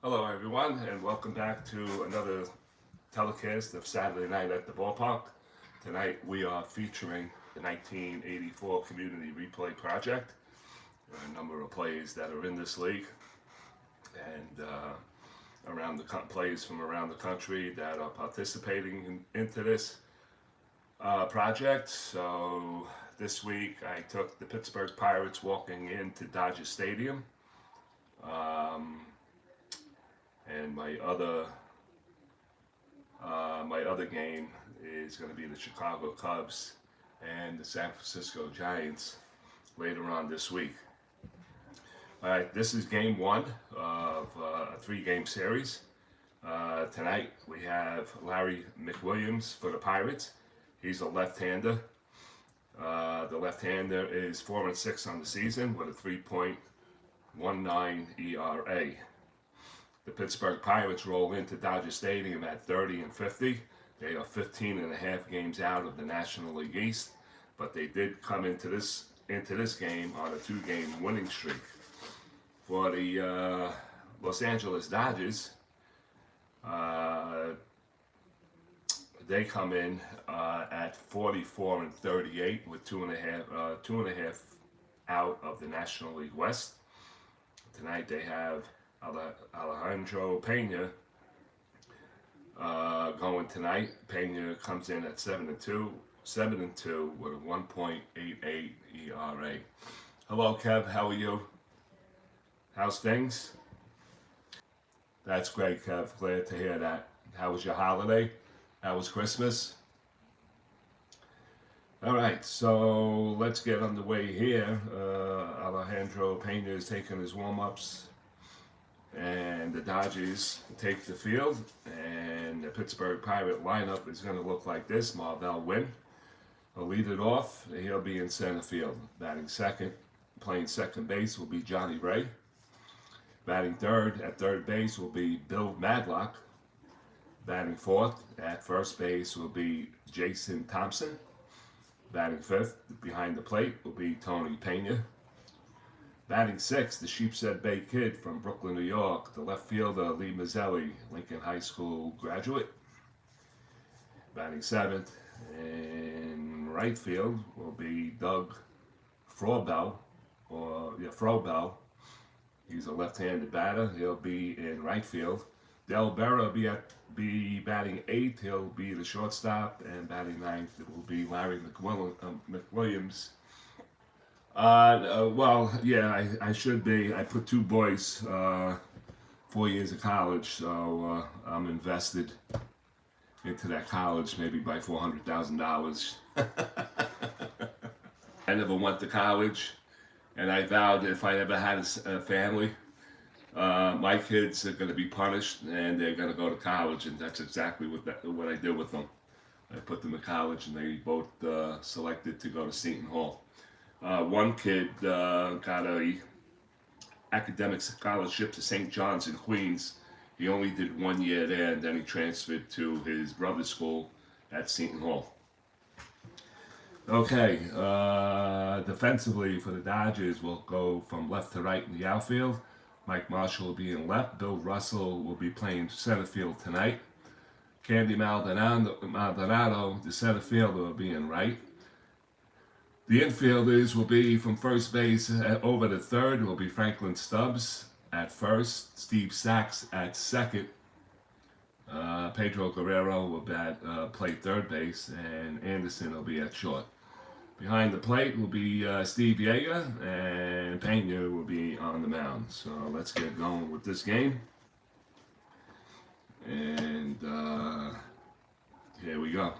Hello everyone, and welcome back to another telecast of Saturday Night at the Ballpark. Tonight we are featuring the 1984 Community Replay Project. There are a number of players that are in this league and players from around the country that are participating into this project. So this week I took the Pittsburgh Pirates walking into Dodger Stadium. And my other game is going to be the Chicago Cubs and the San Francisco Giants later on this week. All right, this is game one of a three-game series. Tonight we have Larry McWilliams for the Pirates. He's a left-hander. The left-hander is 4-6 on the season with a 3.19 ERA. The Pittsburgh Pirates roll into Dodger Stadium at 30-50. They are 15 and a half games out of the National League East, but they did come into this game on a two-game winning streak. For the Los Angeles Dodgers, they come in at 44-38 with two and a half out of the National League West. Tonight they have Alejandro Peña going tonight. Peña comes in at 7-2 with a 1.88 ERA. Hello, Kev. How are you? How's things? That's great, Kev. Glad to hear that. How was your holiday? How was Christmas? All right, so let's get underway here. Alejandro Peña is taking his warm-ups, and the Dodgers take the field, and the Pittsburgh Pirate lineup is going to look like this. Marvell Wynn will lead it off. He'll be in center field. Batting second, playing second base will be Johnny Ray. Batting third at third base will be Bill Madlock. Batting fourth at first base will be Jason Thompson. Batting fifth behind the plate will be Tony Peña. Batting sixth, the Sheepshead Bay Kid from Brooklyn, New York, the left fielder Lee Mazzelli, Lincoln High School graduate. Batting seventh in right field will be Doug Frobel, Frobel. He's a left-handed batter. He'll be in right field. Del Berra will be batting eighth. He'll be the shortstop, and batting ninth it will be Larry McWilliams. I should be. I put two boys, 4 years of college, so I'm invested into that college maybe by $400,000. I never went to college, and I vowed if I ever had a family, my kids are going to be punished and they're going to go to college, and that's exactly what I did with them. I put them in college, and they both selected to go to Seton Hall. One kid got a academic scholarship to St. John's in Queens. He only did 1 year there, and then he transferred to his brother's school at Seton Hall. Okay, defensively for the Dodgers, we'll go from left to right in the outfield. Mike Marshall will be in left. Bill Russell will be playing center field tonight. Candy Maldonado, the center fielder, will be in right. The infielders will be from first base over to third. It will be Franklin Stubbs at first, Steve Sachs at second. Pedro Guerrero will play third base, and Anderson will be at short. Behind the plate will be Steve Yeager, and Peña will be on the mound. So let's get going with this game. And here we go.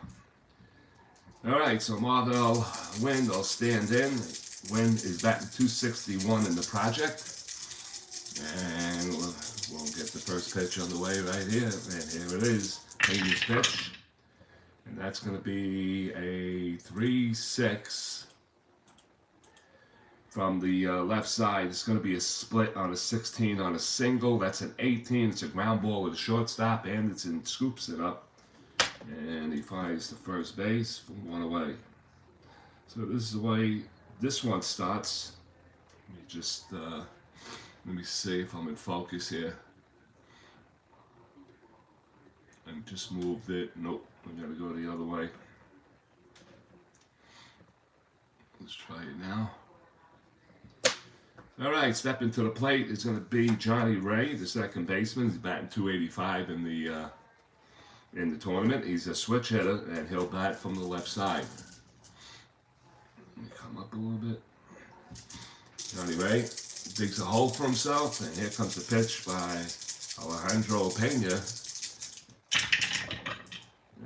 All right, so Marvell Wynn will stand in. Wynn is batting .261 in the project. And we'll get the first pitch on the way right here. And here it is, Peña's pitch. And that's going to be a 3-6 from the left side. It's going to be a split on a 16 on a single. That's an 18. It's a ground ball at the shortstop. Anderson scoops it up, and he fires to first base from one away. So this is the way this one starts. Let me just let me see if I'm in focus here. just moved it. Nope, we gotta go the other way. Let's try it now. All right, stepping to the plate is going to be Johnny Ray, the second baseman. He's batting .285 in the tournament. He's a switch hitter, and he'll bat from the left side. Let me come up a little bit. Johnny Ray digs a hole for himself, and here comes the pitch by Alejandro Peña.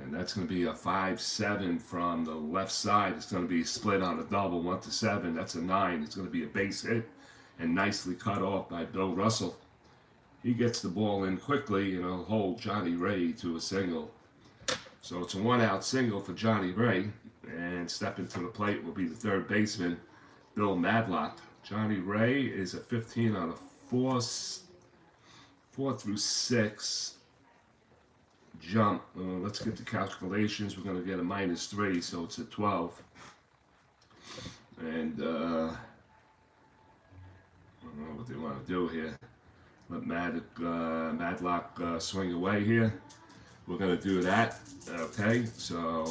And that's going to be a 5-7 from the left side. It's going to be split on a double, 1-7. That's a 9. It's going to be a base hit and nicely cut off by Bill Russell. He gets the ball in quickly and he'll hold Johnny Ray to a single. So it's a 1-out single for Johnny Ray. And stepping to the plate will be the third baseman, Bill Madlock. Johnny Ray is a 15 on a 4 through 6 jump. Let's get the calculations. We're going to get a -3, so it's a 12. And I don't know what they want to do here. Let Madlock swing away here. We're going to do that. Okay, so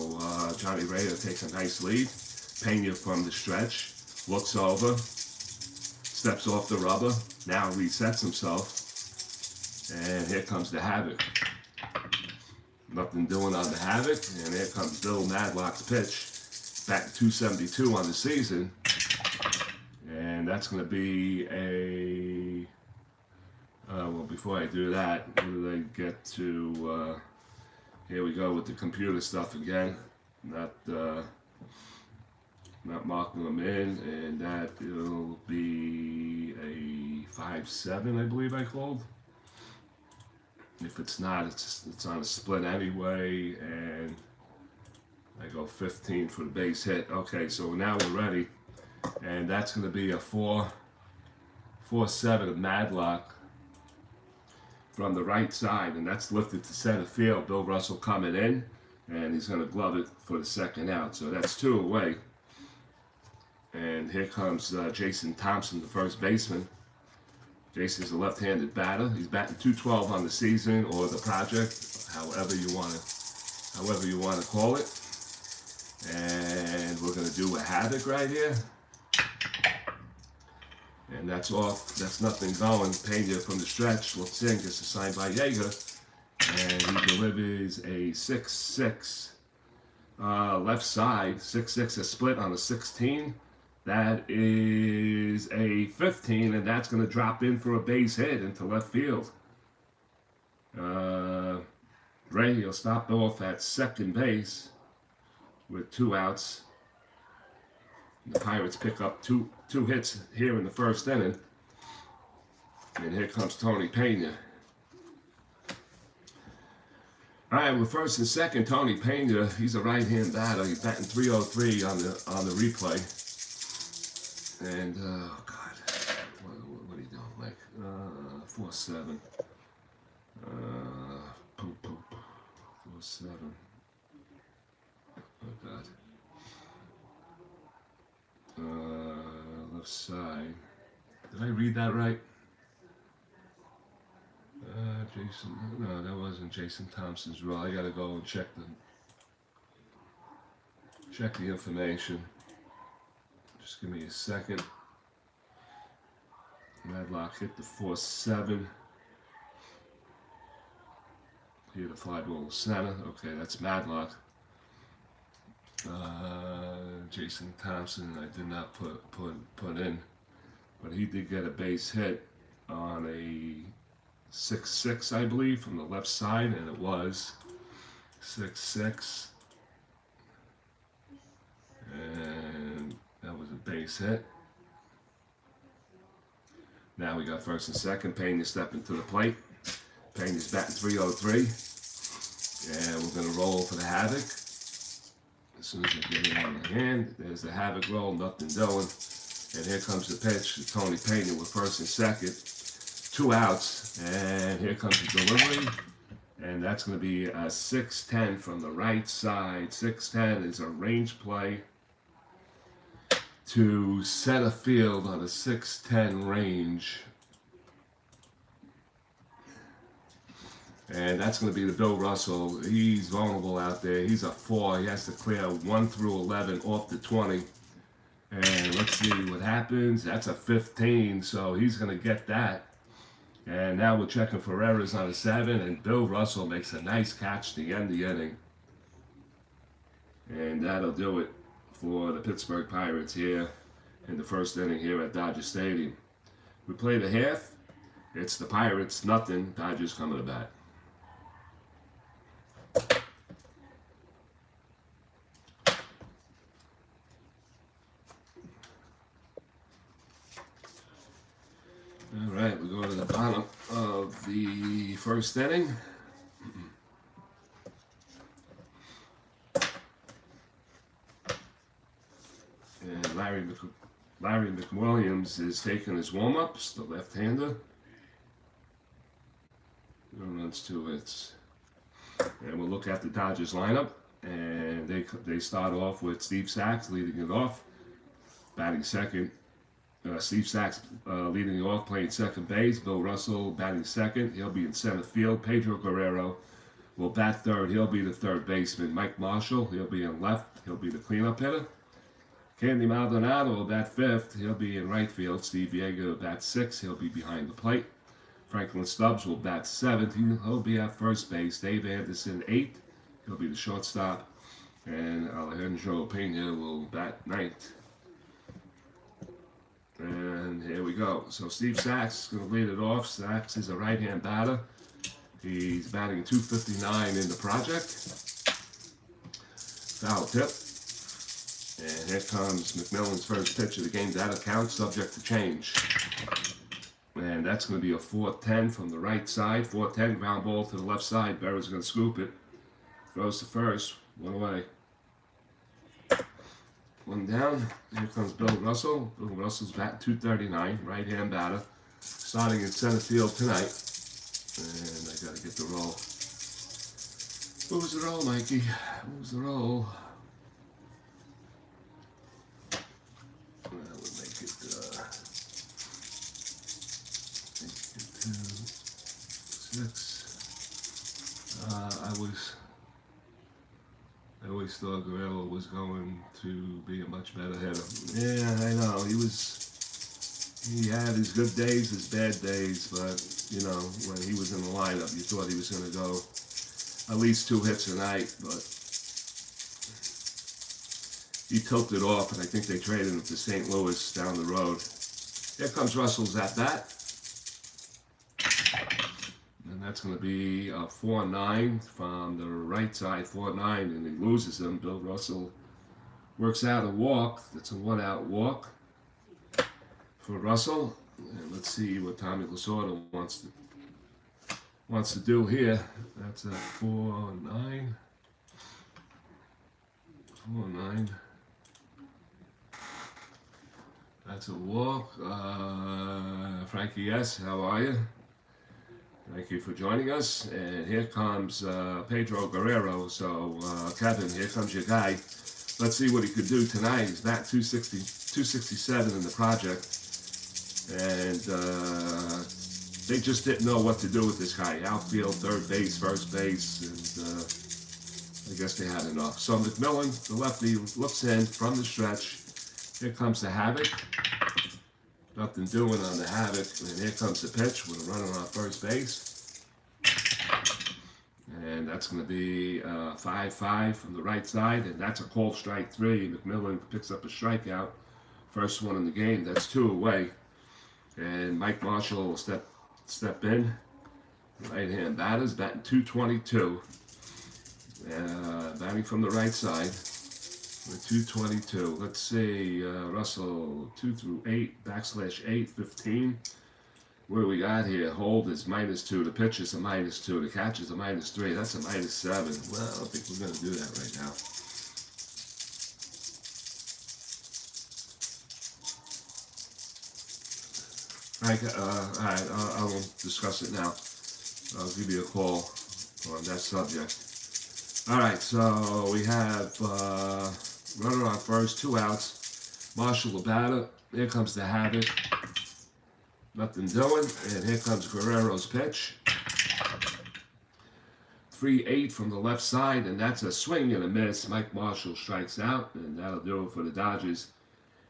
Johnny Ray will take a nice lead. Peña from the stretch. Looks over. Steps off the rubber. Now resets himself. And here comes the Havoc. Nothing doing on the Havoc. And here comes Bill Madlock's pitch. Back 272 on the season. And that's going to be a... well, before I do that, what did I get to... here we go with the computer stuff again. Not marking them in. And that will be a 5-7, I believe I called. If it's not, it's on a split anyway. And I go 15 for the base hit. Okay, so now we're ready. And that's going to be a 4-7 of Madlock from the right side, and that's lifted to center field. Bill Russell coming in, and he's going to glove it for the second out. So that's 2 away. And here comes Jason Thompson, the first baseman. Jason's a left-handed batter. He's batting .212 on the season or the project, however you want to call it. And we're going to do a Havoc right here. And that's off. That's nothing going. Peña from the stretch. Looks in. Gets a sign by Yeager. And he delivers a 6-6 left side. 6-6, a split on a 16. That is a 15. And that's going to drop in for a base hit into left field. Ray will stop off at second base with 2 outs. The Pirates pick up two hits here in the first inning. And here comes Tony Peña. All right, well, first and second, Tony Peña, he's a right-hand batter. He's batting .303 on the replay. And, oh, God, what are you doing, Mike? 4-7. Poop. 4-7. Oh, God. Left side. Did I read that right? Jason. No, that wasn't Jason Thompson's role. I gotta go and check the information. Just give me a second. Madlock hit the 4-7. Here the fly ball to center. Okay, that's Madlock. Jason Thompson, I did not put in, but he did get a base hit on a 6-6, I believe, from the left side, and it was 6-6, and that was a base hit. Now we got first and second. Peña stepping to the plate. Peña's batting .303, and we're going to roll for the Havoc. As soon as I get it on the hand, there's the Havoc roll, nothing doing. And here comes the pitch to Tony Peña with first and second. 2 outs, and here comes the delivery. And that's going to be a 6-10 from the right side. 6-10 is a range play to center field on a 6-10 range. And that's going to be the Bill Russell. He's vulnerable out there. He's a 4. He has to clear 1 through 11 off the 20. And let's see what happens. That's a 15, so he's going to get that. And now we're checking for errors on a 7, and Bill Russell makes a nice catch to end the inning. And that'll do it for the Pittsburgh Pirates here in the first inning here at Dodger Stadium. We played a half. It's the Pirates, nothing. Dodgers coming to bat. All right, we go to the bottom of the first inning. And Larry McWilliams is taking his warm-ups, the left-hander. Runs 2 hits. And we'll look at the Dodgers lineup. And they start off with Steve Sachs leading it off, batting second. Steve Sachs leading it off, playing second base. Bill Russell batting second. He'll be in center field. Pedro Guerrero will bat third. He'll be the third baseman. Mike Marshall, he'll be in left. He'll be the cleanup hitter. Candy Maldonado will bat fifth. He'll be in right field. Steve Yeager will bat sixth. He'll be behind the plate. Franklin Stubbs will bat seventh. He'll be at first base. Dave Anderson, eighth. He'll be the shortstop. And Alejandro Peña will bat ninth. And here we go. So Steve Sachs is going to lead it off. Sachs is a right-hand batter. He's batting .259 in the project. Foul tip. And here comes McMillan's first pitch of the game. That'll count, subject to change. And that's going to be a 4-10 from the right side. 4-10, ground ball to the left side. Berra's going to scoop it. Throws to first. 1 away. 1 down. Here comes Bill Russell. Bill Russell's batting .239, right-hand batter. Starting in center field tonight. And I got to get the roll. What was the roll, Mikey? What was the roll? Well, we'll make it 6. I always thought Guerrero was going to be a much better hitter. Yeah, I know. He had his good days, his bad days, but, you know, when he was in the lineup, you thought he was going to go at least 2 hits a night, but he tilted off, and I think they traded him to St. Louis down the road. Here comes Russell's at bat. And that's going to be a 4-9 from the right side, 4-9, and he loses him. Bill Russell works out a walk. That's a 1-out walk for Russell. And let's see what Tommy Lasorda wants to do here. That's a 4-9. 4-9. That's a walk. Frankie S., how are you? Thank you for joining us. And here comes Pedro Guerrero. So, Kevin, here comes your guy. Let's see what he could do tonight. He's batting .267 in the project. And they just didn't know what to do with this guy. Outfield, third base, first base, and I guess they had enough. So McMillan, the lefty, looks in from the stretch. Here comes the Havoc. Nothing doing on the Havoc. And here comes the pitch with a runner on first base. And that's going to be 5-5 from the right side. And that's a called strike 3. McMillan picks up a strikeout. First one in the game. That's 2 away. And Mike Marshall will step in. Right-hand batters, batting .222. Batting from the right side. 222. Let's see, Russell 2 through 8, /8, 15. What do we got here? Hold is -2. The pitch is a -2. The catch is a -3. That's a -7. Well, I don't think we're going to do that right now. All right, I won't discuss it now. I'll give you a call on that subject. All right, so we have runner on first, 2 outs. Marshall the batter. Here comes the Havoc. Nothing doing. And here comes Guerrero's pitch. 3-8 from the left side, and that's a swing and a miss. Mike Marshall strikes out, and that'll do it for the Dodgers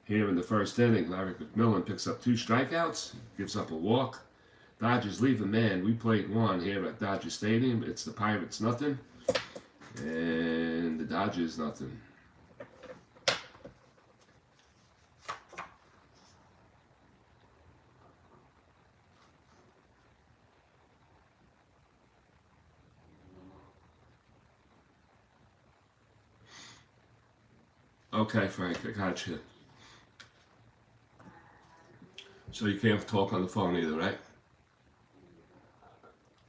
here in the first inning. Larry McMillan picks up 2 strikeouts, gives up a walk. Dodgers leave a man. We played one here at Dodger Stadium. It's the Pirates nothing, and the Dodgers nothing. Okay, Frank, I got you. So you can't talk on the phone either, right?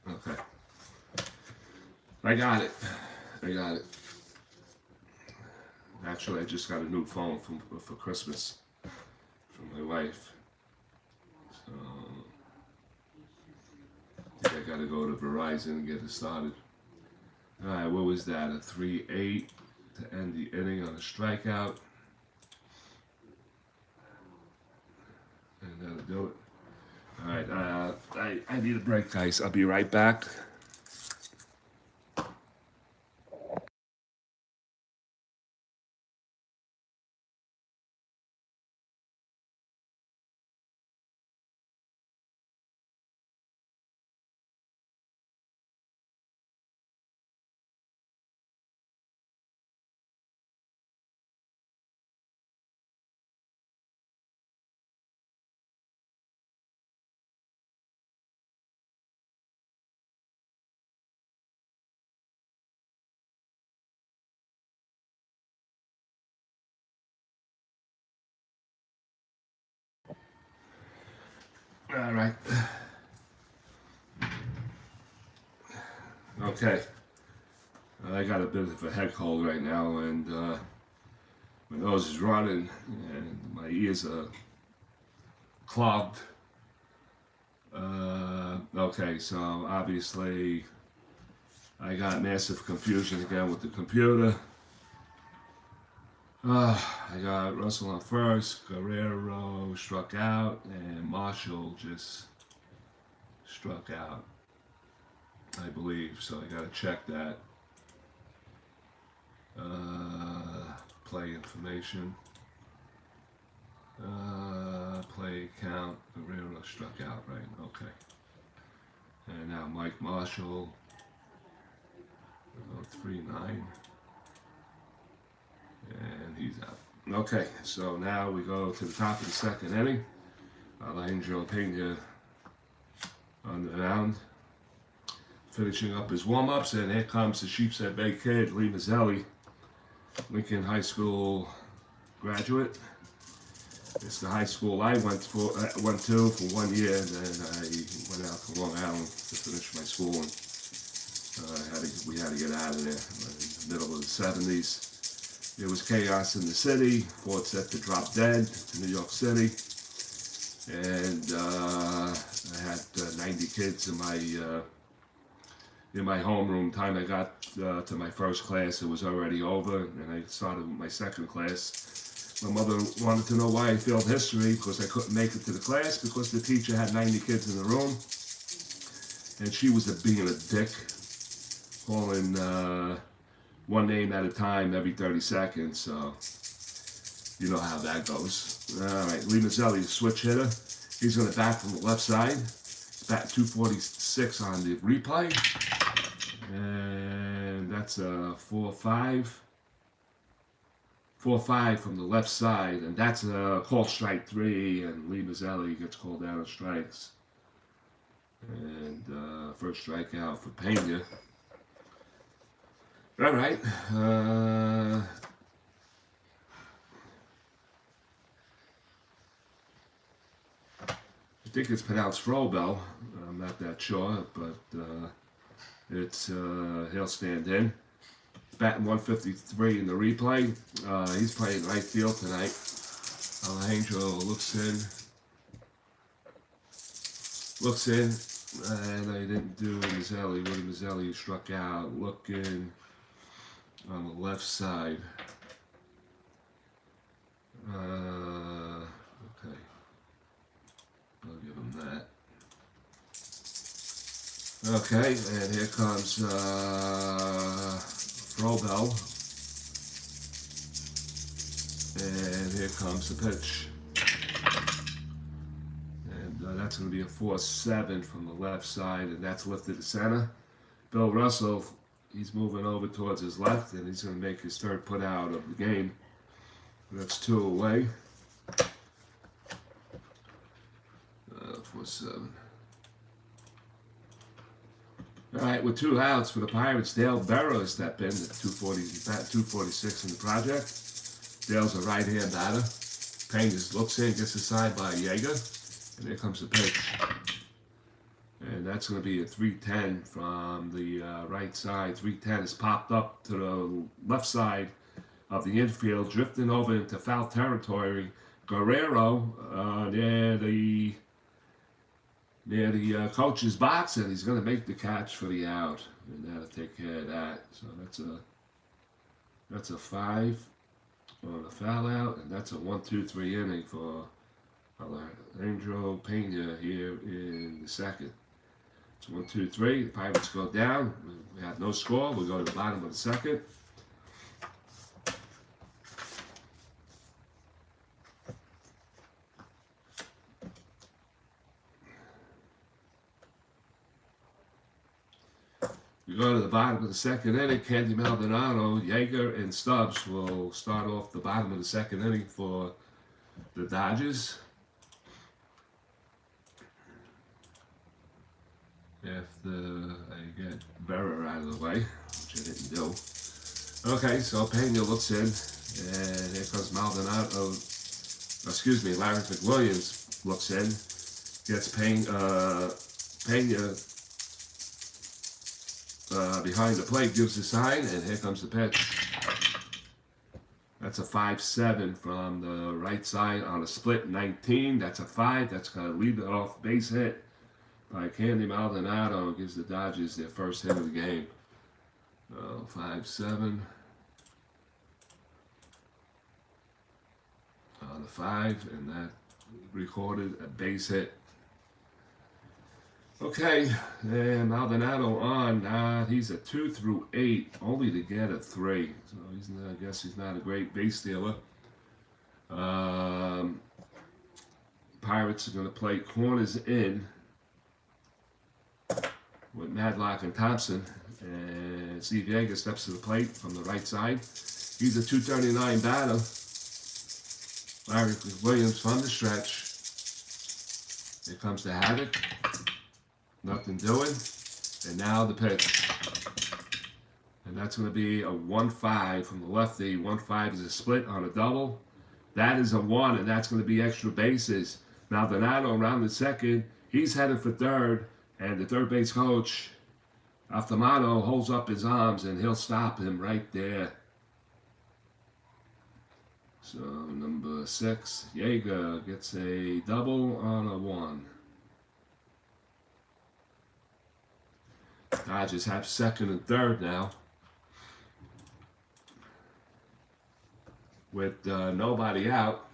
Okay. I got it. Actually, I just got a new phone for Christmas from my wife. So I think I gotta go to Verizon and get it started. Alright, what was that? A 3-8 to end the inning on a strikeout. And that'll do it. Alright, I need a break, guys. I'll be right back. Alright. Okay. I got a bit of a head cold right now, and my nose is running, and my ears are clogged. Okay, so obviously I got massive confusion again with the computer. I got Russell on first, Guerrero struck out, and Marshall just struck out, I believe. So I got to check that. Play information. Play count. Guerrero struck out, right? Okay. And now Mike Marshall. 3-9. And he's out. Okay, so now we go to the top of the second inning. Alejandro Peña on the mound, finishing up his warm-ups, and here comes the Sheepshead Bay kid, Lee Mazzelli, Lincoln High School graduate. It's the high school I went to for 1 year, and then I went out to Long Island to finish my school, and we had to get out of there in the middle of the 70s. There was chaos in the city. Ford set to drop dead to New York City, and I had 90 kids in my homeroom. Time I got to my first class, it was already over, and I started with my second class. My mother wanted to know why I failed history, because I couldn't make it to the class because the teacher had 90 kids in the room, and she was being a dick, calling one name at a time every 30 seconds, so you know how that goes. Alright, Lee Mazzelli, switch hitter. He's going to bat from the left side. Bat 246 on the replay. And that's a 4-5. 4-5 from the left side, and that's a call strike 3, and Lee Mazzelli gets called out on strikes. And first strikeout for Peña. All right. I think it's pronounced Frobel. I'm not that sure, but it's he'll stand in. Batting 153 in the replay. He's playing right field tonight. Alejandro looks in, and I didn't do Mazzelli. Willie Mazzelli struck out. Looking on the left side. Okay. I'll give him that. Okay, and here comes Frobel, and here comes the pitch. And that's going to be a 4-7 from the left side, and that's lifted to center. Bill Russell, he's moving over towards his left, and he's going to make his third put out of the game. That's 2 away. 4-7. All right, with 2 outs for the Pirates, Dale Barrow stepped in at 246 in the project. Dale's a right-hand batter. Peña looks in, gets assigned by Yeager, and here comes the pitch. And that's going to be a 3-10 from the right side. 3-10 is popped up to the left side of the infield, drifting over into foul territory. Guerrero near the coach's box, and he's going to make the catch for the out, and that'll take care of that. So that's a 5 on the foul out, and that's a 1-2-3 inning for Alejandro Peña here in the second. It's 1-2-3. The Pirates go down. We have no score. We go to the bottom of the second. We go to the bottom of the second inning. Candy Maldonado, Yeager, and Stubbs will start off the bottom of the second inning for the Dodgers. After I get Berra out of the way, which I didn't do. Okay, so Peña looks in, and here comes Maldonado. Larry McWilliams looks in, gets Peña behind the plate, gives the sign, and here comes the pitch. That's a 5-7 from the right side on a split 19. That's a 5. That's going to lead it off base hit by Candy Maldonado. Gives the Dodgers their first hit of the game. 5-7 on the 5, and that recorded a base hit. Okay, and Maldonado on. He's a 2 through 8, only to get a 3. So I guess he's not a great base stealer. Pirates are going to play corners in with Madlock and Thompson. And Steve Yeager steps to the plate from the right side. He's a 239 batter. Larry Williams from the stretch. Here comes the havoc. Nothing doing. And now the pitch. And that's going to be a 1-5 from the lefty. 1-5 is a split on a double. That is a 1, and that's going to be extra bases. Maldonado around the second. He's headed for third, and the third base coach, Altamano, holds up his arms, and he'll stop him right there. So number 6, Yeager gets a double on a 1. Dodgers have second and third now, with nobody out.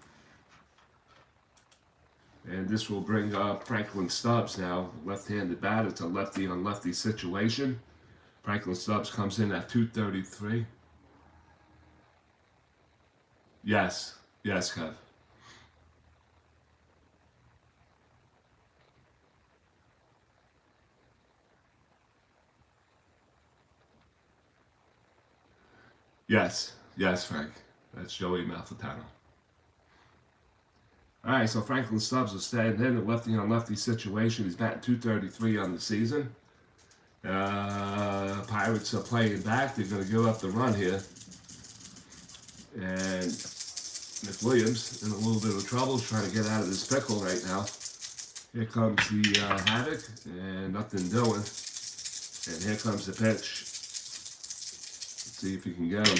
And this will bring up Franklin Stubbs now, left-handed batter. It's a lefty-on-lefty situation. Franklin Stubbs comes in at 233. Yes, Kev. Yes, Frank. That's Joey Malfitano. All right, so Franklin Stubbs will stand in a lefty-on-lefty situation. He's batting 233 on the season. Pirates are playing back. They're going to give up the run here. And McWilliams in a little bit of trouble, trying to get out of this pickle right now. Here comes the havoc, and nothing doing. And here comes the pitch. Let's see if he can get him.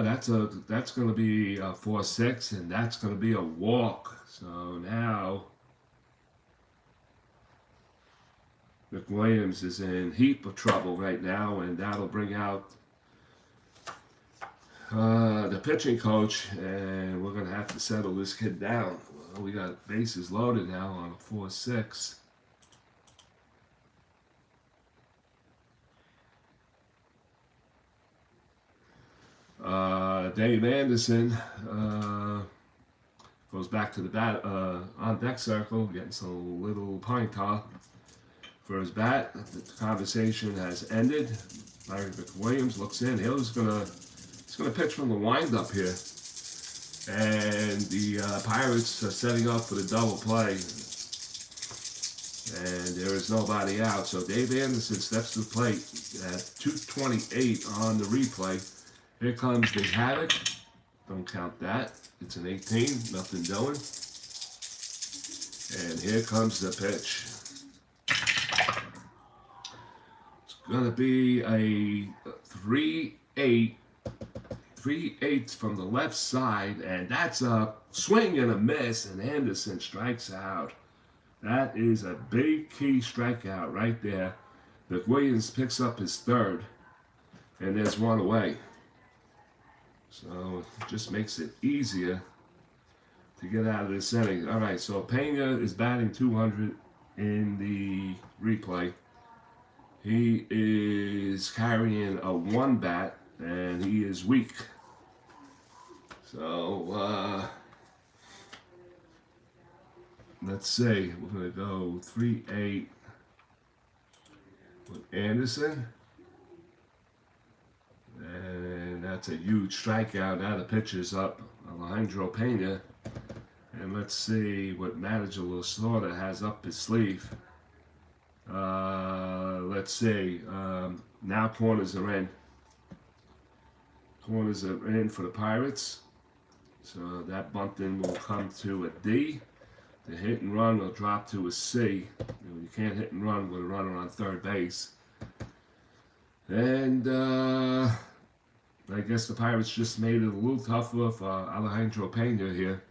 That's going to be a 4-6, and that's going to be a walk. So now McWilliams is in heap of trouble right now, and that'll bring out the pitching coach, and we're going to have to settle this kid down. Well, we got bases loaded now on a 4-6. Dave Anderson goes back to the bat on deck circle, getting some little pine tar for his bat. The conversation has ended. Larry McWilliams looks in. He's gonna pitch from the windup here, and the Pirates are setting up for the double play, and there is nobody out. So Dave Anderson steps to the plate at 2:28 on the replay. Here comes the havoc. Don't count that. It's an 18. Nothing doing. And here comes the pitch. Going to be a 3-8 from the left side, and that's a swing and a miss, and Anderson strikes out. That is a big key strikeout right there. McWilliams picks up his third, and there's one away. So it just makes it easier to get out of this inning. All right, so Peña is batting 200 in the replay. He is carrying a 1 bat, and he is weak. So, let's see. We're going to go 3-8 with Anderson. And that's a huge strikeout. Now the pitcher's up, Alejandro Peña. And let's see what manager Lasorda has up his sleeve. Let's see. Now corners are in. Corners are in for the Pirates. So that bunting will come to a D. The hit and run will drop to a C. You can't hit and run with a runner on third base. And I guess the Pirates just made it a little tougher for Alejandro Peña here.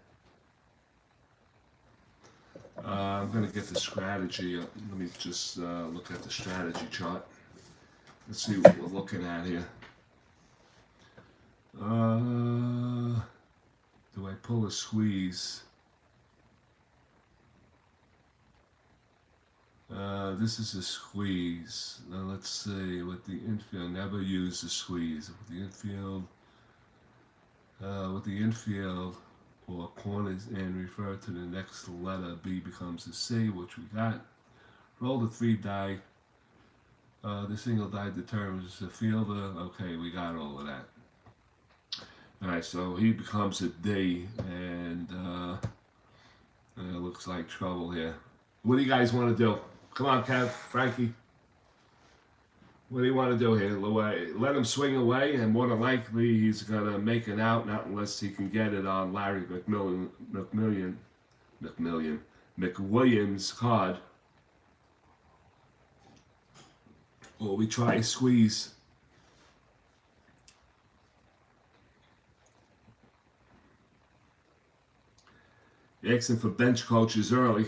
I'm going to get the strategy. Let me just look at the strategy chart. Let's see what we're looking at here. Do I pull a squeeze? This is a squeeze. Now let's see, with the infield, never use the squeeze. With the infield, or corners in, refer to the next letter. B becomes a C, which we got. Roll the 3 die. The single die determines the fielder. Okay, we got all of that. Alright, so he becomes a D, and it looks like trouble here. What do you guys want to do? Come on, Kev, Frankie. What do you want to do here? Let him swing away, and more than likely he's going to make an out, not unless he can get it on Larry McWilliams' card. Or we try a squeeze. Asking for bench coaches early.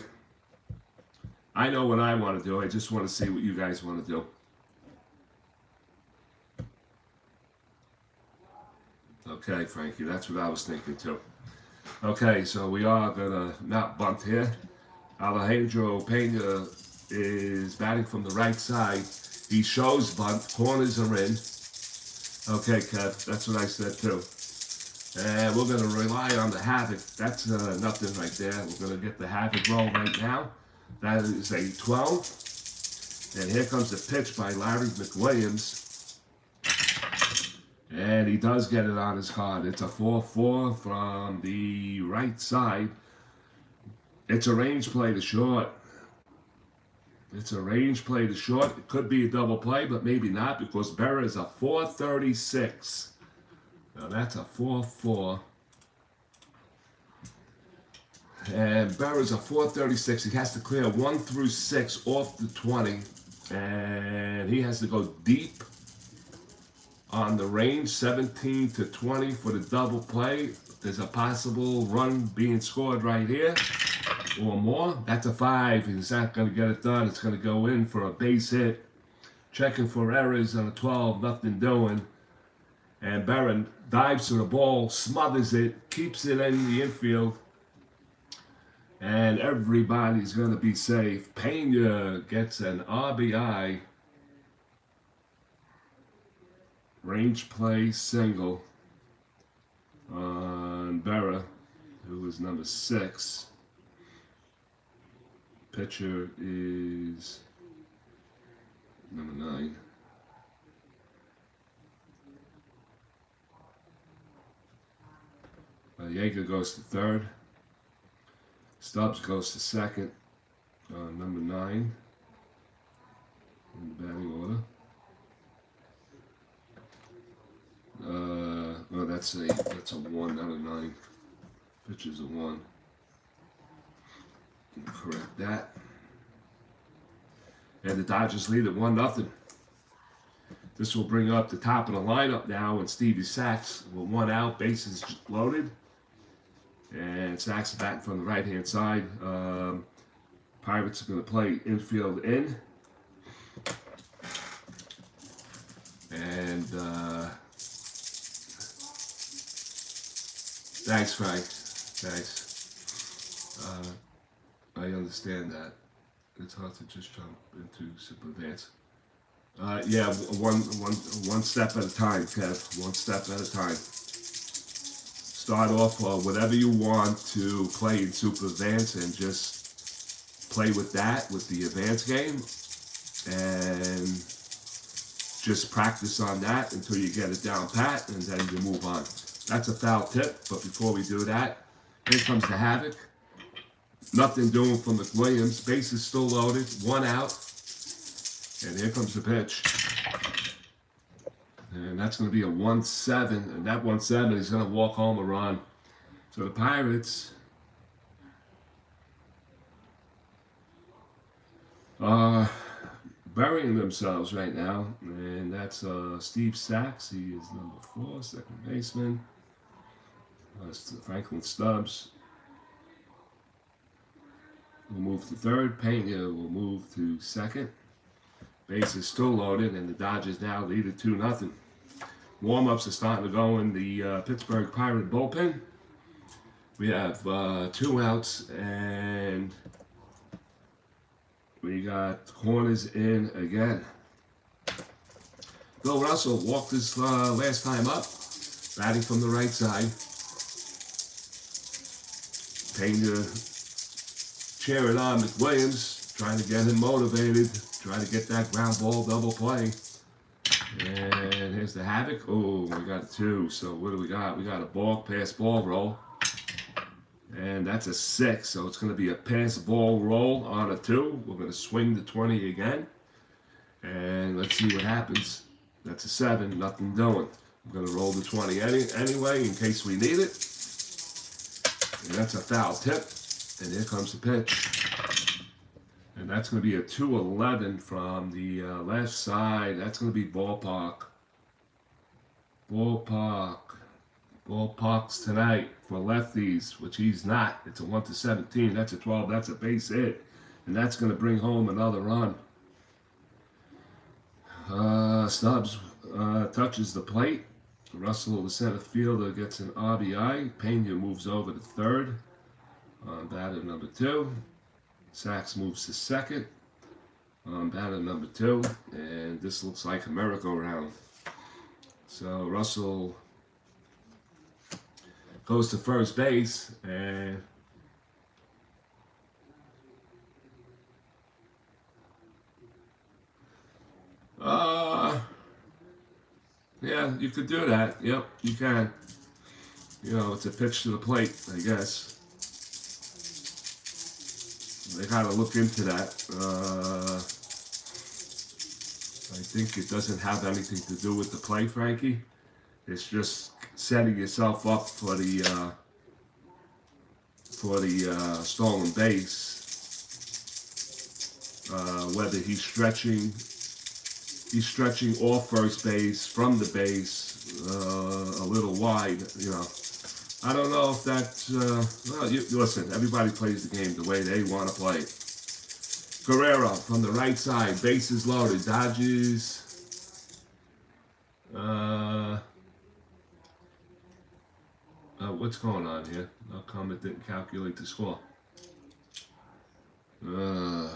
I know what I want to do. I just want to see what you guys want to do. Okay, Frankie, that's what I was thinking too. Okay, so we are going to not bunt here. Alejandro Peña is batting from the right side. He shows bunt. Corners are in. Okay, Kev, that's what I said too. And we're going to rely on the havoc. That's nothing right there. We're going to get the havoc roll right now. That is a 12. And here comes the pitch by Larry McWilliams. And he does get it on his card. It's a 4-4 from the right side. It's a range play to short. It's a range play to short. It could be a double play, but maybe not, because Berra is a 436. Now that's a 4-4. And Berra's a 436. He has to clear 1 through 6 off the 20. And he has to go deep on the range, 17 to 20 for the double play. There's a possible run being scored right here or more. That's a 5. He's not going to get it done. It's going to go in for a base hit. Checking for errors on a 12. Nothing doing. And Berra dives to the ball, smothers it, keeps it in the infield. And everybody's going to be safe. Peña gets an RBI. Range play single. on Berra, who is number 6. Pitcher is number 9. Yeager goes to 3rd. Stubbs goes to 2nd. Number 9 in the batting order. No, that's a 1, not a 9. Pitcher's a 1. Correct that. And the Dodgers lead at 1-0. This will bring up the top of the lineup now, and Stevie Sachs with 1 out, bases loaded. And Sachs batting from the right-hand side. Pirates are going to play infield in. And thanks, Frank. Thanks. I understand that. It's hard to just jump into simple advance. Yeah, one step at a time, Kev. 1 step at a time. Start off whatever you want to play in super advance and just play with that, with the advanced game, and just practice on that until you get it down pat, and then you move on. That's a foul tip, but before we do that, here comes the Havoc. Nothing doing for McWilliams. Base is still loaded, 1 out, and here comes the pitch. And that's going to be a 1-7, and that 1-7 is going to walk home a run. So the Pirates are burying themselves right now, and that's Steve Sachs. He is number 4, second baseman. Franklin Stubbs will move to 3rd. Peña will move to 2nd. Base is still loaded, and the Dodgers now lead at 2-0. Warm-ups are starting to go in the Pittsburgh Pirate bullpen. We have 2 outs, and we got corners in again. Bill Russell walked his last time up, batting from the right side. Peña cheering on McWilliams, trying to get him motivated, trying to get that ground ball double play. And here's the Havoc. Oh, we got a 2. So what do we got? We got a pass ball roll. And that's a 6. So it's going to be a pass ball roll on a 2. We're going to swing the 20 again. And let's see what happens. That's a 7. Nothing doing. I'm going to roll the 20 anyway in case we need it. And that's a foul tip. And here comes the pitch. And that's going to be a 2-11 from the left side. That's going to be ballpark. Ballparks tonight for lefties, which he's not. It's a 1-17. That's a 12. That's a base hit. And that's going to bring home another run. Stubbs touches the plate. Russell, the center fielder, gets an RBI. Peña moves over to 3rd. Batter number 2. Sachs moves to 2nd. Batter number 2. And this looks like a merry-go-round. So Russell goes to first base, and yeah, you could do that. Yep, you can. You know, it's a pitch to the plate, I guess. They gotta look into that. I think it doesn't have anything to do with the play, Frankie. It's just setting yourself up for the stolen base. Whether he's stretching off first base from the base a little wide, you know. I don't know if that's, well, listen, everybody plays the game the way they want to play it. Guerrero from the right side, bases loaded. Dodgers, what's going on here? How come it didn't calculate the score? Oh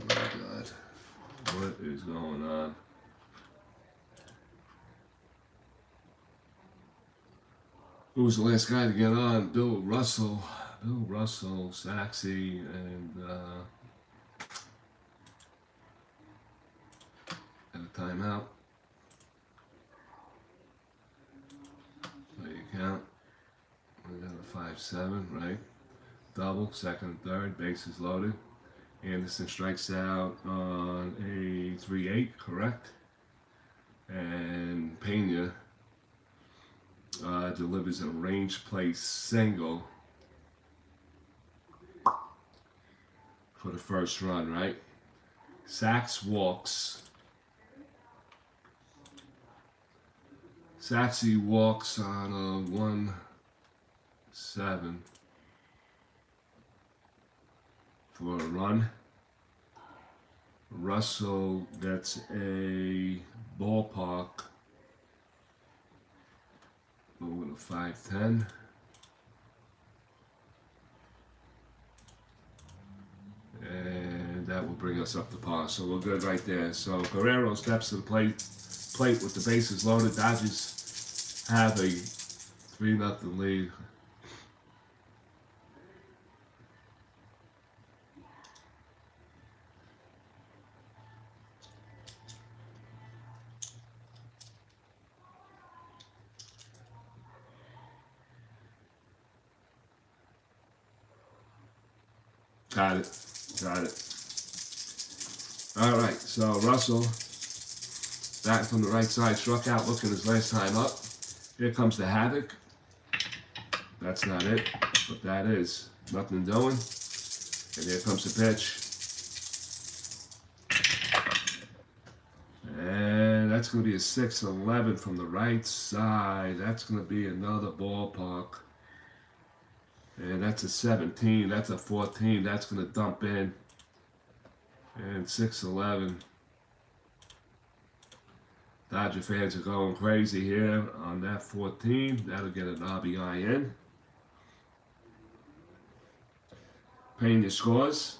my God. What is going on? Who was the last guy to get on? Bill Russell, Saxy, and at a timeout. So you count. We got a 5-7, right? Double, second and third, bases loaded. Anderson strikes out on a 3-8, correct? And Peña delivers a range play single for the first run, right? Sax walks. Saxy walks on a 1-7 for a run. Russell gets a ballpark over to 5-10. And that will bring us up to par. So we're good right there. So Guerrero steps to the plate with the bases loaded. Dodgers have a 3-0 lead. Got it. All right, so Russell, back from the right side, struck out looking his last time up. Here comes the havoc. That's not it, but that is. Nothing doing. And here comes the pitch. And that's going to be a 6-11 from the right side. That's going to be another ballpark. And that's a 17, that's a 14, that's going to dump in. And 6-11. Dodger fans are going crazy here on that 14. That'll get an RBI in. Peña scores.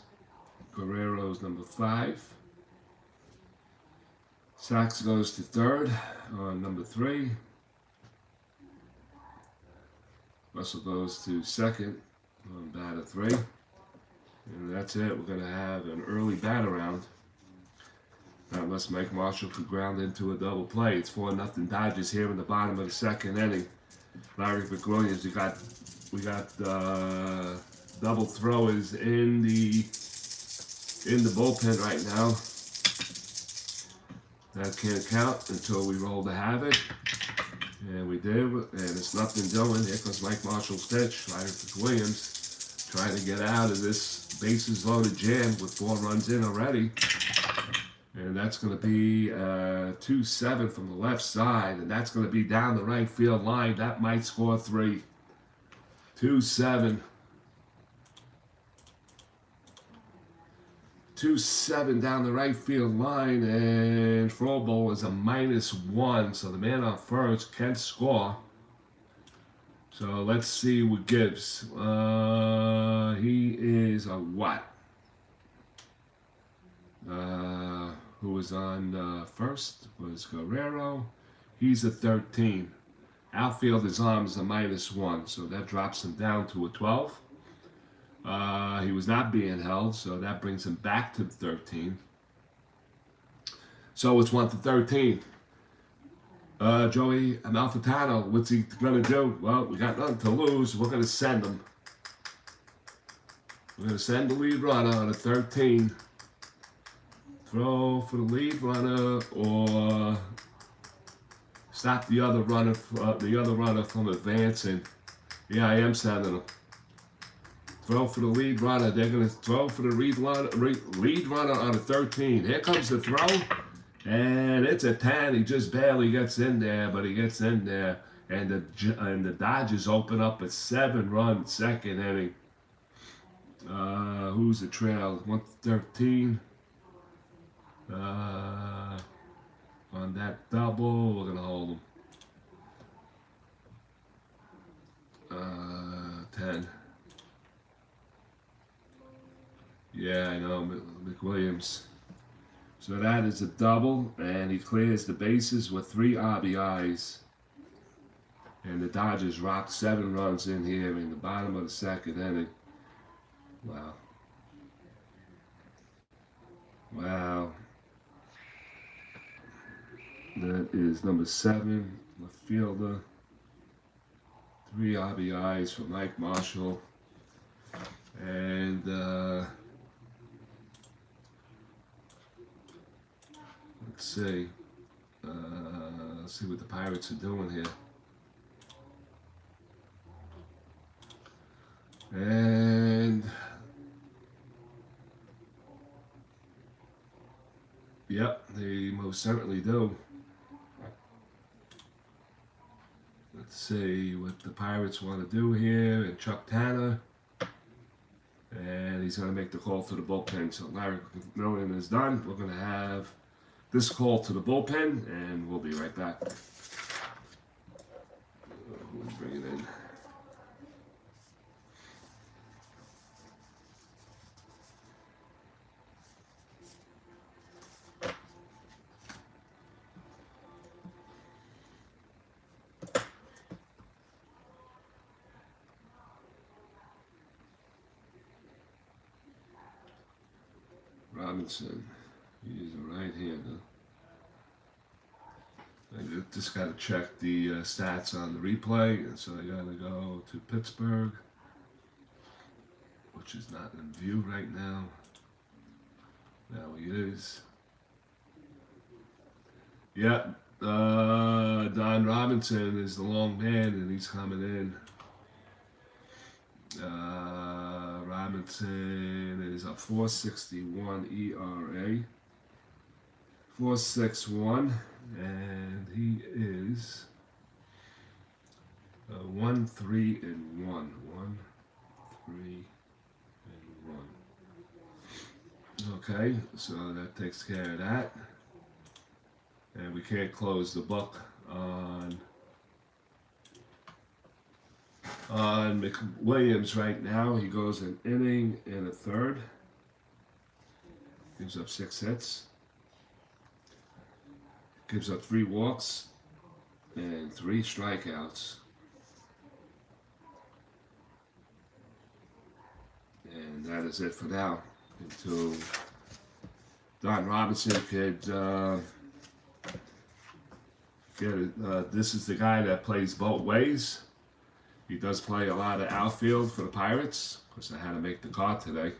Guerrero's number 5. Sax goes to third on number 3. Russell goes to second on batter 3. And that's it. We're going to have an early bat around. Unless Mike Marshall could ground into a double play. It's 4-0 Dodgers here in the bottom of the second inning. Larry McWilliams, we got double throwers in the bullpen right now. That can't count until we roll the havoc. And we did, and it's nothing doing. Here comes Mike Marshall's pitch. Larry McWilliams trying to get out of this bases loaded jam with 4 runs in already. And that's going to be 2-7 from the left side, and that's going to be down the right field line. That might score 3. 2-7. 2-7 down the right field line, and Froebel is a -1, so the man on first can score. So let's see what gives. He is a what? Who was on first was Guerrero. He's a 13. Outfielder's arm is a -1, so that drops him down to a 12. He was not being held, so that brings him back to 13. So it's 1-13. Joey Amalfitano, what's he going to do? Well, we got nothing to lose. We're going to send him. We're going to send the lead runner on a 13. Throw for the lead runner or stop the other runner from advancing. Yeah, I am sending him. Throw for the lead runner. They're going to throw for the lead runner on a 13. Here comes the throw. And it's a 10. He just barely gets in there, but he gets in there. And the Dodgers open up a 7-run second inning. Who's the trail? 1-13. On that double, we're going to hold him. 10. Yeah, I know, McWilliams. So that is a double, and he clears the bases with 3 RBIs. And the Dodgers rocked 7 runs in here in the bottom of the second inning. Wow. Wow. That is number 7, left fielder. 3 RBIs for Mike Marshall. And let's see. Let's see what the Pirates are doing here. And yep, they most certainly do. Let's see what the Pirates want to do here. And Chuck Tanner. And he's going to make the call to the bullpen. So Larry McMillan is done. We're going to have this call to the bullpen, and we'll be right back. We'll bring it in. Robinson, he's a right-hander. I just got to check the stats on the replay, and so I got to go to Pittsburgh, which is not in view right now. Now he is. Yep, Don Robinson is the long man, and he's coming in. Robinson is a 4.61 ERA, 4.61, and he is 1-3-1, 1-3-1. Okay, so that takes care of that, and we can't close the book on McWilliams right now. He goes an inning and a third. Gives up 6 hits. Gives up 3 walks and 3 strikeouts. And that is it for now. Until Don Robinson could get it. This is the guy that plays both ways. He does play a lot of outfield for the Pirates. Of course, I had to make the card today,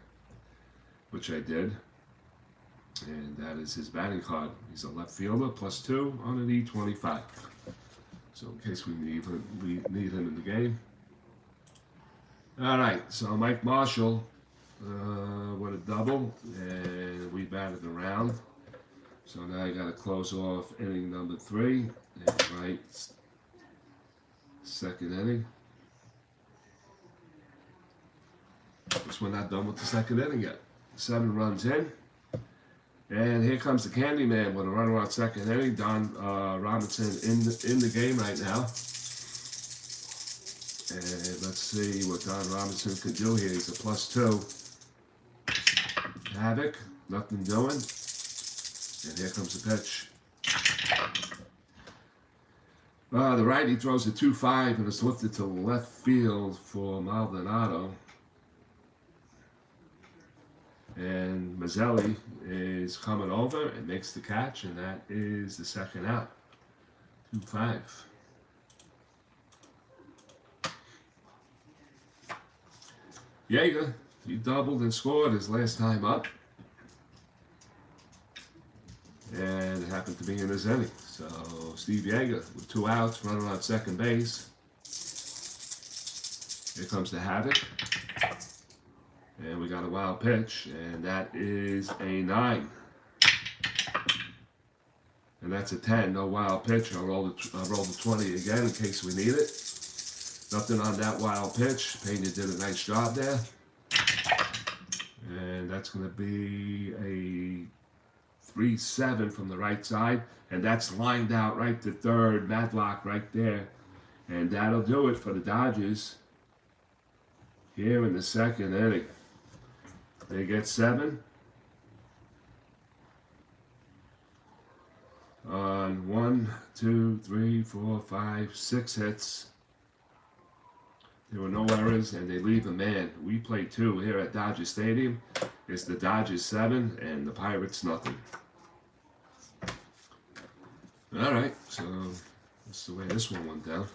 which I did. And that is his batting card. He's a left fielder, +2 on an E25. So in case we need him in the game. All right, so Mike Marshall with a double, and we batted around. So now I got to close off inning number 3, and right second inning. Because we're not done with the second inning yet. 7 runs in. And here comes the Candyman with a runner on second inning. Don Robinson in the game right now. And let's see what Don Robinson can do here. He's a +2. Havoc, nothing doing. And here comes the pitch. The righty throws a 2-5 and it's lifted to left field for Maldonado. And Mazzelli is coming over and makes the catch, and that is the second out. 2-5. Yeager, he doubled and scored his last time up. And it happened to be in his inning. So Steve Yeager with 2 outs, running on second base. Here comes the Havoc. And we got a wild pitch, and that is a 9. And that's a 10, no wild pitch. I'll roll the 20 again in case we need it. Nothing on that wild pitch. Peña did a nice job there. And that's going to be a 3-7 from the right side. And that's lined out right to third. Matlock right there. And that'll do it for the Dodgers here in the second inning. They get 7 on 1, 2, 3, 4, 5, 6 hits. There were no errors, and they leave a man. We play 2 here at Dodger Stadium. It's the Dodgers 7 and the Pirates nothing. All right, so that's the way this one went down.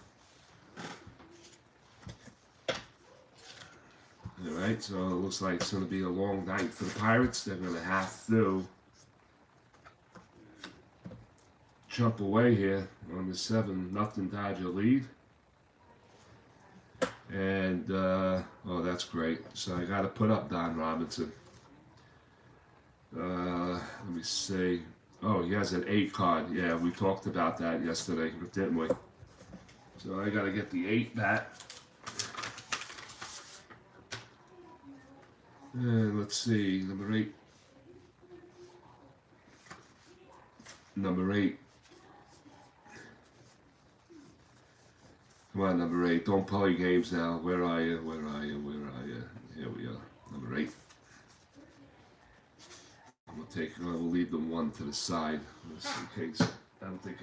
All right, so it looks like it's going to be a long night for the Pirates. They're going to have to jump away here on the 7-0 Dodger lead. And, oh, that's great. So I got to put up Don Robinson. Let me see. Oh, he has an 8 card. Yeah, we talked about that yesterday, didn't we? So I got to get the 8 bat. And let's see, number 8. Number 8. Come on, number 8. Don't play games now. Where are you? Where are you? Where are you? Here we are. Number 8. We'll leave them 1 to the side just in case. I don't think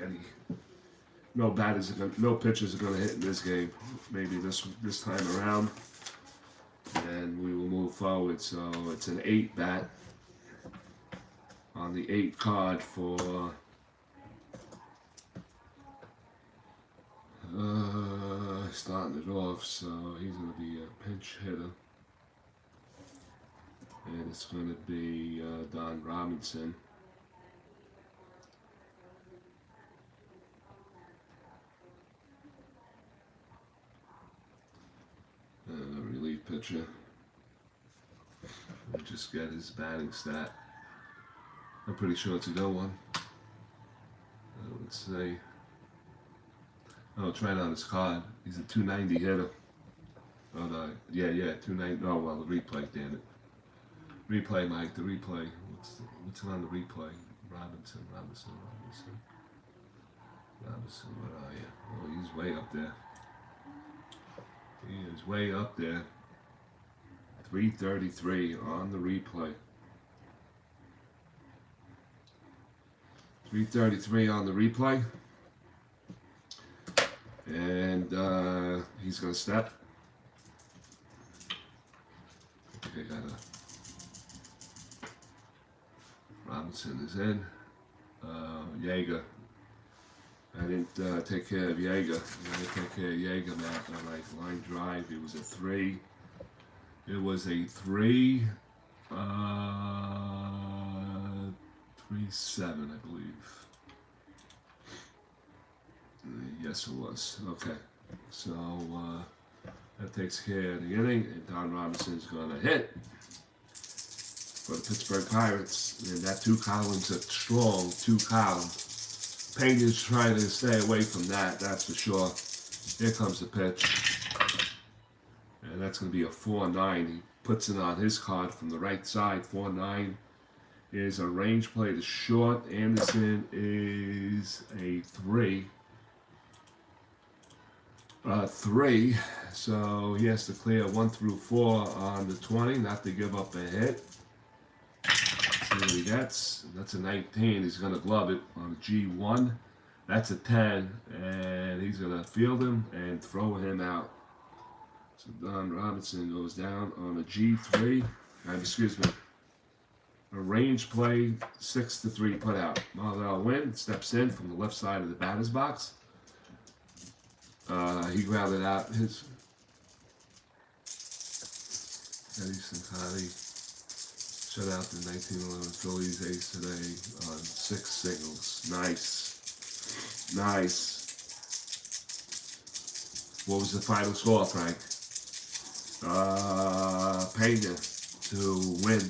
no pitchers are gonna hit in this game. Maybe this time around, and we will move forward. So it's an 8 bat on the 8 card for starting it off. So he's gonna be a pinch hitter. And it's going to be Don Robinson. Relief pitcher. We'll just get his batting stat. I'm pretty sure it's a good one. Let's see. Oh, it's right on his card. He's a 290 hitter. Oh, no. Yeah, 290. Oh, well, the replay, damn it. Replay, Mike, the replay. What's on the replay? Robinson, where are you? Oh, he's way up there. He is way up there. 333 on the replay. 333 on the replay. And he's going to step. Okay, Robinson is in. Yeager. I didn't take care of Yeager. I didn't take care of Yeager, Matt. All right, line drive. It was a 3. It was a 3. 3-7, I believe. Yes, it was. Okay. So that takes care of the inning, and Don Robinson's going to hit for the Pittsburgh Pirates. And that 2 columns are strong, 2 columns. Peña's trying to stay away from that, that's for sure. Here comes the pitch. And that's going to be a 4-9. He puts it on his card from the right side. 4-9 is a range play to short. Anderson is a 3. 3. So he has to clear 1 through 4 on the 20, not to give up a hit. See what he gets. That's a 19. He's going to glove it on a G1. That's a 10. And he's going to field him and throw him out. So Don Robinson goes down on a G3. Excuse me. A range play, 6-3 put out. Marvell Wynn steps in from the left side of the batter's box. He grounded out his Eddie Cincinnati shut out the 1911 Phillies ace today on 6 singles. Nice. Nice. What was the final score, Frank? Peña to win.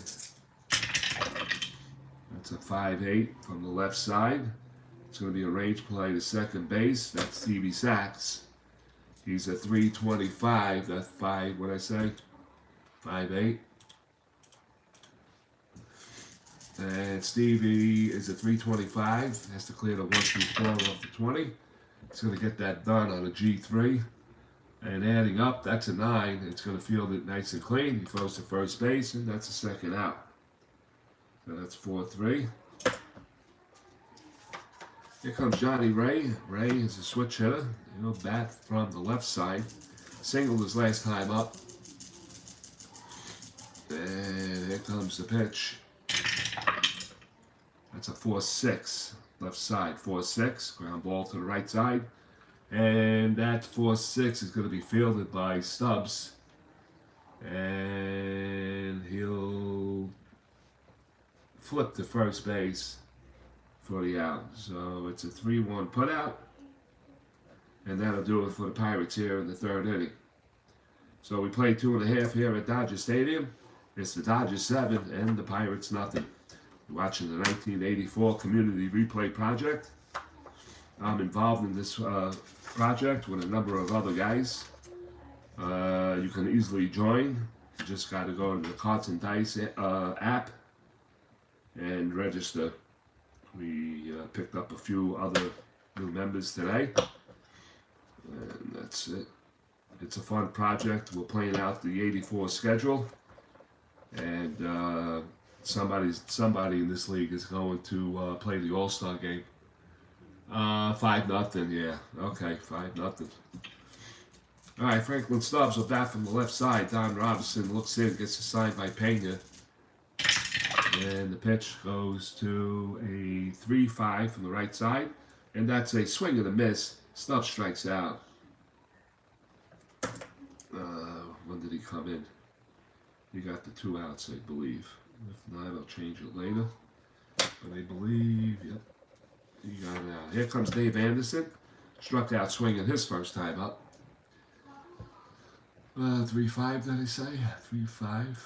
That's a 5-8 from the left side. It's going to be a range play to second base. That's Stevie Sachs. He's a 325. That's 5, what'd I say? 5-8. And Stevie is a 325. Has to clear the 1 through 4 off the 20. He's going to get that done on a G3. And adding up, that's a 9. It's going to field it nice and clean. He throws to first base, and that's a second out. So that's 4-3. Here comes Johnny Ray. Ray is a switch hitter. He'll bat from the left side. singled his last time up. And here comes the pitch. That's a 4-6. Left side, 4-6. Ground ball to the right side. And that 4-6 is going to be fielded by Stubbs. And he'll flip to first base for the out. So it's a 3-1 put out. And that'll do it for the Pirates here in the third inning. So we played 2.5 here at Dodger Stadium. It's the Dodgers 7 and the Pirates nothing. You're watching the 1984 Community Replay Project. I'm involved in this project with a number of other guys. You can easily join. You just got to go to the Cards and Dice app and register. We picked up a few other new members today. And that's it. It's a fun project. We're playing out the 84 schedule. And somebody in this league is going to play the All-Star game. 5-0, yeah. Okay, 5-0. All right, Franklin Stubbs will bat from the left side. Don Robinson looks in, gets assigned by Peña. And the pitch goes to a 3-5 from the right side. And that's a swing and a miss. Stubbs strikes out. When did he come in? He got the 2 outs, I believe. If not, I'll change it later. But I believe, yep, he got it out. Here comes Dave Anderson. Struck out swinging his first time up. 3-5, did I say? 3-5.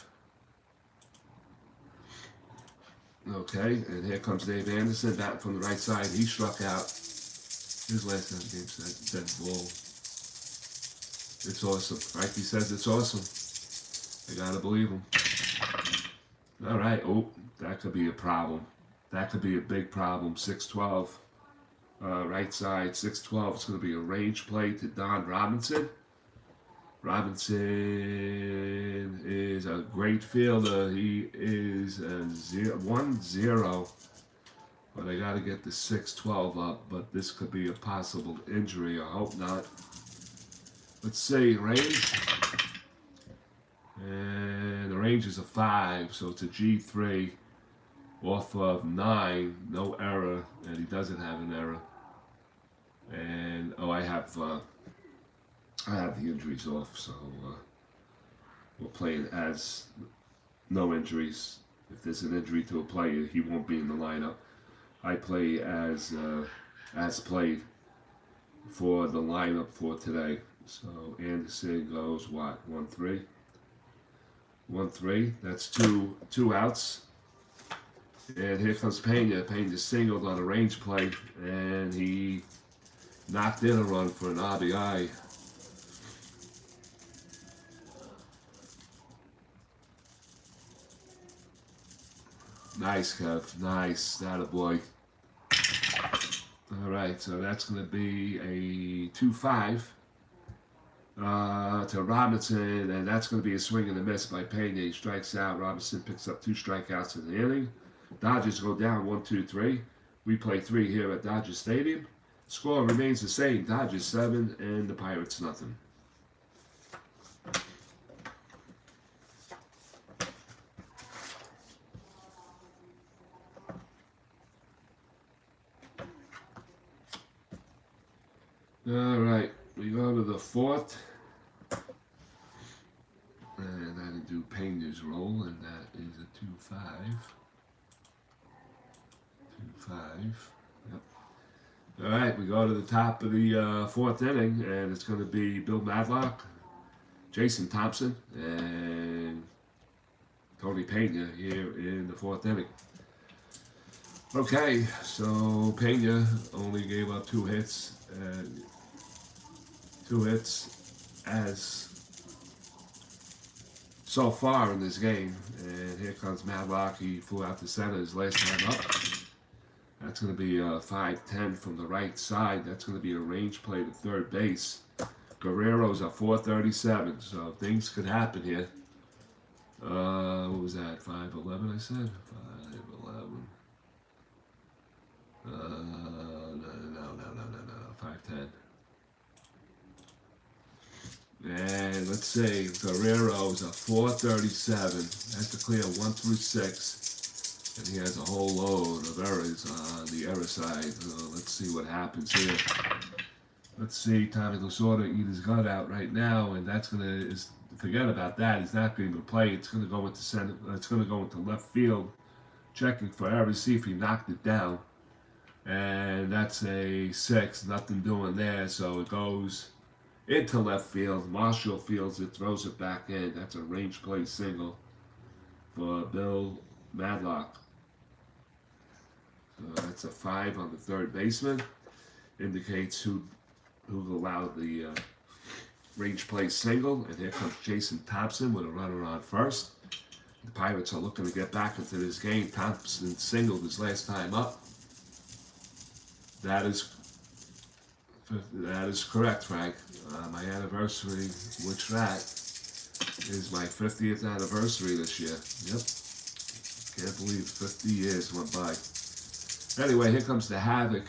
Okay, and here comes Dave Anderson, batting from the right side. He struck out his last time game said ball. It's awesome. Frankie says it's awesome. I gotta believe him. All right. Oh, that could be a problem. That could be a big problem. 6-12. Right side, 6-12. It's going to be a range play to Don Robinson. Robinson is a great fielder. He is a 1-0. But I got to get the 6-12 up. But this could be a possible injury. I hope not. Let's see. Range. And the range is a 5, so it's a G3 off of 9, no error, and he doesn't have an error. And I have the injuries off, so we're playing as no injuries. If there's an injury to a player, he won't be in the lineup. I play as played for the lineup for today. So Anderson goes what? 1-3. 1-3. That's two outs. And here comes Peña. Peña singled on a range play, and he knocked in a run for an RBI. Nice, Kev. Nice. That a boy. All right, so that's going to be a 2-5. To Robinson, and that's going to be a swing and a miss by Peña. He strikes out. Robinson picks up 2 strikeouts in the inning. Dodgers go down 1-2-3. We play 3 here at Dodger Stadium. Score remains the same. Dodgers 7 and the Pirates nothing. All right, we go to the 4th. And that'll do Peña's roll, and that is a 2-5. 2-5. Yep. All right, we go to the top of the 4th inning, and it's going to be Bill Madlock, Jason Thompson, and Tony Peña here in the 4th inning. Okay, so Peña only gave up 2 hits. 2 hits as so far in this game. And here comes Madlock. He flew out to center his last time up. That's going to be a 5-10 from the right side. That's going to be a range play to third base. Guerrero's at 437, so things could happen here. What was that? 5-11, I said? 5-11. No. 5-10. And let's say Guerrero's a 437. That's to clear 1 through 6. And he has a whole load of errors on the error side. Let's see what happens here. Let's see, Tommy Lasorda eat his gut out right now, and that's gonna forget about that. He's not going to play. It's gonna go into center. It's gonna go into left field, checking for errors. See if he knocked it down. And that's a 6. Nothing doing there. So it goes into left field. Marshall fields it, throws it back in. That's a range play single for Bill Madlock. So that's a 5 on the third baseman. Indicates who allowed the range play single. And here comes Jason Thompson with a runner on first. The Pirates are looking to get back into this game. Thompson singled his last time up. That is correct, Frank. My anniversary, which that is my 50th anniversary this year. Yep. Can't believe 50 years went by. Anyway, here comes the Havoc.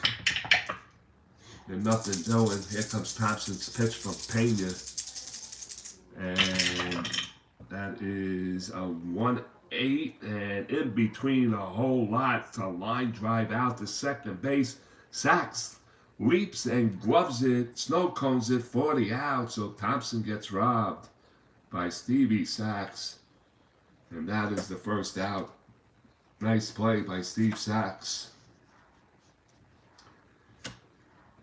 And nothing doing. Here comes Thompson's pitch from Peña. And that is a 1-8. And in between a whole lot to line drive out to second base. Sachs leaps and gloves it, snow cones it, 40 out. So Thompson gets robbed by Stevie Sachs. And that is the first out. Nice play by Steve Sachs.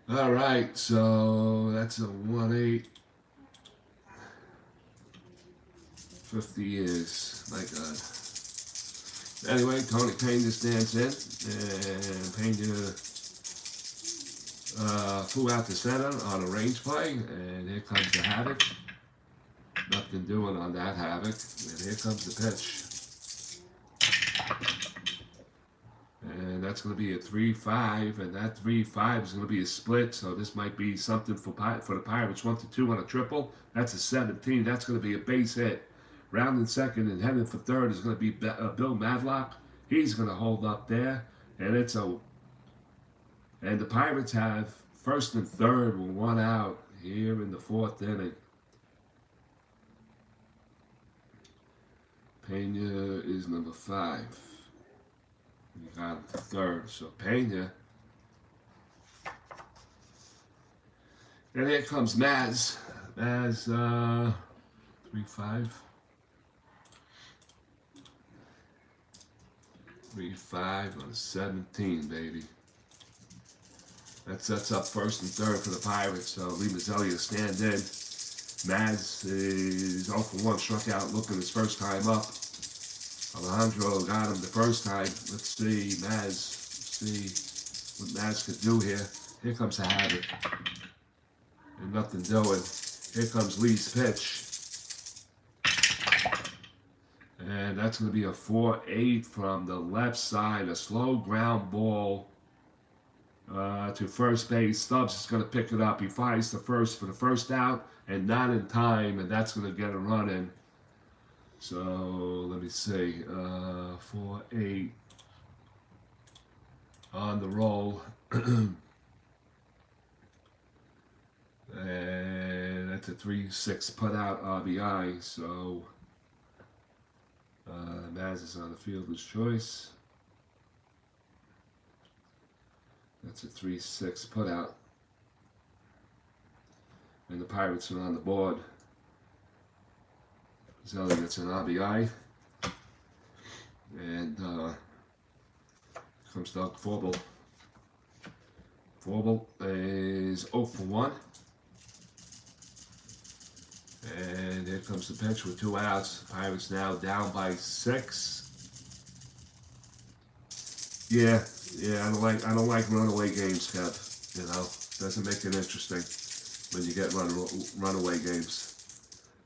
All right, so that's a 1-8. 50 years, my God. Anyway, Tony Peña stands in, and Peña flew out to center on a range play, and here comes the Havoc. Nothing doing on that Havoc, and here comes the pitch. And that's going to be a 3-5, and that 3-5 is going to be a split, so this might be something for the Pirates. 1-2 on a triple. That's a 17. That's going to be a base hit. Rounding second and heading for third is going to be Bill Madlock. He's going to hold up there, and the Pirates have first and third with 1 out here in the 4th inning. Peña is number 5. You got the third, so Peña. And here comes Maz. Maz, 3-5. 3-5 on a 17, baby. That sets up first and third for the Pirates. So Lee Mazzilli will stand in. Maz is 0 for 1, struck out looking his first time up. Alejandro got him the first time. Let's see, what Maz could do here. Here comes the Havoc. And nothing doing. Here comes Lee's pitch. And that's going to be a 4-8 from the left side. A slow ground ball to first base. Stubbs is going to pick it up. He fires the first for the first out and not in time. And that's going to get a run in. So let me see. 4-8 on the roll. And that's a 3-6 put out RBI. So Maz is on the fielder's choice. That's a 3-6 put out. And the Pirates are on the board. Zelli gets an RBI. And comes Doug Forbel. Forbel is 0 for 1. And here comes the pitch with 2 outs. Pirates now down by 6. Yeah, I don't like runaway games, Kev. You know, doesn't make it interesting when you get runaway games.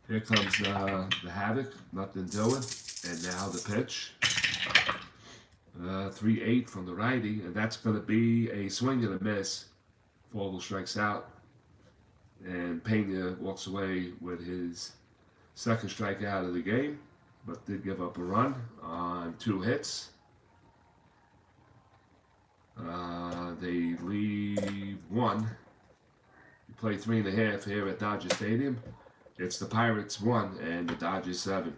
Here comes the Havoc, nothing doing, and now the pitch. 3-8 from the righty, and that's going to be a swing and a miss. Forbel strikes out. And Peña walks away with his second strikeout of the game, but did give up a run on 2 hits. They leave 1. You play 3.5 here at Dodger Stadium. It's the Pirates 1 and the Dodgers 7.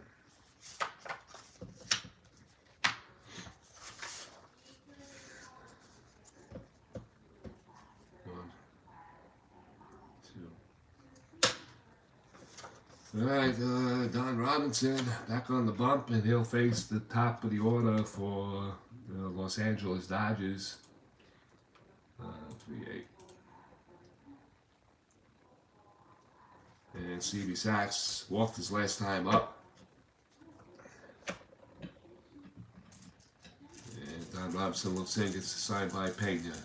Alright, Don Robinson back on the bump, and he'll face the top of the order for the Los Angeles Dodgers. 3-8. And Stevie Sachs walked his last time up. And Don Robinson looks in, gets signed by Peña.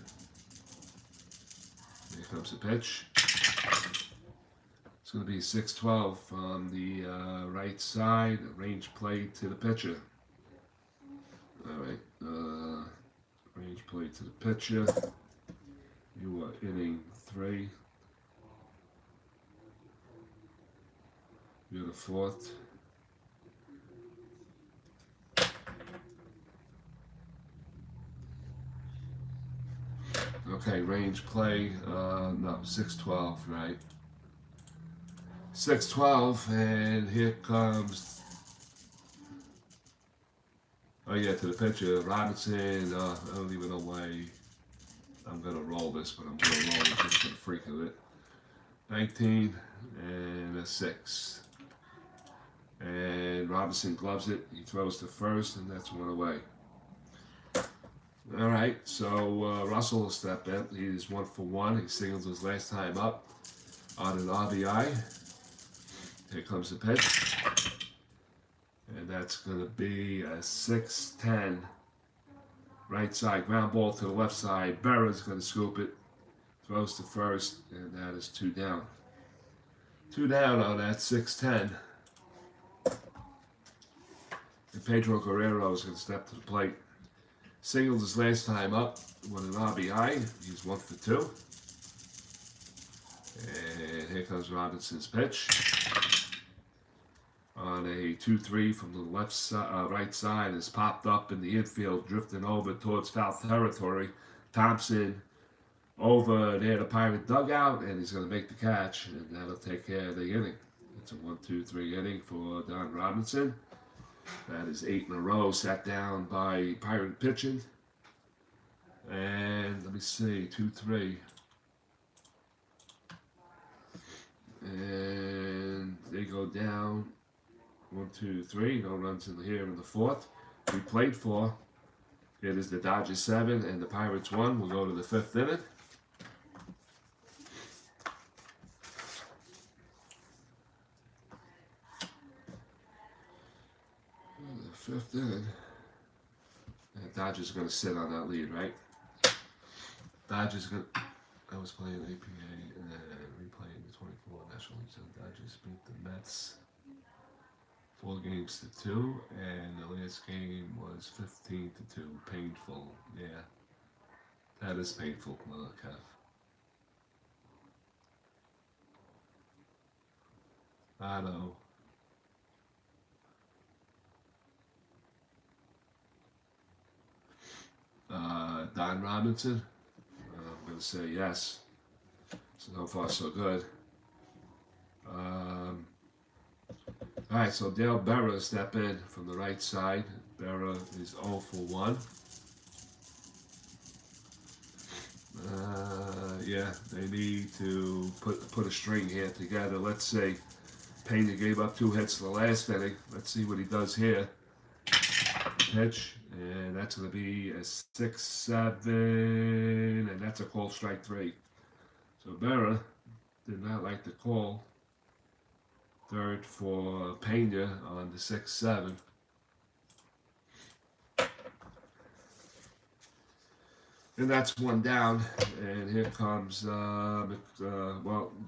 Here comes the pitch. It's going to be 6-12 on the right side, range play to the pitcher. Alright, range play to the pitcher. You are inning 3. You're the 4th. Okay, range play, no, 6-12, right? 6-12, and here comes, oh yeah, to the pitcher, Robinson. I don't even know why I'm going to roll this, but I'm going to roll it just for the freak of it. 19 and a 6. And Robinson gloves it. He throws to first, and that's 1 away. All right, so Russell will step in. He's 1 for 1. He singles his last time up on an RBI. Here comes the pitch. And that's going to be a 6-10. Right side ground ball to the left side. Berra's going to scoop it. Throws to first, and that is 2 down. 2 down on that 6-10. And Pedro Guerrero is going to step to the plate. Singled his last time up with an RBI. He's 1 for 2. And here comes Robinson's pitch. On a 2-3 from the left side, right side, is popped up in the infield, drifting over towards foul territory. Thompson over near the Pirate dugout, and he's going to make the catch, and that'll take care of the inning. It's a 1-2-3 inning for Don Robinson. That is 8 in a row, sat down by Pirate pitching. And let me see, 2-3. And they go down 1-2-3. No runs in here in the 4th. We played 4. It is the Dodgers 7 and the Pirates 1. We'll go to the 5th inning. The 5th inning. And the Dodgers are going to sit on that lead, right? Dodgers are going to... I was playing APA and replaying the 24 National League. So the Dodgers beat the Mets 4-2, and the last game was 15-2. Painful, yeah. That is painful, Kev. I know. Don Robinson? I'm going to say yes. So far, so good. Alright, so Dale Berra step in from the right side. Berra is 0 for 1. Yeah, they need to put a string here together. Let's say Peña gave up 2 hits in the last inning. Let's see what he does here. Pitch, and that's going to be a 6-7, and that's a call strike 3. So Berra did not like the call. 3rd for Peña on the 6-7. And that's 1 down. And here comes Don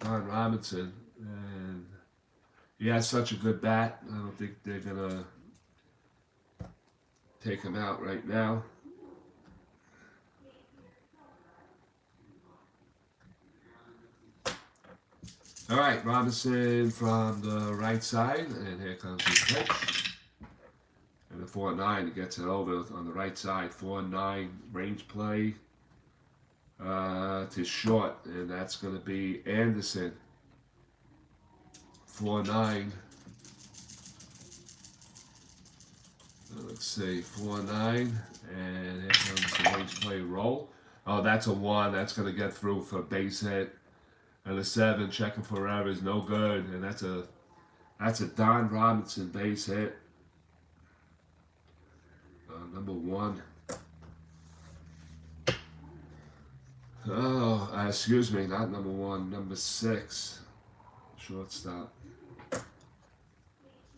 Robinson. And he has such a good bat. I don't think they're going to take him out right now. All right, Robinson from the right side, and here comes his pitch. And the 4-9, he gets it over on the right side. 4-9 range play to short, and that's going to be Anderson 4-9. Let's see, 4-9, and here comes the range play roll. Oh, that's a 1. That's going to get through for base hit. And a 7, checking for errors, no good. And that's a Don Robinson base hit. Number 1. Oh, excuse me, not number 1, number 6. Shortstop.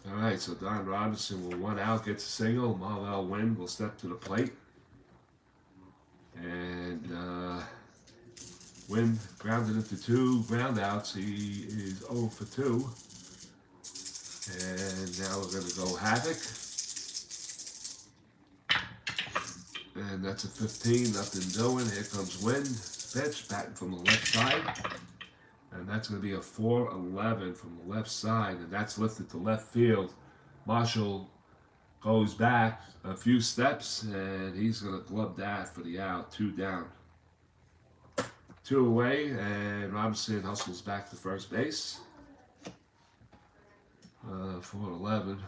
All right, so Don Robinson will 1 out, gets a single. Marvell Wynn will step to the plate. And Wynn grounded into 2 ground outs. He is 0 for 2. And now we're going to go Havoc. And that's a 15, nothing doing. Here comes Wynn. Pitch, batting from the left side. And that's going to be a 4-11 from the left side. And that's lifted to left field. Marshall goes back a few steps, and he's going to glove that for the out. 2 down. 2 away, and Robinson hustles back to first base. 4-11.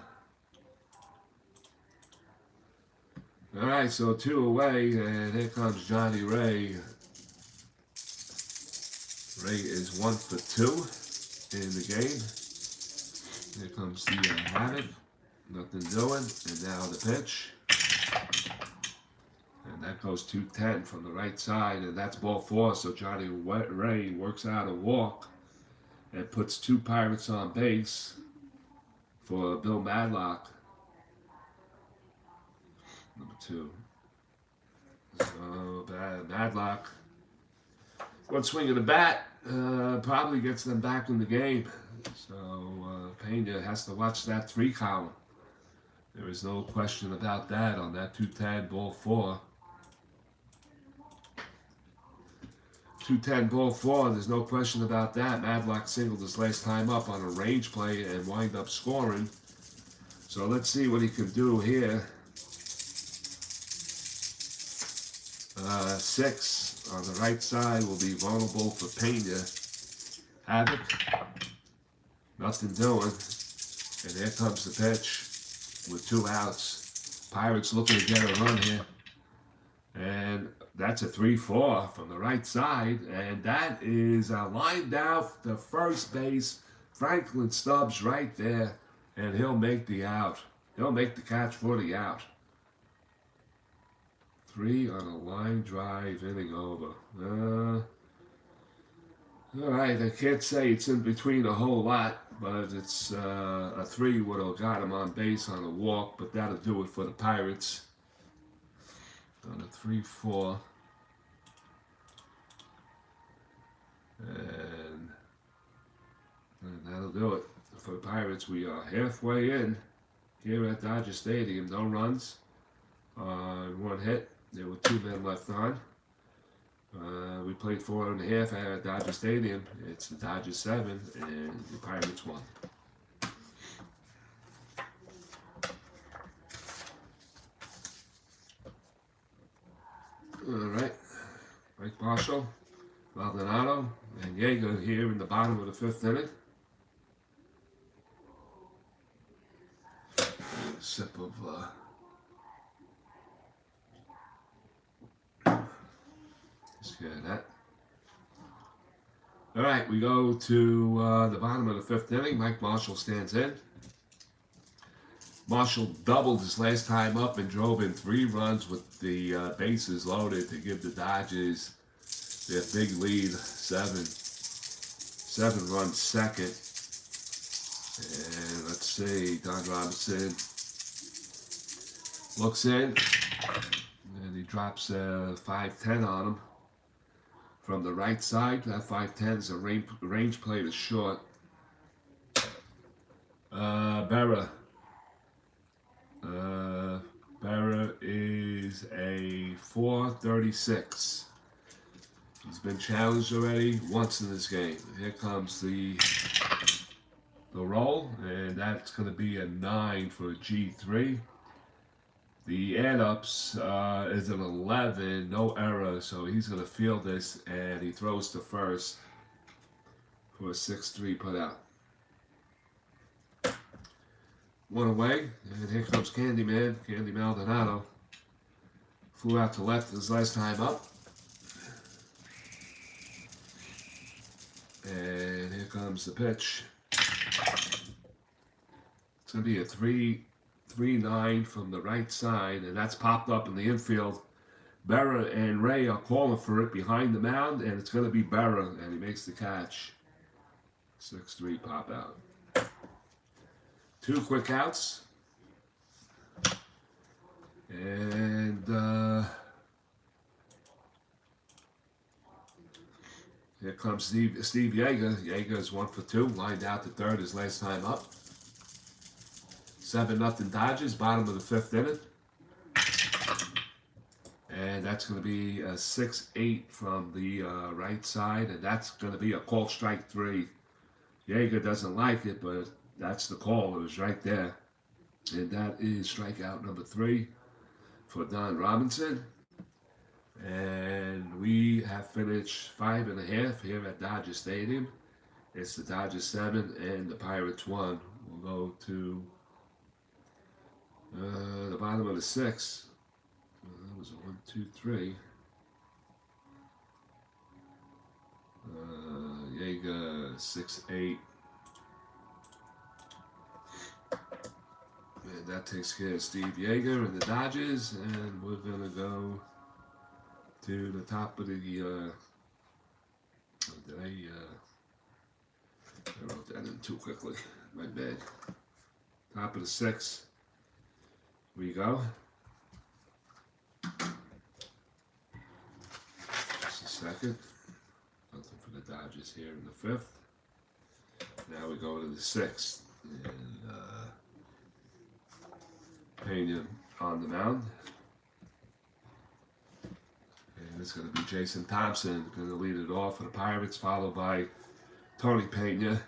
All right, so 2 away, and here comes Johnny Ray. Ray is 1 for 2 in the game. Here comes the Havoc. Nothing doing. And now the pitch. And that goes 2-10 from the right side. And that's ball 4. So Johnny Ray works out a walk and puts 2 Pirates on base for Bill Madlock. Number 2. So Madlock. One swing of the bat probably gets them back in the game. So Peña has to watch that 3 column. There is no question about that on that 2-10 ball 4. 2-10 ball 4, there's no question about that. Madlock singled his last time up on a range play and wind up scoring. So let's see what he can do here. 6 on the right side will be vulnerable for Peña. Havoc. Nothing doing. And here comes the pitch with 2 outs. Pirates looking to get a run here. And that's a 3-4 from the right side. And that is a line down to first base. Franklin Stubbs right there. And he'll make the out. He'll make the catch for the out. 3 on a line drive, inning over. All right, I can't say it's in between a whole lot, but it's a 3 would have got him on base on a walk, but that'll do it for the Pirates. On a 3-4. And that'll do it for the Pirates. We are halfway in here at Dodger Stadium. No runs on 1 hit. There were 2 men left on. We played 4.5 at Dodger Stadium. It's the Dodgers 7 and the Pirates 1. All right. Mike Marshall, Maldonado, and Yeager here in the bottom of the 5th inning. A sip of that. All right, we go to the bottom of the 5th inning. Mike Marshall stands in. Marshall doubled his last time up and drove in 3 runs with the bases loaded to give the Dodgers their big lead, 7 runs second. And let's see, Don Robinson looks in, and he drops 5-10 on him. From the right side, that 5-10 is a range play to short. Berra is a 4.36. He's been challenged already once in this game. Here comes the roll, and that's going to be a 9 for G3. The add-ups is an 11, no error, so he's going to field this, and he throws to first for a 6-3 put out. one away, and here comes Candy Maldonado. Flew out to left his last time up. And here comes the pitch. It's going to be a 3-9 from the right side, and that's popped up in the infield. Berra and Ray are calling for it behind the mound, and it's going to be Berra, and he makes the catch. 6-3 pop out. 2 quick outs. And here comes Steve Yeager. Yeager is 1 for 2, lined out to third his last time up. 7-0 Dodgers, bottom of the 5th inning. And that's going to be a 6-8 from the right side, and that's going to be a called strike 3. Yeager doesn't like it, but that's the call. It was right there. And that is strikeout number 3 for Don Robinson. And we have finished 5.5 here at Dodger Stadium. It's the Dodgers 7 and the Pirates 1. We'll go to the bottom of the 6th. That was a 1, 2, 3. Yeager 6-8. And that takes care of Steve Yeager and the Dodgers. And we're going to go to the top of the, I wrote that in too quickly, my bad. Top of the 6th, we go. Just a second, nothing for the Dodgers here in the 5th. Now we go to the 6th, and Peña on the mound. And it's going to be Jason Thompson going to lead it off for the Pirates, followed by Tony Peña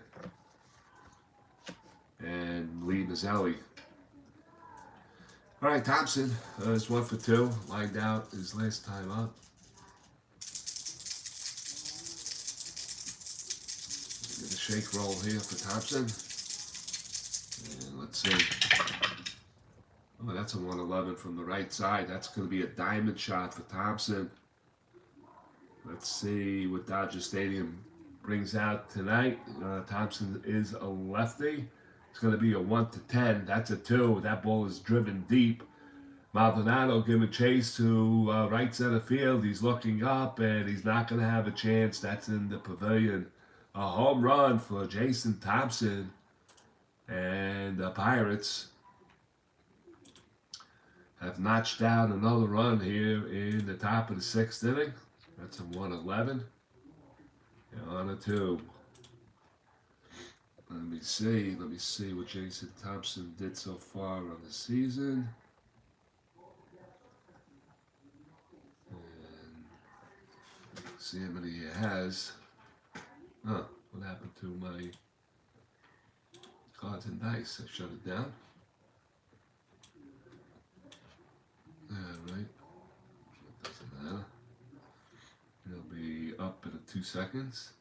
and Lee Mazzelli. All right, Thompson is 1 for 2, lined out his last time up. Get a shake roll here for Thompson. And let's see. Oh, that's a 111 from the right side. That's going to be a diamond shot for Thompson. Let's see what Dodger Stadium brings out tonight. Thompson is a lefty. It's going to be a 1-10. That's a 2. That ball is driven deep. Maldonado giving chase to right center field. He's looking up, and he's not going to have a chance. That's in the pavilion. A home run for Jason Thompson. And the Pirates have notched down another run here in the top of the 6th inning. That's a 111. And on a 2. Let me see what Jason Thompson did so far on the season. And see how many he has. Huh, what happened to my cards and dice? I shut it down. Alright. It doesn't matter. It'll be up in 2 seconds.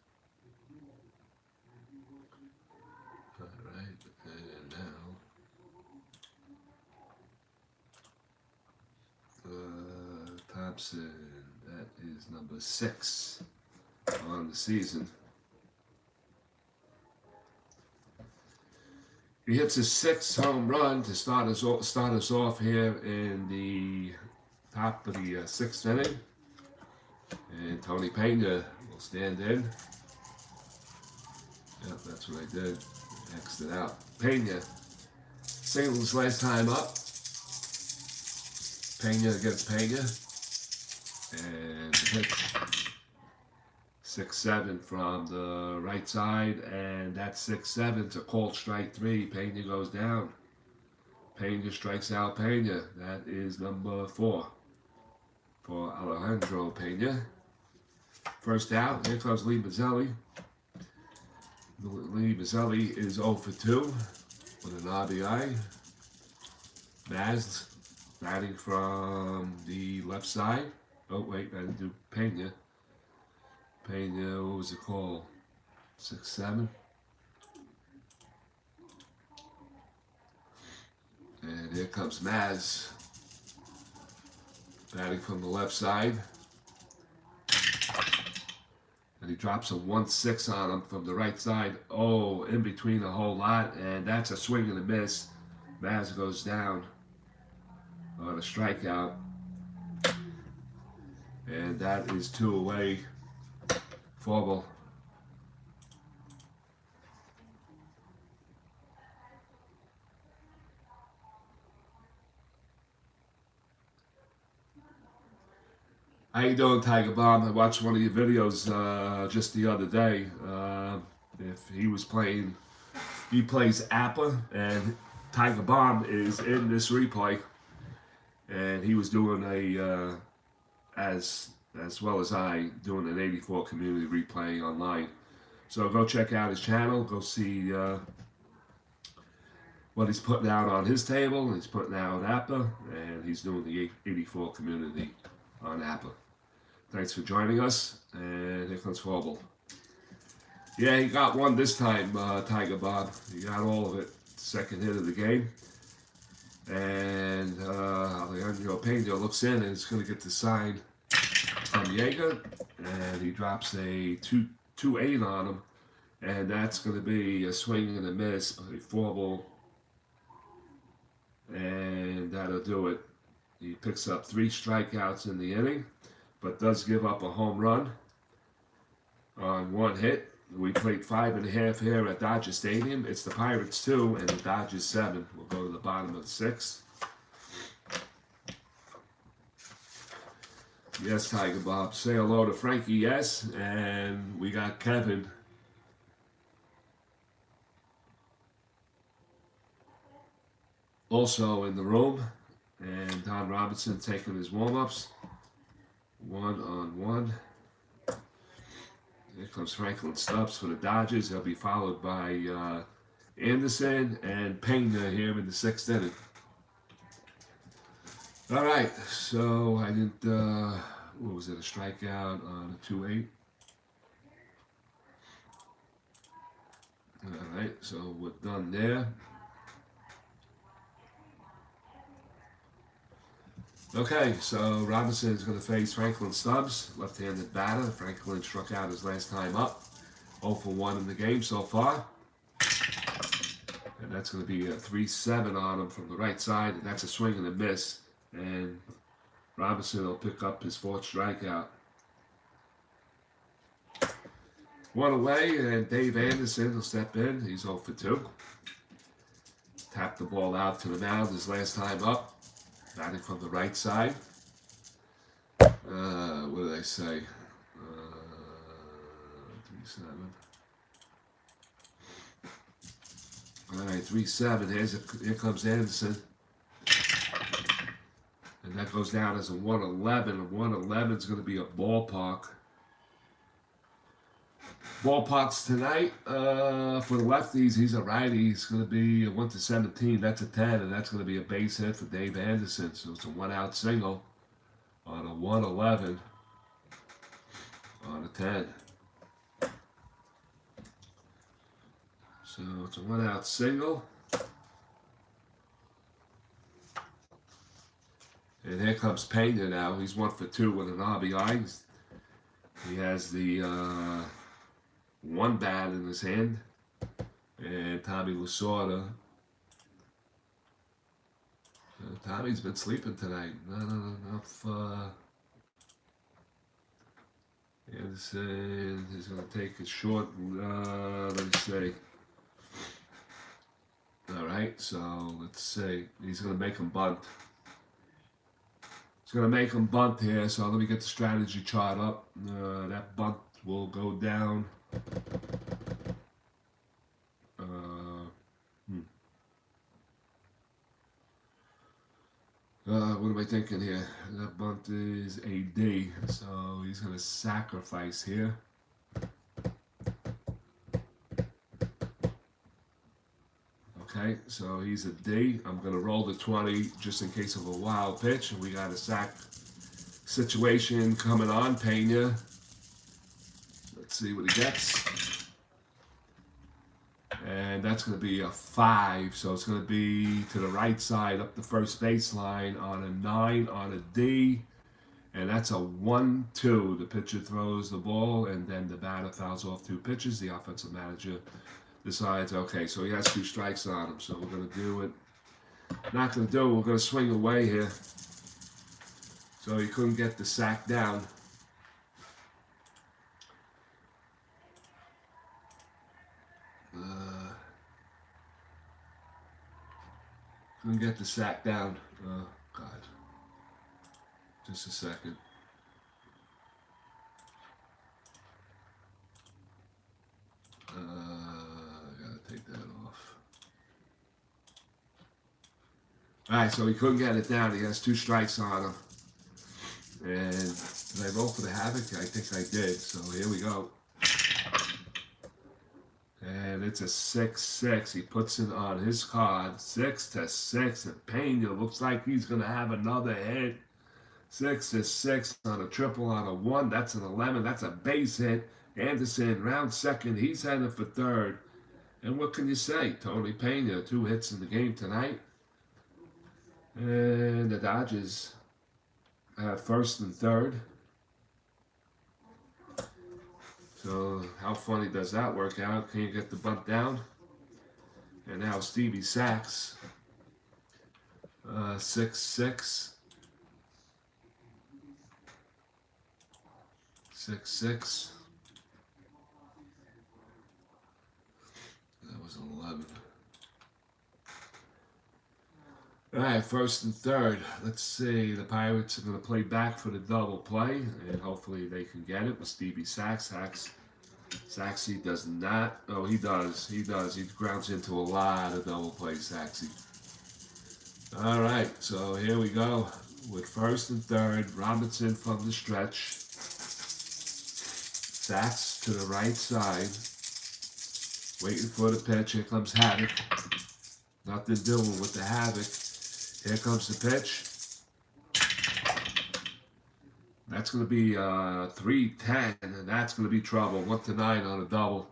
Alright, and now Thompson, that is number 6 on the season. He hits his 6th home run to start us off here in the top of the 6th inning. And Tony Peña will stand in. Yep, that's what I did. X'd it out. Peña. Singles last time up. Peña against Peña. And hit 6-7 from the right side. And that 6-7's a called strike 3. Peña goes down. Peña strikes out Peña. That is number 4 for Alejandro Peña. First out, here comes Lee Mazzelli. Lee Mazzelli is 0 for 2 with an RBI. Maz batting from the left side. Oh, wait, I didn't do Peña. Peña, what was the call? 6-7. And here comes Maz, batting from the left side. And he drops a 1-6 on him from the right side. Oh, in between a whole lot, and that's a swing and a miss. Maz goes down on a strikeout. And that is 2 away. 4 ball. How you doing, Tiger Bomb? I watched one of your videos just the other day. If he was playing, he plays Appa, and Tiger Bomb is in this replay, and he was doing a as well as I doing an 84 community replay online. So go check out his channel. Go see what he's putting out on his table. He's putting out Appa, and he's doing the 84 community on Appa. Thanks for joining us, and here comes Forbel. Yeah, he got one this time, Tiger Bob. He got all of it. Second hit of the game. And Alejandro Peña looks in, and is going to get the sign from Yeager. And he drops a 2-8 on him. And that's going to be a swing and a miss by Forbel. And that'll do it. He picks up 3 strikeouts in the inning, but does give up a home run on 1 hit. We played 5.5 here at Dodger Stadium. It's the Pirates 2 and the Dodgers 7. We'll go to the bottom of the 6th. Yes, Tiger Bob. Say hello to Frankie, yes. And we got Kevin. Also in the room. And Don Robinson taking his warm-ups. 1-on-1. Here comes Franklin Stubbs for the Dodgers. He'll be followed by Anderson and Peña here in the 6th inning. All right, so I didn't, what was it, a strikeout on a 2-8? All right, so we're done there. Okay, so Robinson is going to face Franklin Stubbs, left-handed batter. Franklin struck out his last time up. 0 for 1 in the game so far. And that's going to be a 3-7 on him from the right side, and that's a swing and a miss. And Robinson will pick up his 4th strikeout. 1 away, and Dave Anderson will step in. He's 0 for 2. Tapped the ball out to the mound his last time up. Batting from the right side. What did I say? 3-7. All right, 3-7. Here comes Anderson. And that goes down as a 1-11. And 1-11 is going to be a ballpark. Ballparks tonight for the lefties. He's a righty. He's going to be a 1-17. That's a 10, and that's going to be a base hit for Dave Anderson. So it's a 1-out single on a 1-11 on a 10. So it's a 1-out single. And here comes Peña now. He's 1 for 2 with an RBI. He has the 1 bat in his hand, and Tommy Lasorda. Tommy's been sleeping tonight. Not enough. Anderson is going to take a short. Let me see. All right, so let's see. He's going to make him bunt. He's going to make him bunt here. So let me get the strategy chart up. That bunt will go down. What am I thinking here? That bunt is a D, so he's going to sacrifice here. Okay, so he's a D. I'm going to roll the 20 just in case of a wild pitch, and we got a sack situation coming on. Peña. Let's see what he gets. And that's going to be a 5. So it's going to be to the right side up the first baseline on a 9 on a D. And that's a 1-2. The pitcher throws the ball, and then the batter fouls off 2 pitches. The offensive manager decides, okay, so he has 2 strikes on him. So we're going to do it. Not going to do it. We're going to swing away here. So he couldn't get the sack down. Couldn't get the sack down. Oh, God. Just a second. I gotta take that off. Alright, so he couldn't get it down. He has 2 strikes on him. And did I roll for the havoc? I think I did. So here we go. And it's a 6-6. He puts it on his card. 6-6. And Peña looks like he's going to have another hit. 6-6 on a triple on a 1. That's an 11. That's a base hit. Anderson, round second. He's heading for third. And what can you say? Tony Peña, 2 hits in the game tonight. And the Dodgers have first and third. So how funny does that work out? Can you get the bunt down? And now Stevie Sachs. 6-6. 6-6. That was an 11. All right, first and third. Let's see. The Pirates are going to play back for the double play, and hopefully they can get it with Stevie Sachs. Saxy does not. Oh, he does. He does. He grounds into a lot of double plays, Saxy. All right, so here we go with first and third. Robinson from the stretch. Sachs to the right side. Waiting for the pitch. Here comes Havoc. Nothing doing with the Havoc. Here comes the pitch. That's going to be 3-10, and that's going to be trouble. 1-9 on a double.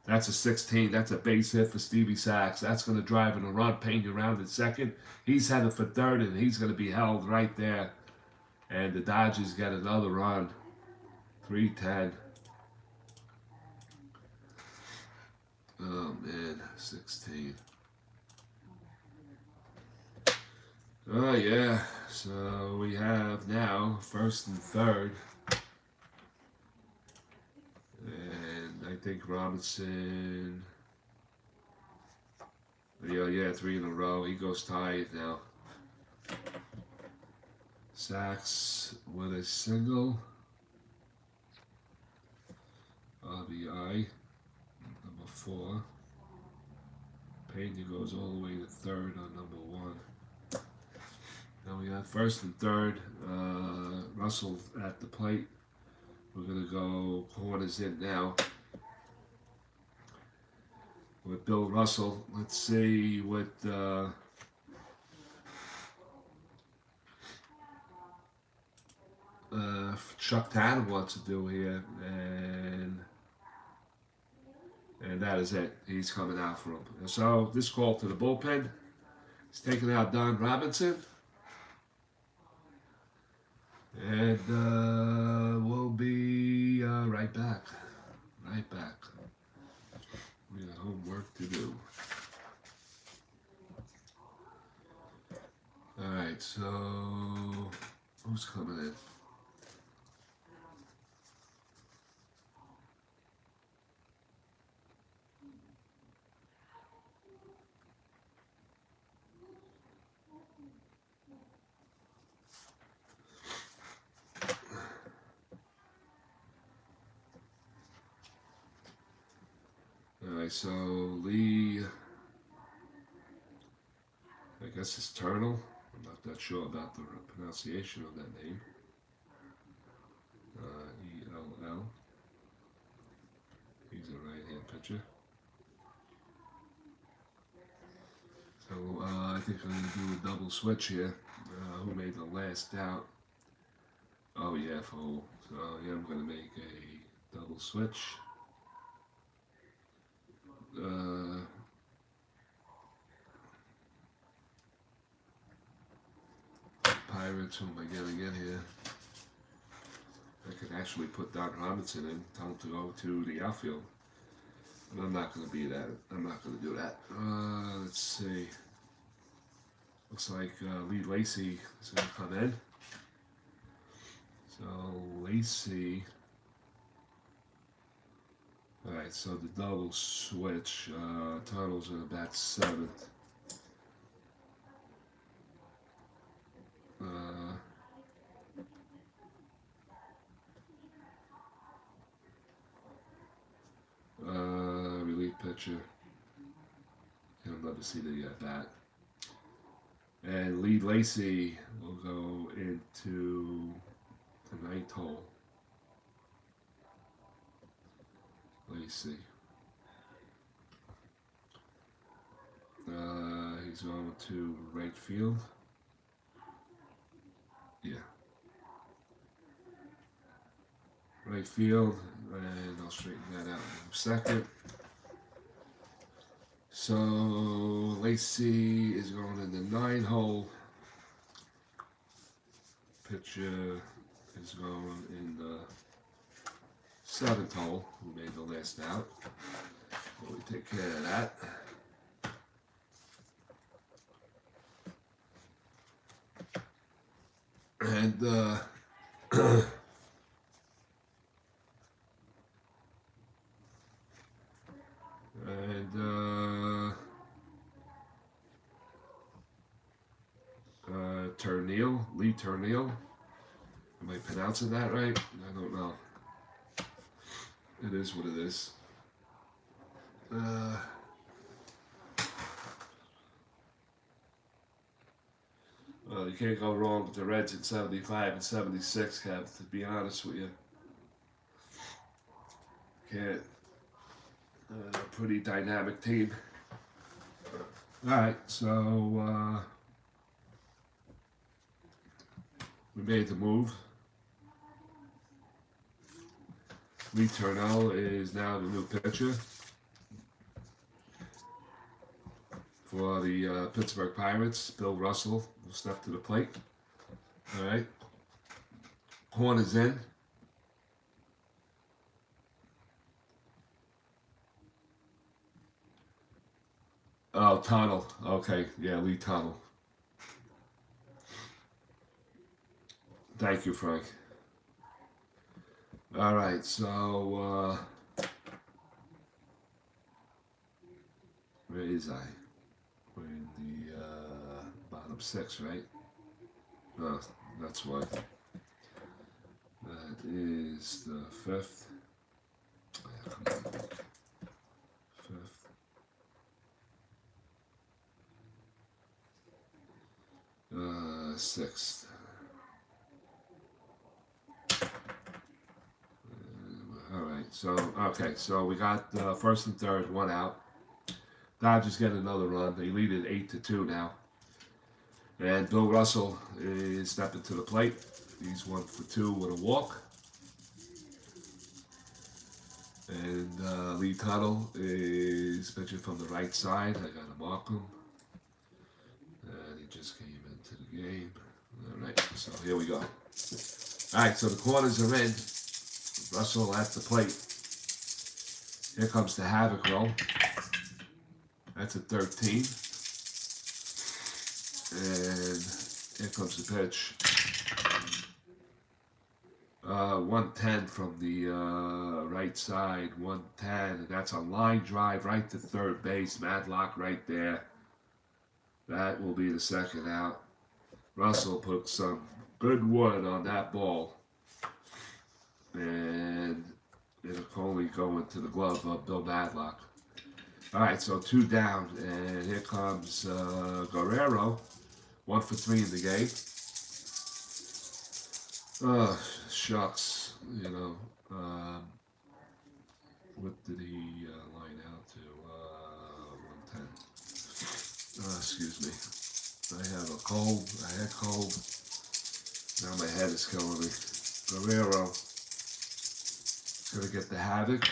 That's a 16. That's a base hit for Stevie Sachs. That's going to drive in a run. Peña around in second. He's headed for third, and he's going to be held right there. And the Dodgers get another run. 3-10. Oh, man. 16. Oh, yeah. So we have now first and third. And I think Robinson... Yeah, 3 in a row. He goes tied now. Sachs with a single. RBI. Number 4. Peña goes all the way to third on number 1. Now we got first and third. Russell at the plate. We're going to go corners in now with Bill Russell. Let's see what Chuck Tanner wants to do here. And that is it. He's coming out for him. So this call to the bullpen. He's taking out Don Robinson. And we'll be right back. Right back. We got homework to do. Alright, so who's coming in? Alright, so Lee, I guess it's Turtle. I'm not that sure about the pronunciation of that name. E-L-L. He's a right-hand pitcher. So I think I'm going to do a double switch here. Who made the last out? Oh yeah, Foe. So yeah, I'm going to make a double switch. Pirates, who am I getting in here? I could actually put Doc Robinson in, tell him to go to the outfield. But I'm not going to be that. I'm not going to do that. Let's see. Looks like Lee Lacy is going to come in. So Lacy. Alright, so the double switch. Tunnel's in about 7th. Relief pitcher. I'll never see the bat. And Lee Lacy will go into the 9th hole. Lacy. He's going to right field. Yeah. Right field, and I'll straighten that out in a second. So Lacy is going in the 9 hole. Pitcher is going in the 7th hole, who made the last out. So we take care of that. And Lee Turnell. Am I pronouncing that right? I don't know. It is what it is. You can't go wrong with the Reds in 75 and 76, Kev, to be honest with you. Can't. Pretty dynamic team. Alright, so we made the move. Lee Turnell is now the new pitcher for the Pittsburgh Pirates. Bill Russell will step to the plate. Alright. Horn is in. Oh, Tunnel. Okay, yeah, Lee Tunnel. Thank you, Frank. All right, so where is I? We're in the bottom 6, right? Oh, that's why. That is the 5th. Yeah, come on. 5th. 6th. Alright, so, okay, so we got 1st and 3rd, 1 out. Dodgers get another run. They lead it 8-2 now. And Bill Russell is stepping to the plate. He's 1 for 2 with a walk. And Lee Tuttle is pitching from the right side. I got to mark him. And he just came into the game. Alright, so here we go. Alright, so the corners are in. Russell at the plate. Here comes the havoc roll. That's a 13. And here comes the pitch. 110 from the right side. 110. And that's a line drive right to third base. Madlock right there. That will be the 2nd out. Russell put some good wood on that ball. And it'll only go into the glove of Bill Madlock. Alright, so 2 down, and here comes Guerrero, 1 for 3 in the game. Oh, shucks, you know. What did he line out to? 110. Excuse me. I have a cold. I had cold. Now my head is killing me. Guerrero. Gonna get the havoc.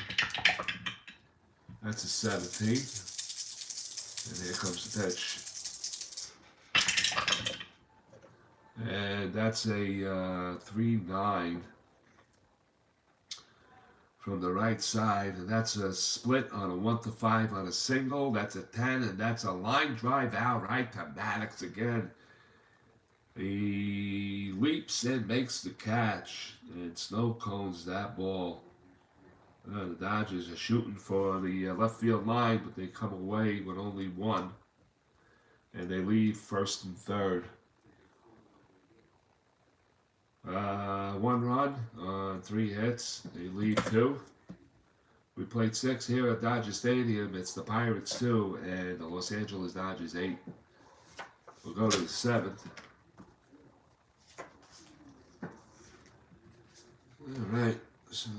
That's a 17. And here comes the pitch. And that's a 3-9 from the right side. And that's a split on a 1-5 on a single. That's a 10. And that's a line drive out right to Maddox again. He leaps and makes the catch. And snow cones that ball. The Dodgers are shooting for the left field line, but they come away with only one. And they leave first and third. 1 run on 3 hits. They leave 2. We played 6 here at Dodger Stadium. It's the Pirates 2 and the Los Angeles Dodgers 8. We'll go to the 7th. All right, so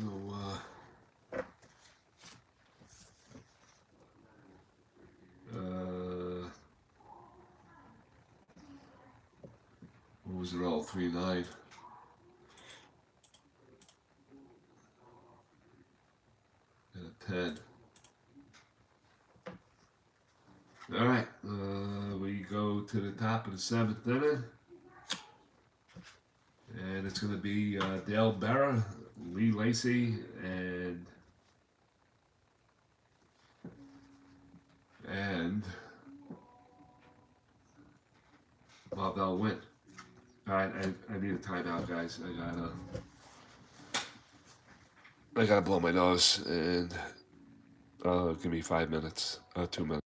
what was it all? 3-9. And a 10. All right, we go to the top of the 7th inning. And it's going to be Dale Berra, Lee Lacy, and Marvell Wynn. All right, I need a timeout, guys. I gotta blow my nose, and give me 5 minutes, 2 minutes.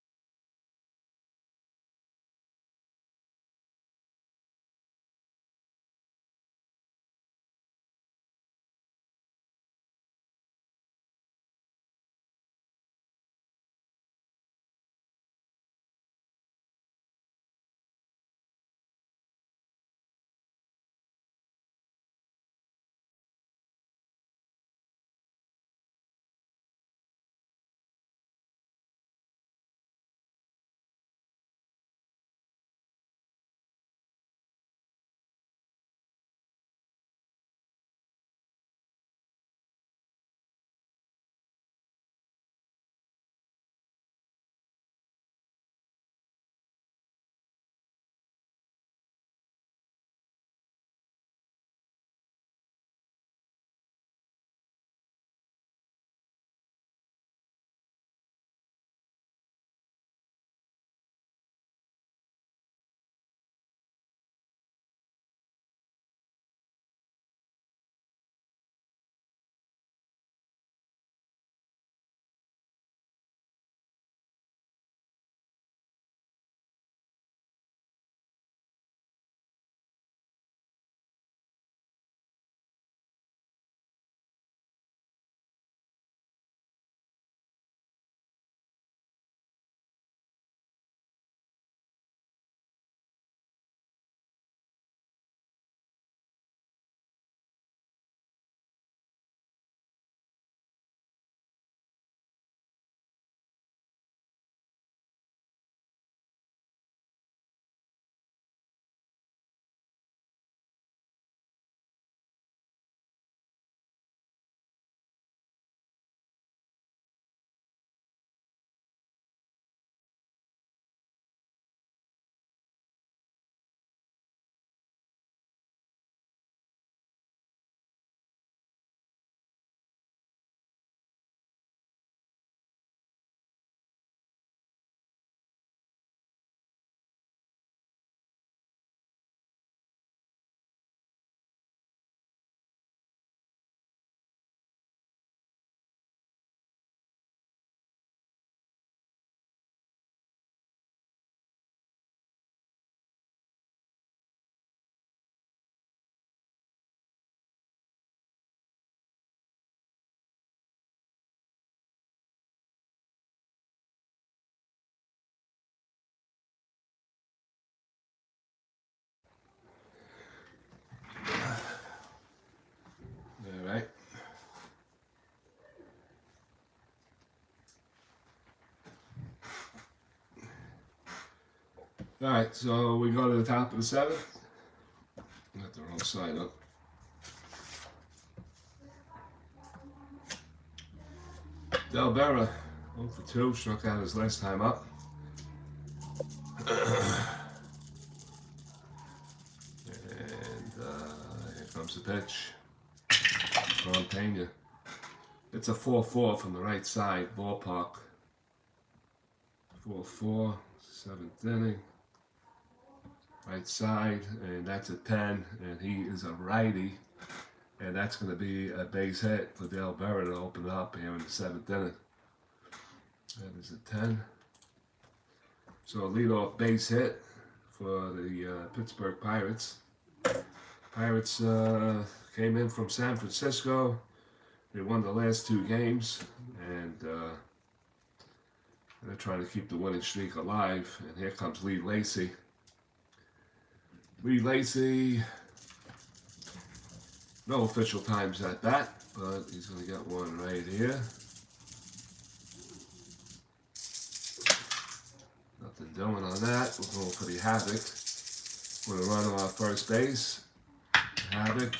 All right. All right, so we go to the top of the 7th. Got the wrong side up. Del Berra, 0 for 2, struck out his last time up. And here comes the pitch from Peña. It's a 4-4 from the right side, ballpark. 4-4, 7th inning. Right side, and that's a 10, and he is a righty. And that's going to be a base hit for Dale Berra to open it up here in the 7th inning. That is a 10. So a leadoff base hit for the Pittsburgh Pirates. Pirates came in from San Francisco. They won the last 2 games, and they're trying to keep the winning streak alive. And here comes Lee Lacy. Lee Lacy, no official times at bat, but he's going to get one right here. Nothing doing on that. We're going for the Havoc. We're going to run on first base. Havoc,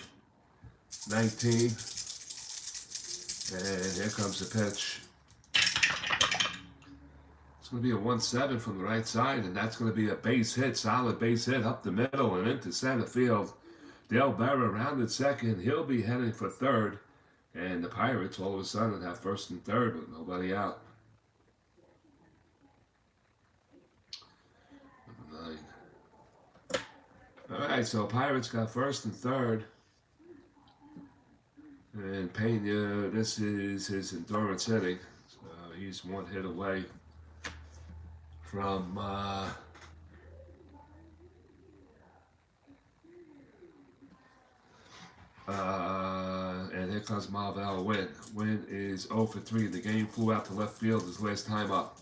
19. And here comes the pitch. It's going to be a 1-7 from the right side, and that's going to be a base hit, solid base hit up the middle and into center field. Dale Berra rounded second. He'll be heading for third. And the Pirates all of a sudden have first and third with nobody out. Number 9. All right, so Pirates got first and third. And Peña, this is his endurance inning. So he's one hit away from and here comes Marvell Wynn. Wynn is 0 for 3. The game flew out to left field his last time up.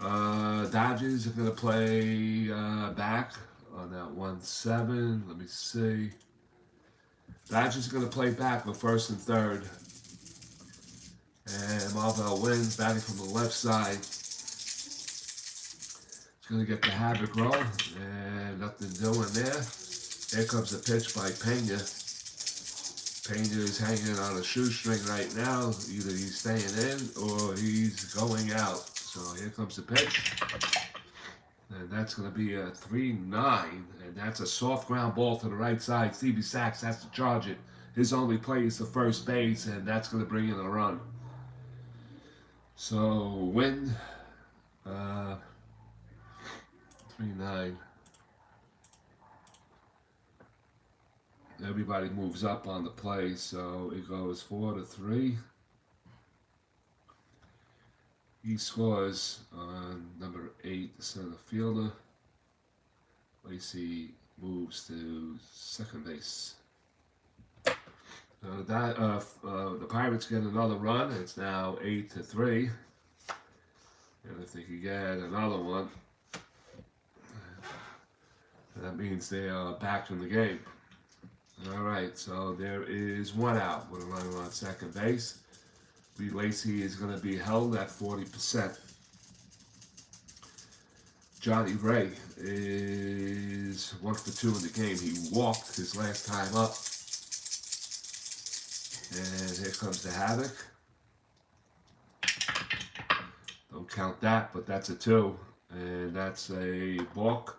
Dodgers are going to play back on that 1-7. Let me see. Dodgers are going to play back with first and third. And Marvell Wynn batting from the left side. He's going to get the Havoc roll. And nothing doing there. Here comes the pitch by Peña. Peña is hanging on a shoestring right now. Either he's staying in or he's going out. So here comes the pitch. And that's going to be a 3-9. And that's a soft ground ball to the right side. Stevie Sachs has to charge it. His only play is to first base, and that's going to bring in a run. So Wynn, 3-9. Everybody moves up on the play, so it goes 4-3. He scores on number 8, the center fielder. Lacy moves to second base. The Pirates get another run. It's now 8-3. And if they can get another one, that means they are back in the game. All right, so there is one out with a runner on second base. Lee Lacy is going to be held at 40%. Johnny Ray is 1 for 2 in the game. He walked his last time up. And here comes the Havoc. Don't count that, but that's a 2. And that's a balk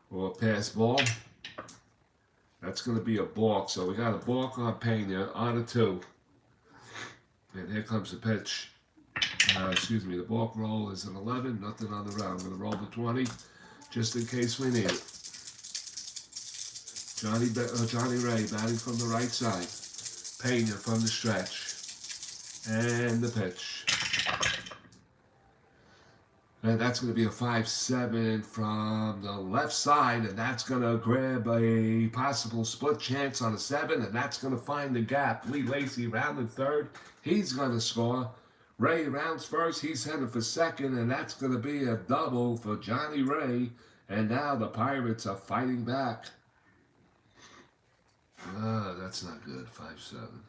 or a pass ball. That's going to be a balk. So we got a balk on Peña on a 2. And here comes the pitch. The balk roll is an 11. Nothing on the round. I'm going to roll the 20 just in case we need it. Johnny Ray batting from the right side. Peña from the stretch. And the pitch. And that's going to be a 5-7 from the left side, and that's going to grab a possible split chance on a 7, and that's going to find the gap. Lee Lacy rounded third. He's going to score. Ray rounds first. He's headed for second, and that's going to be a double for Johnny Ray. And now the Pirates are fighting back. That's not good. 5-7.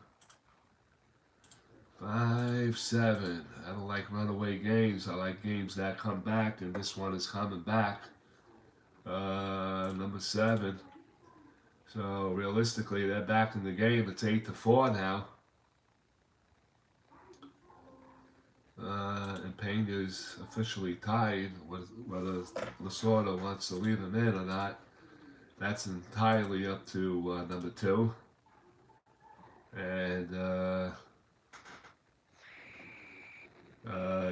5-7. I don't like runaway games. I like games that come back, and this one is coming back. Number 7. So realistically, they're back in the game. It's 8-4 now. Peña's officially tied. Whether Lasorda wants to leave him in or not, that's entirely up to number 2. And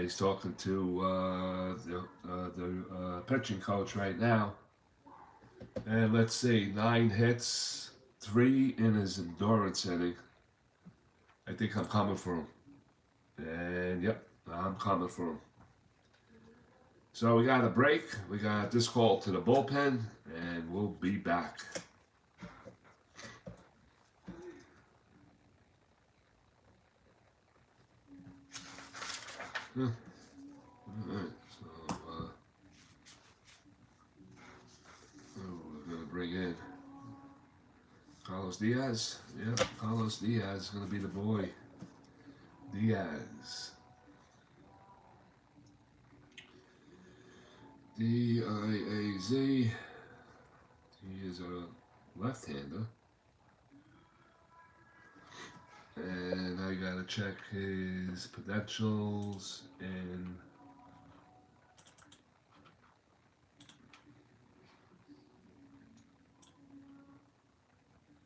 he's talking to the pitching coach right now. And let's see, 9 hits, 3 in his endurance inning. I think I'm coming for him. And yep, I'm coming for him. So we got a break. We got this call to the bullpen, and we'll be back. Alright, so we're going to bring in Carlos Diaz. Yep, Carlos Diaz is going to be the boy. Diaz. D-I-A-Z. He is a left-hander. And I gotta check his credentials and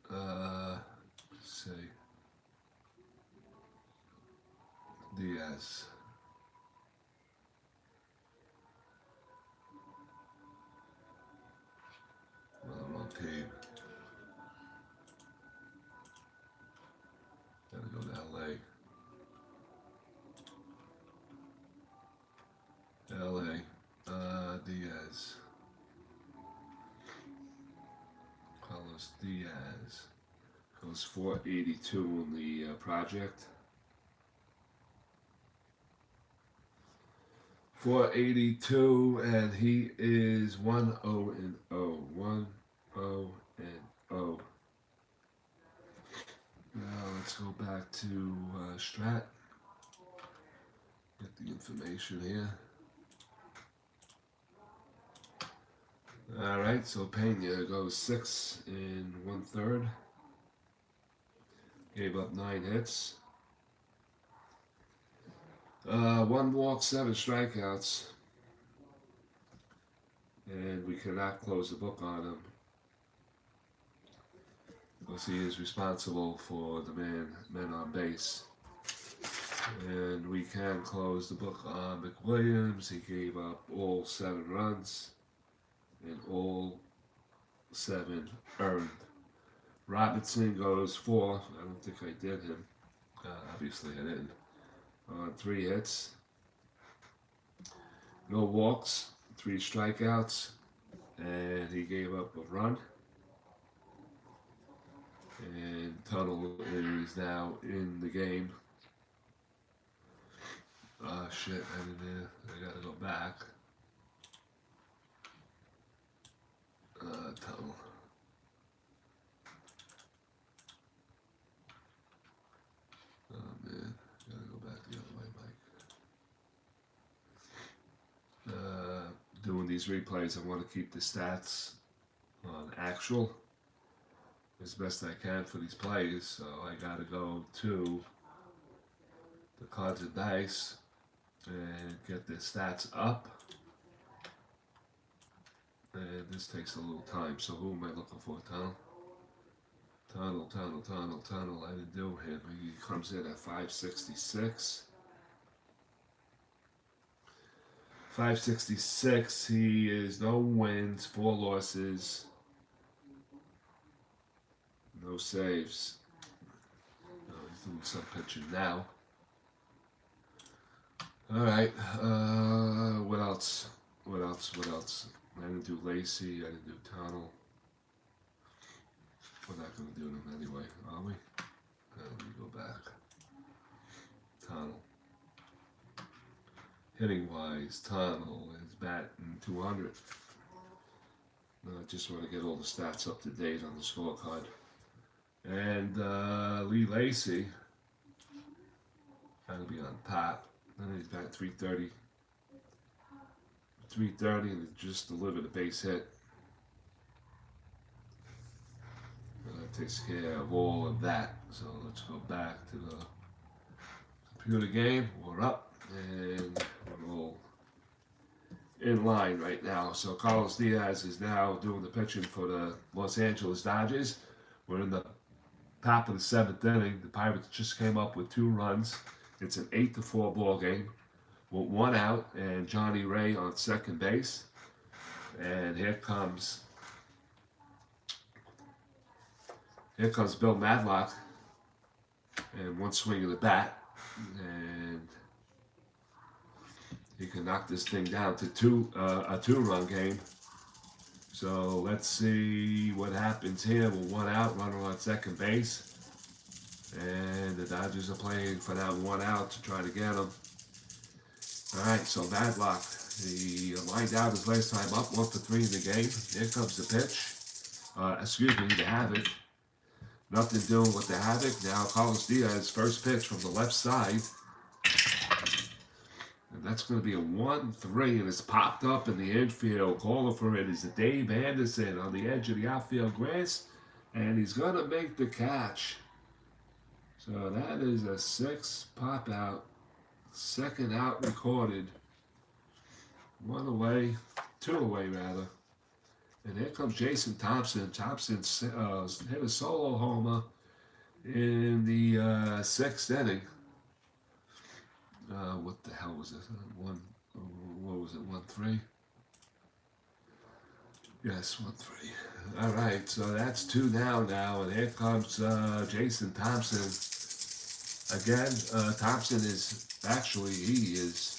let's see. Diaz. Wrong team. Gotta go to LA. Diaz. Carlos Diaz. Goes 482 in the project. 482, and he is 1-0-0. 1-0-0. Now let's go back to Strat. Get the information here. Alright, so Peña goes 6 1/3. Gave up 9 hits. 1 walk, 7 strikeouts. And we cannot close the book on him, because he is responsible for the men on base. And we can close the book on McWilliams. He gave up all 7 runs, and all 7 earned. Robinson goes 4. I don't think I did him. Obviously I didn't. 3 hits. No walks, 3 strikeouts, and he gave up a run. And Tuttle is now in the game. Shit, I gotta go back. Tuttle. Oh man, gotta go back the other way, Mike. Doing these replays, I want to keep the stats on actual as best I can for these plays, so I gotta go to the cards and dice and get the stats up. And this takes a little time, so who am I looking for? Tunnel. I didn't do him. He comes in at 566. 566, he is no wins, 4 losses, no saves. He's doing some pitching now. Alright, what else? I didn't do Lacey, I didn't do Tunnel. We're not going to do them anyway, are we? Let me go back. Tunnel. Hitting wise, Tunnel is batting 200. I just want to get all the stats up to date on the scorecard. And Lee Lacey, going to be on top. Then he's batting 330. 330, and just delivered a base hit. That takes care of all of that. So let's go back to the computer game. We're up and we're all in line right now. So Carlos Diaz is now doing the pitching for the Los Angeles Dodgers. We're in the top of the seventh inning. The Pirates just came up with 2 runs. It's an 8-4 ball game with 1 out and Johnny Ray on second base. And here comes Bill Madlock, and 1 swing of the bat, and he can knock this thing down to a 2-run game. So let's see what happens here with 1 out, runner on second base. And the Dodgers are playing for that 1 out to try to get him. All right, so Madlock, he lined out his last time up, 1 for 3 in the game. Here comes the pitch. The Havoc. Nothing doing with the Havoc. Now Carlos Diaz, first pitch from the left side. And that's going to be a 1-3, and it's popped up in the infield. Caller for it is Dave Anderson on the edge of the outfield grass, and he's going to make the catch. So that is a 6 pop out, 2nd out recorded. 1 away, 2 away rather. And here comes Jason Thompson. Thompson hit a solo homer in the 6th inning. What the hell was this? What was it? 1-3. Yes, 1-3. All right, so that's 2 down now, and here comes Jason Thompson. Again, Thompson is he is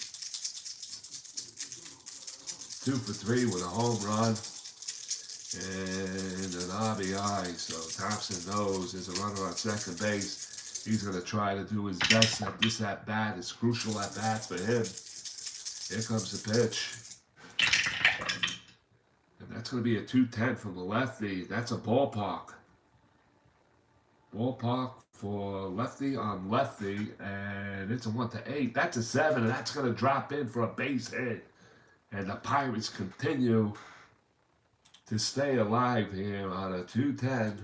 2 for 3 with a home run and an RBI. So Thompson knows there's a runner on second base. He's going to try to do his best at this at bat. It's crucial at bat for him. Here comes the pitch. And that's going to be a 2-10 from the lefty. That's a ballpark. Ballpark for lefty on lefty, and it's a 1-8. That's a 7, and that's going to drop in for a base hit. And the Pirates continue to stay alive here on a 2-10.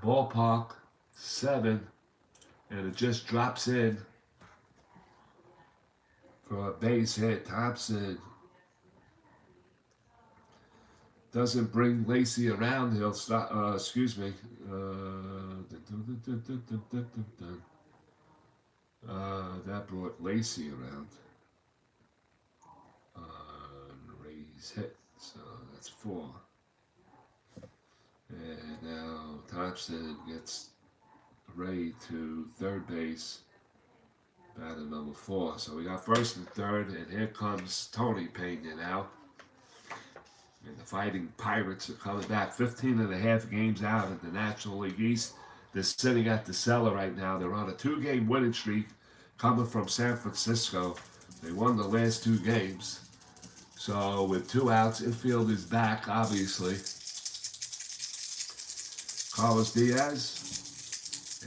Ballpark 7, and it just drops in for a base hit. Thompson doesn't bring Lacey around. He'll stop. That brought Lacey around. Ray's hit, so that's 4. And now Thompson gets Ray to third base, batter number 4. So we got first and third, and here comes Tony Peña now. And the Fighting Pirates are coming back 15.5 games out in the National League East. They're sitting at the cellar right now. They're on a 2-game winning streak coming from San Francisco. They won the last 2 games. So with 2 outs, infield is back, obviously. Carlos Diaz.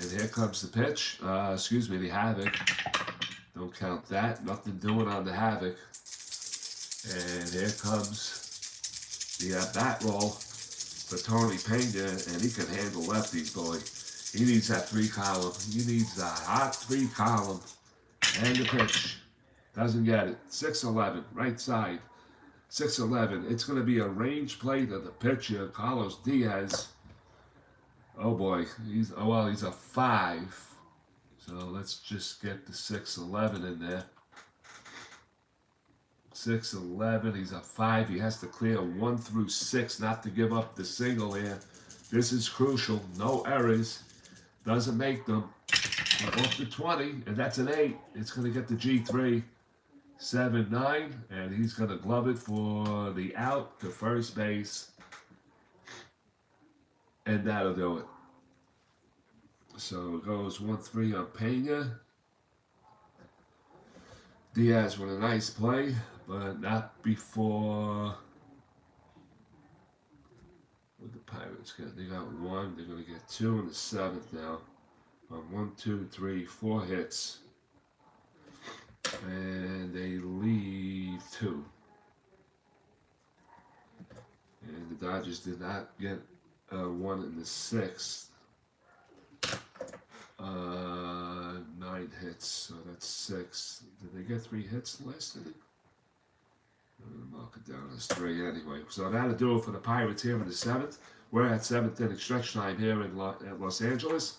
And here comes the pitch. The Havoc. Don't count that. Nothing doing on the Havoc. And here comes the bat roll for Tony Peña, and he can handle lefties, boy. He needs that 3 column. He needs a hot 3 column. And the pitch. Doesn't get it. 6-11, right side. 6-11. It's going to be a range play to the pitcher, Carlos Diaz. Oh boy, he's a 5. So let's just get the 6-11 in there. 6-11, he's a 5. He has to clear 1 through 6 not to give up the single here. This is crucial. No errors. Doesn't make them. Off to 20, and that's an 8. It's going to get the G3. 7-9, and he's going to glove it for the out to first base. And that'll do it. So it goes 1-3 on Peña. Diaz with a nice play, but not before. What the Pirates get? They got 1. They're going to get 2 in the 7th now. 1, 2, 3, 4 hits. And they leave 2. And the Dodgers did not get 1 in the 6th. 9 hits, so that's 6. Did they get 3 hits last inning? Mark it down as 3 anyway. So that'll do it for the Pirates here in the 7th. We're at 7th inning stretch time here in at Los Angeles.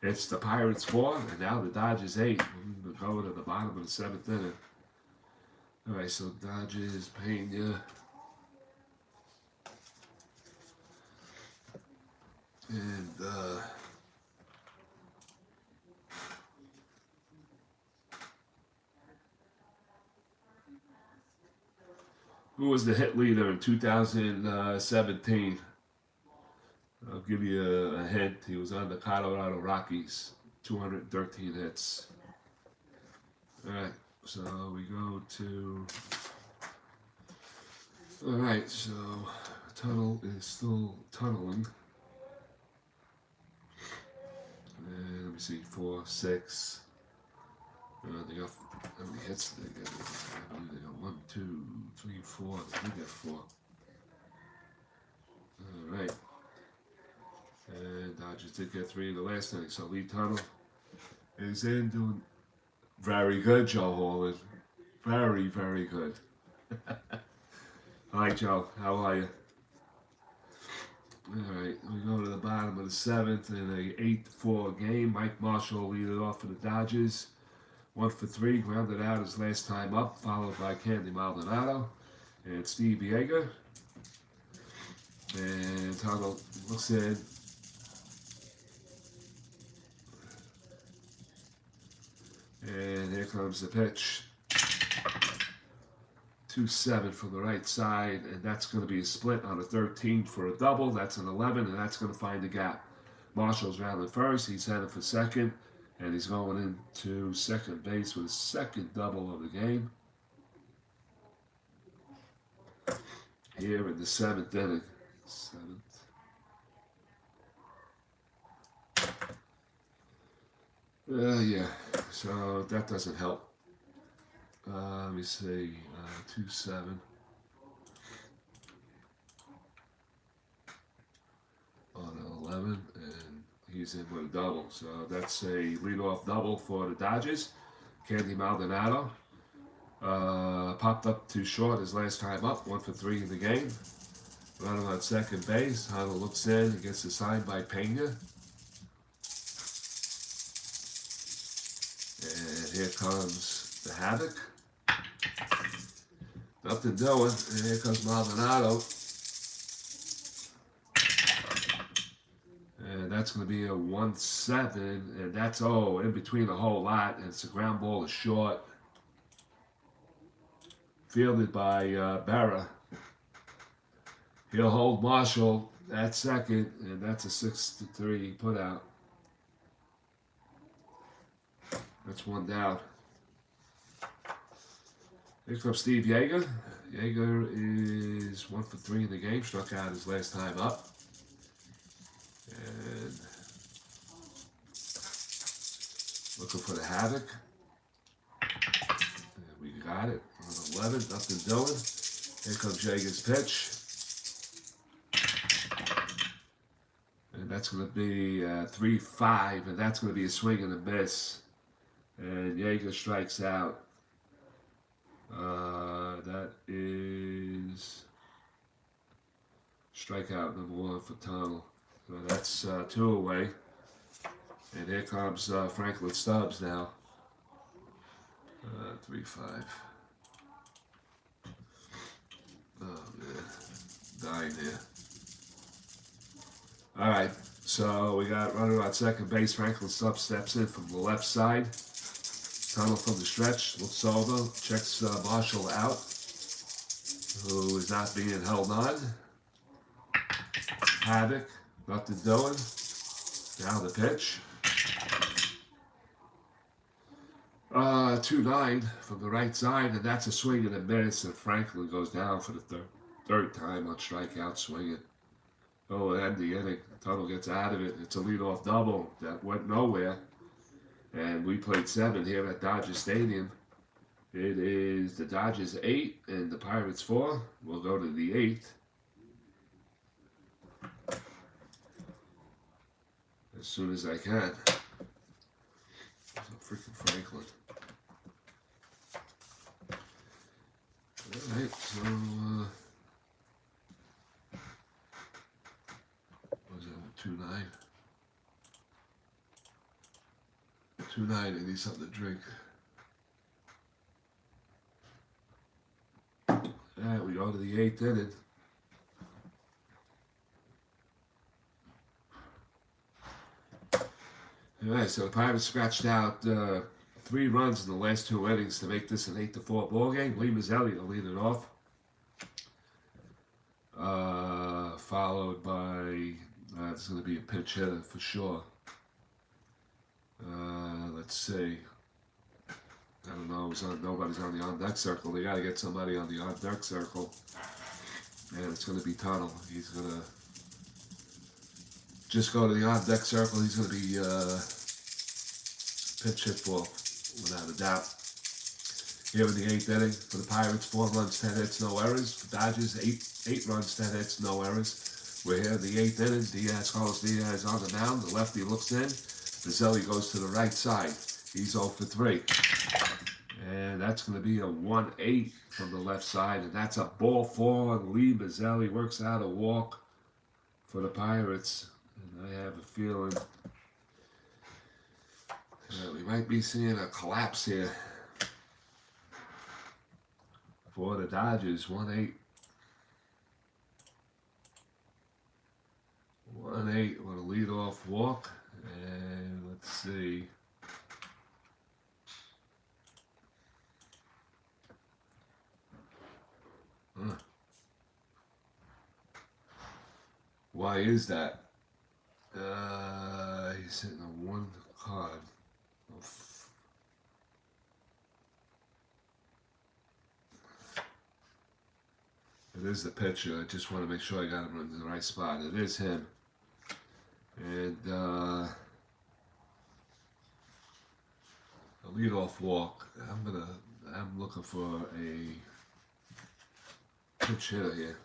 It's the Pirates 4, and now the Dodgers 8. We're going to the bottom of the 7th inning. All right, so Dodgers, Peña. And, who was the hit leader in 2017? I'll give you a hint. He was on the Colorado Rockies. 213 hits. Alright, so we go to... Alright, so tunnel is still tunneling. And let me see, 4, 6. They got, how many hits did they get? I believe they got 1, 2, 3, 4. They got 4. Alright. And Dodgers did get 3 in the last inning. So Lee Tunnel is in, doing very good, Joe Holland. Very, very good. Hi, Joe. How are you? Alright, we go to the bottom of the 7th in a 8-4 game. Mike Marshall leading off for the Dodgers. 1 for 3, grounded out his last time up, followed by Candy Maldonado and Steve Yeager. And Tunnel looks in. And here comes the pitch. 2-7 from the right side, and that's going to be a split on a 13 for a double. That's an 11, and that's going to find the gap. Marshall's rounding first. He's headed for second, and he's going into second base with his second double of the game. Here in the 7th inning. 7th. Yeah, so that doesn't help. Let me see, 2-7 on an 11, and he's in with a double. So that's a leadoff double for the Dodgers. Candy Maldonado popped up too short his last time up, 1 for 3 in the game. Running on second base, Hunter looks in and gets assigned by Peña. And here comes the Havoc. Nothing doing, and here comes Maldonado. And that's going to be a 1-7, and that's, in between a whole lot, and it's a ground ball to short. Fielded by Barra. He'll hold Marshall at second, and that's a 6-3 put out. That's 1 down. Here comes Steve Yeager. Yeager is 1 for 3 in the game. Struck out his last time up. And looking for the Havoc. And we got it on 11. Nothing doing. Here comes Yeager's pitch. And that's going to be 3-5. And that's going to be a swing and a miss. And Yeager strikes out. That is strikeout number 1 for Tunnel. So that's 2 away. And here comes Franklin Stubbs now. 3-5. Oh man, dying here. All right, so we got runner on second base. Franklin Stubbs steps in from the left side. Tunnel from the stretch, looks over, checks Marshall out, who is not being held on. Havoc, nothing doing. Now the pitch. 2-9 from the right side, and that's a swing and a miss, and Franklin goes down for the third time on strikeout swinging. And the inning. Tunnel gets out of it. It's a leadoff double that went nowhere. And we played 7 here at Dodger Stadium. It is the Dodgers 8 and the Pirates 4. We'll go to the 8th. As soon as I can. Freaking Franklin. Alright, so 2-9, I need something to drink. Alright, we go to the 8th inning. Alright, so the Pirates scratched out 3 runs in the last 2 innings to make this an 8-4 ball game. Lee Mazzelli to lead it off. Followed by, it's going to be a pinch hitter for sure. Let's see. I don't know, nobody's on the on-deck circle. They got to get somebody on the on-deck circle. And it's going to be Tunnel. He's going to just go to the on-deck circle. He's going to be pitch hit ball, without a doubt. Here in the 8th inning for the Pirates, 4 runs, 10 hits, no errors. For Dodgers, 8 runs, 10 hits, no errors. We're here in the 8th inning. Carlos Diaz on the mound. The lefty looks in. Mazzelli goes to the right side. He's 0 for 3. And that's going to be a 1-8 from the left side. And that's a ball 4. Lee Mazzelli works out a walk for the Pirates. And I have a feeling we might be seeing a collapse here for the Dodgers. 1-8. 1-8 with a leadoff walk. And let's see. Why is that? He's hitting a 1 card. It is the pitcher. I just want to make sure I got him in the right spot. It is him. And a leadoff walk. I'm looking for a pinch hitter here.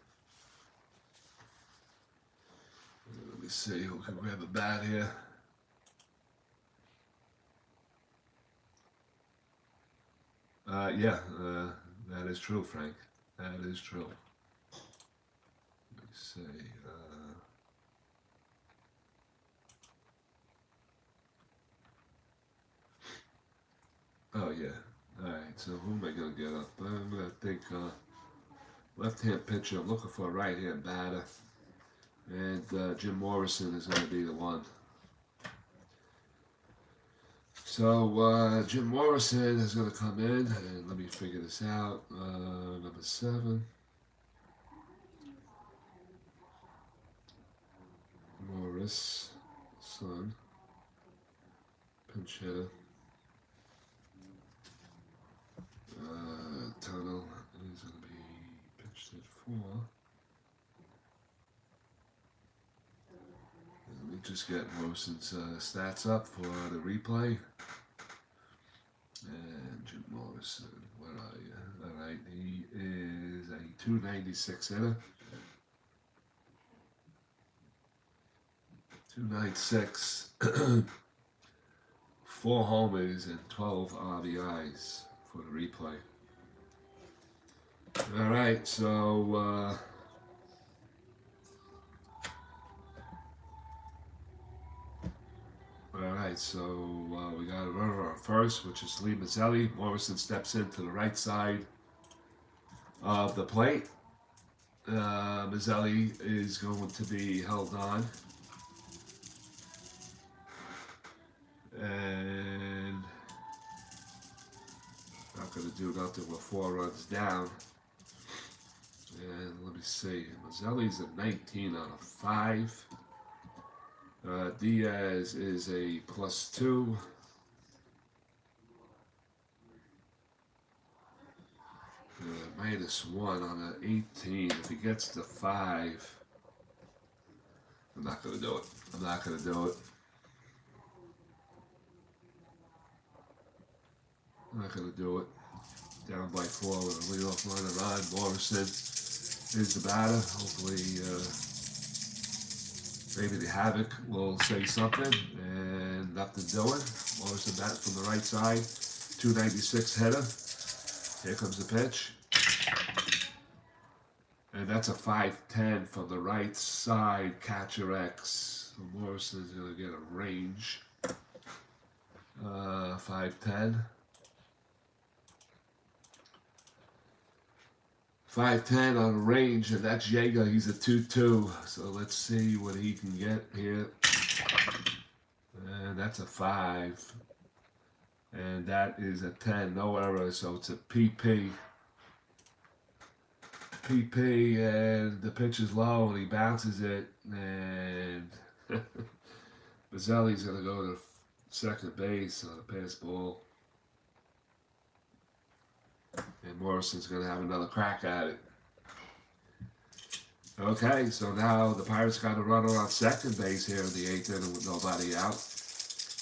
Let me see who can grab a bat here. Yeah, that is true, Frank. That is true. Let me see. Oh, yeah. Alright, so who am I going to get up? I'm going to think left-hand pitcher. I'm looking for a right-hand batter. And Jim Morrison is going to be the one. So Jim Morrison is going to come in, and let me figure this out. Number 7. Morris, son, pinch hitter. Tunnel is going to be pitched at 4. Let me just get Morrison's stats up for the replay. And Jim Morrison, where are you? Alright, he is a 296 hitter. 296. 4 homers and 12 RBIs for the replay. Alright, so alright, so we got a runner on first, which is Lee Mazzelli. Morrison steps in to the right side of the plate. Mazzelli is going to be held on. And not going to do nothing with 4 runs down. And let me see. Mazzelli's a 19 out of 5. Diaz is a +2. -1 on an 18. If he gets to 5, I'm not going to do it. I'm not going to do it. I'm not going to do it. Down by 4 with a leadoff runner on. Morrison is the batter. Hopefully, maybe the Havoc will say something, and nothing doing. Morrison batting from the right side. 296 header. Here comes the pitch. And that's a 5-10 from the right side. Catcher X. So Morrison's going to get a range. 5'10". 5'10" on a range, and that's Jaeger. He's a 2-2. So let's see what he can get here. And that's a 5. And that is a 10. No error. So it's a PP. PP, and the pitch is low, and he bounces it. And Mazzelli's going to go to second base on a pass ball. And Morrison's going to have another crack at it. Okay, so now the Pirates got a runner on second base here in the 8th inning with nobody out.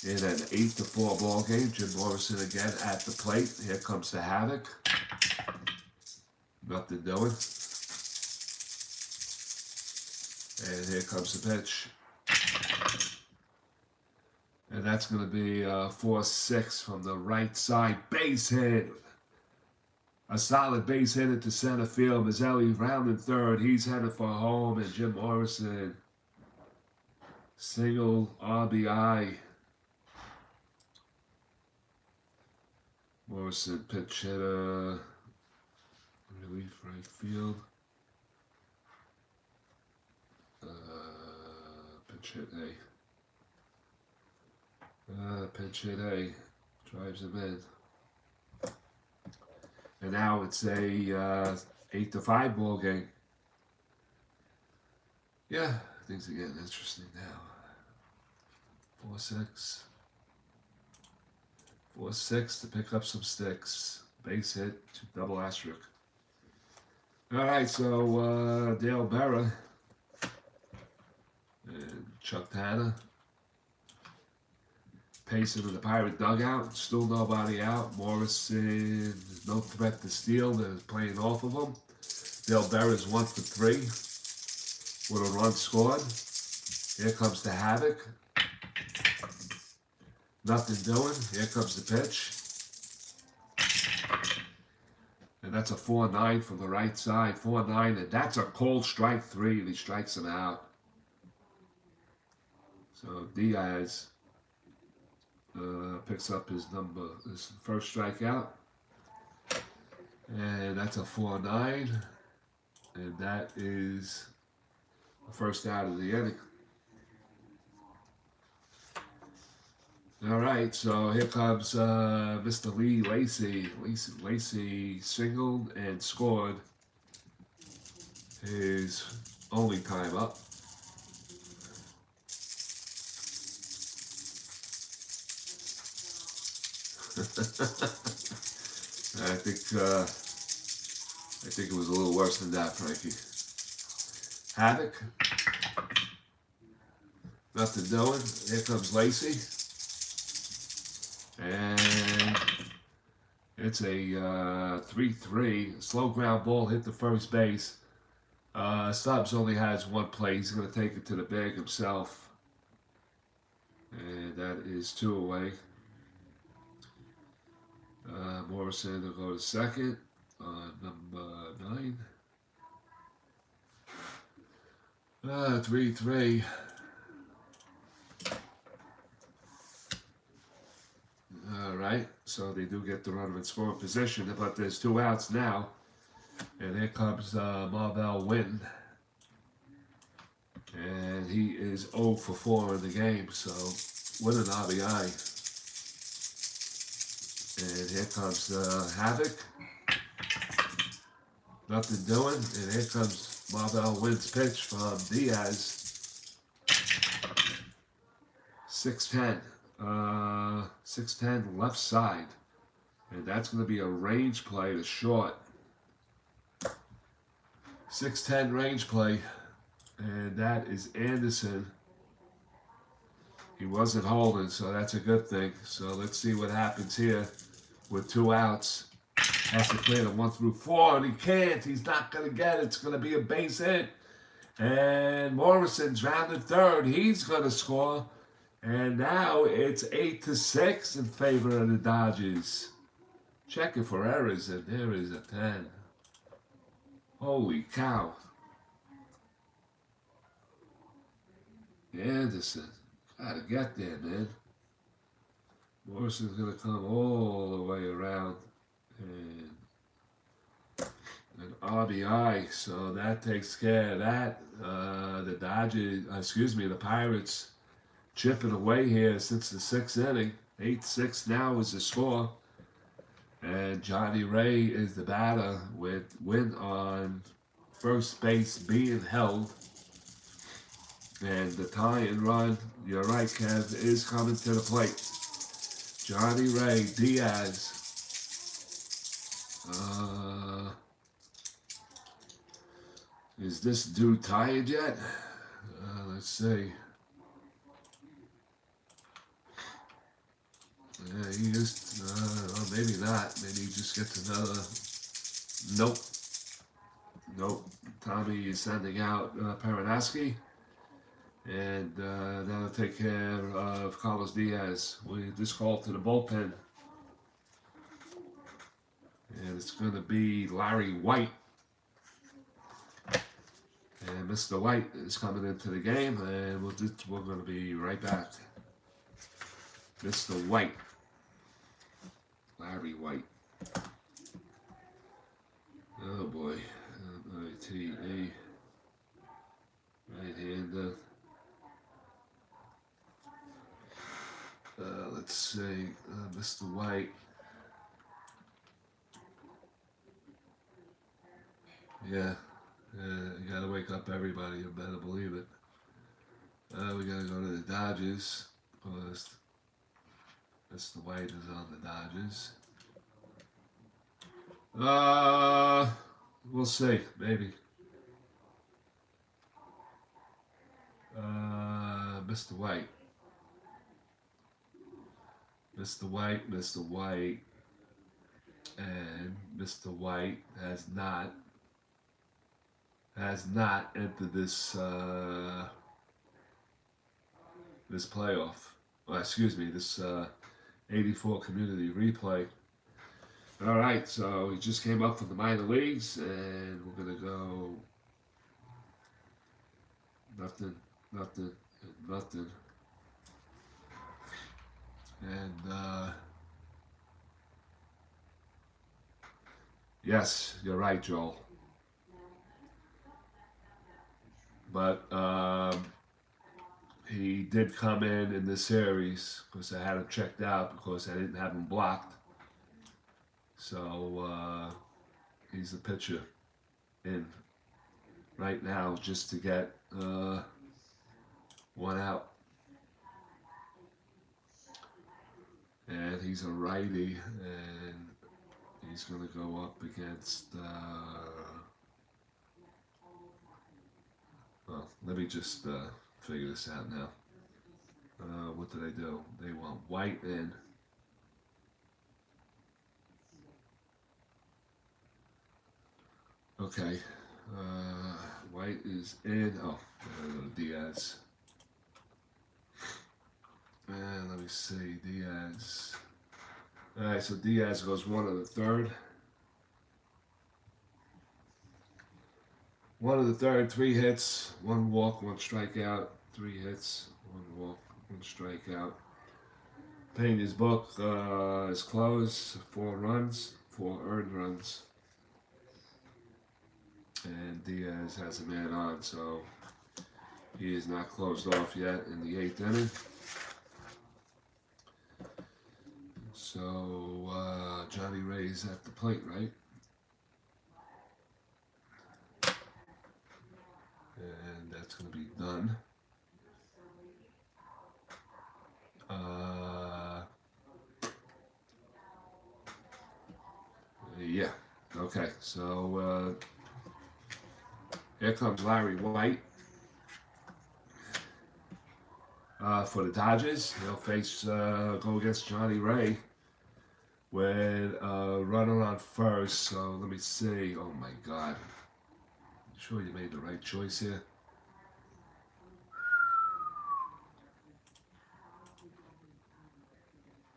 In an 8-4 ball game, Jim Morrison again at the plate. Here comes the havoc. Nothing doing. And here comes the pitch. And that's going to be 4-6 from the right side. Base hit. A solid base hit into center field. Mazzelli rounding third. He's headed for home. And Jim Morrison, single RBI. Morrison, pitch hitter. Relief right field. Pitch hit A. Pitch hit A. Drives him in. And now it's a 8-5 ball game. Yeah, things are getting interesting now. 4-6. 4-6 to pick up some sticks. Base hit, double asterisk. All right, so Dale Berra and Chuck Tanner pacing in the Pirate dugout. Still nobody out. Morrison, no threat to steal. They're playing off of him. Dale Berra's 1 for 3 with a run scored. Here comes the havoc. Nothing doing. Here comes the pitch. And that's a 4-9 from the right side. 4-9, and that's a cold strike 3, and he strikes him out. So Diaz picks up his first strikeout. And that's a 4-9. And that is the first out of the inning. All right, so here comes Mr. Lee Lacy. Lacy singled and scored his only time up. I think it was a little worse than that, Frankie. Havoc. Nothing doing. Here comes Lacy. And it's a 3-3. Slow ground ball hit the first base. Stubbs only has one play. He's going to take it to the bag himself. And that is 2 away. Morrison will go to second. Number 9. 3-3. All right, so they do get the runner in scoring position, but there's 2 outs now. And here comes Marvell Wynn. And he is 0 for 4 in the game, so with an RBI. And here comes Havoc. Nothing doing. And here comes Marvell Wynn's pitch from Diaz. 6-10. 6-10 left side. And that's going to be a range play to short. 6-10 range play. And that is Anderson. He wasn't holding, so that's a good thing. So let's see what happens here with 2 outs. Has to clear the 1 through 4, and he can't. He's not going to get it. It's going to be a base hit. And Morrison's rounded third. He's going to score. And now it's 8-6 in favor of the Dodgers. Checking for errors, and there is a 10. Holy cow. Anderson. Gotta get there, man. Morrison's going to come all the way around and an RBI, so that takes care of that. The Dodgers, the Pirates chipping away here since the sixth inning. 8-6 now is the score. And Johnny Ray is the batter with Wynn on first base being held. And the tying run, you're right, Kev, is coming to the plate. Johnny Ray Diaz. Is this dude tired yet? Let's see. Yeah, he is. Well, maybe not. Maybe he just gets another. Nope. Nope. Tommy is sending out Paranaski. And that'll take care of Carlos Diaz. We just called to the bullpen. And it's going to be Larry White. And Mr. White is coming into the game, and we're going to be right back. Mr. White. Larry White. Oh boy. ITA. Right-hander. Let's see. Mr. White. Yeah. You gotta wake up everybody, you better believe it. We gotta go to the Dodgers. Mr. White is on the Dodgers. We'll see, maybe. Mr. White. Mr. White, Mr. White, and Mr. White has not entered this this playoff. Well, excuse me, this 84 community replay. All right, so he just came up from the minor leagues, and we're gonna go nothing, nothing, and nothing. And yes, you're right, Joel. But he did come in this series because I had him checked out because I didn't have him blocked. So he's a pitcher in right now just to get one out. And he's a righty, and he's going to go up against... well, let me just figure this out now. What do they do? They want White in. Okay. White is in. Oh, Diaz. And let me see. Diaz. All right, so Diaz goes 1 of the 3rd. 1 of the 3rd, 3 hits, 1 walk, 1 strikeout, 3 hits, 1 walk, 1 strikeout. Peña's book is closed, 4 runs, 4 earned runs. And Diaz has a man on, so he is not closed off yet in the 8th inning. So Johnny Ray's at the plate, right? And that's going to be done. Yeah. Okay. So here comes Larry White for the Dodgers. He'll face go against Johnny Ray with a runner on first. So let me see. Oh my God. Sure you made the right choice here.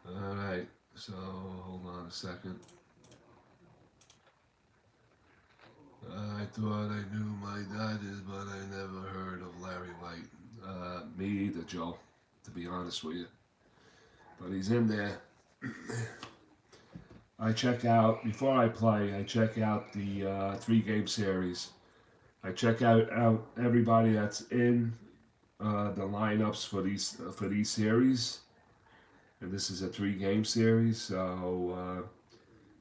All right, so hold on a second. I thought I knew my Dodgers, but I never heard of Larry White. Me either, Joe, to be honest with you. but he's in there. I check out, before I play, I check out the 3-game series. I check out everybody that's in the lineups for these series. And this is a 3-game series, so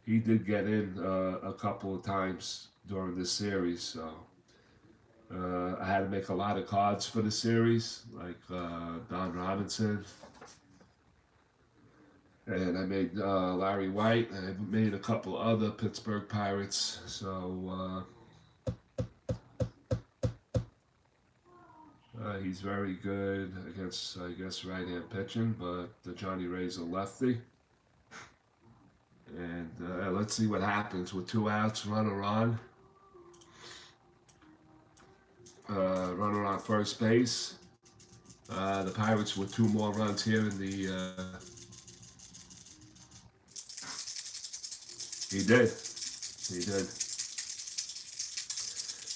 he did get in a couple of times during this series. So I had to make a lot of cards for the series, like Don Robinson. And I made Larry White, and I made a couple other Pittsburgh Pirates. So he's very good against, I guess, right-hand pitching, but Johnny Ray's a lefty. And let's see what happens with 2 outs, runner on. Runner on first base. The Pirates with 2 more runs here in the... He did.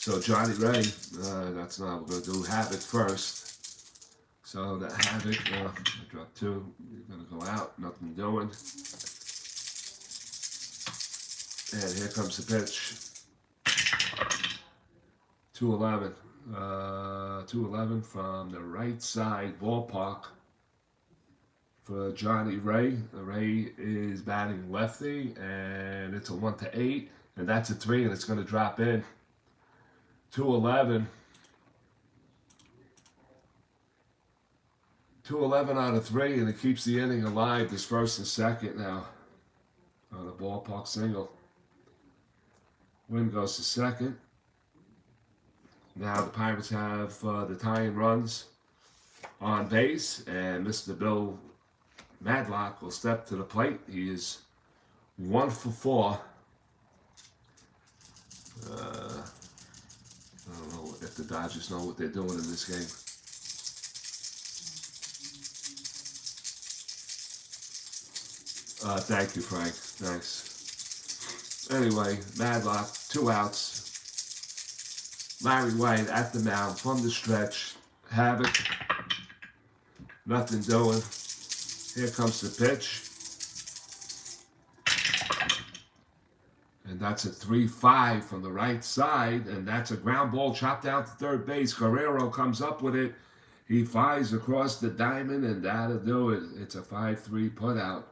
So Johnny Ray, that's not, we're going to do Havoc first. So the Havoc, I dropped 2, you're going to go out, nothing doing. And here comes the pitch. 2-11. 2-11 from the right side ballpark for Johnny Ray. Ray is batting lefty, and it's a 1-8, and that's a 3, and it's going to drop in. 2-11. 2-11 out of 3, and it keeps the inning alive. This first and second now on a ballpark single. Win goes to second. Now the Pirates have the tying runs on base, and Mr. Bill Madlock will step to the plate. He is 1 for 4. I don't know if the Dodgers know what they're doing in this game. Thank you, Frank. Thanks. Anyway, Madlock, 2 outs. Larry White at the mound from the stretch. Havoc. Nothing doing. Here comes the pitch. And that's a 3-5 from the right side. And that's a ground ball chopped down to third base. Guerrero comes up with it. He flies across the diamond, and that'll do it. It's a 5-3 putout.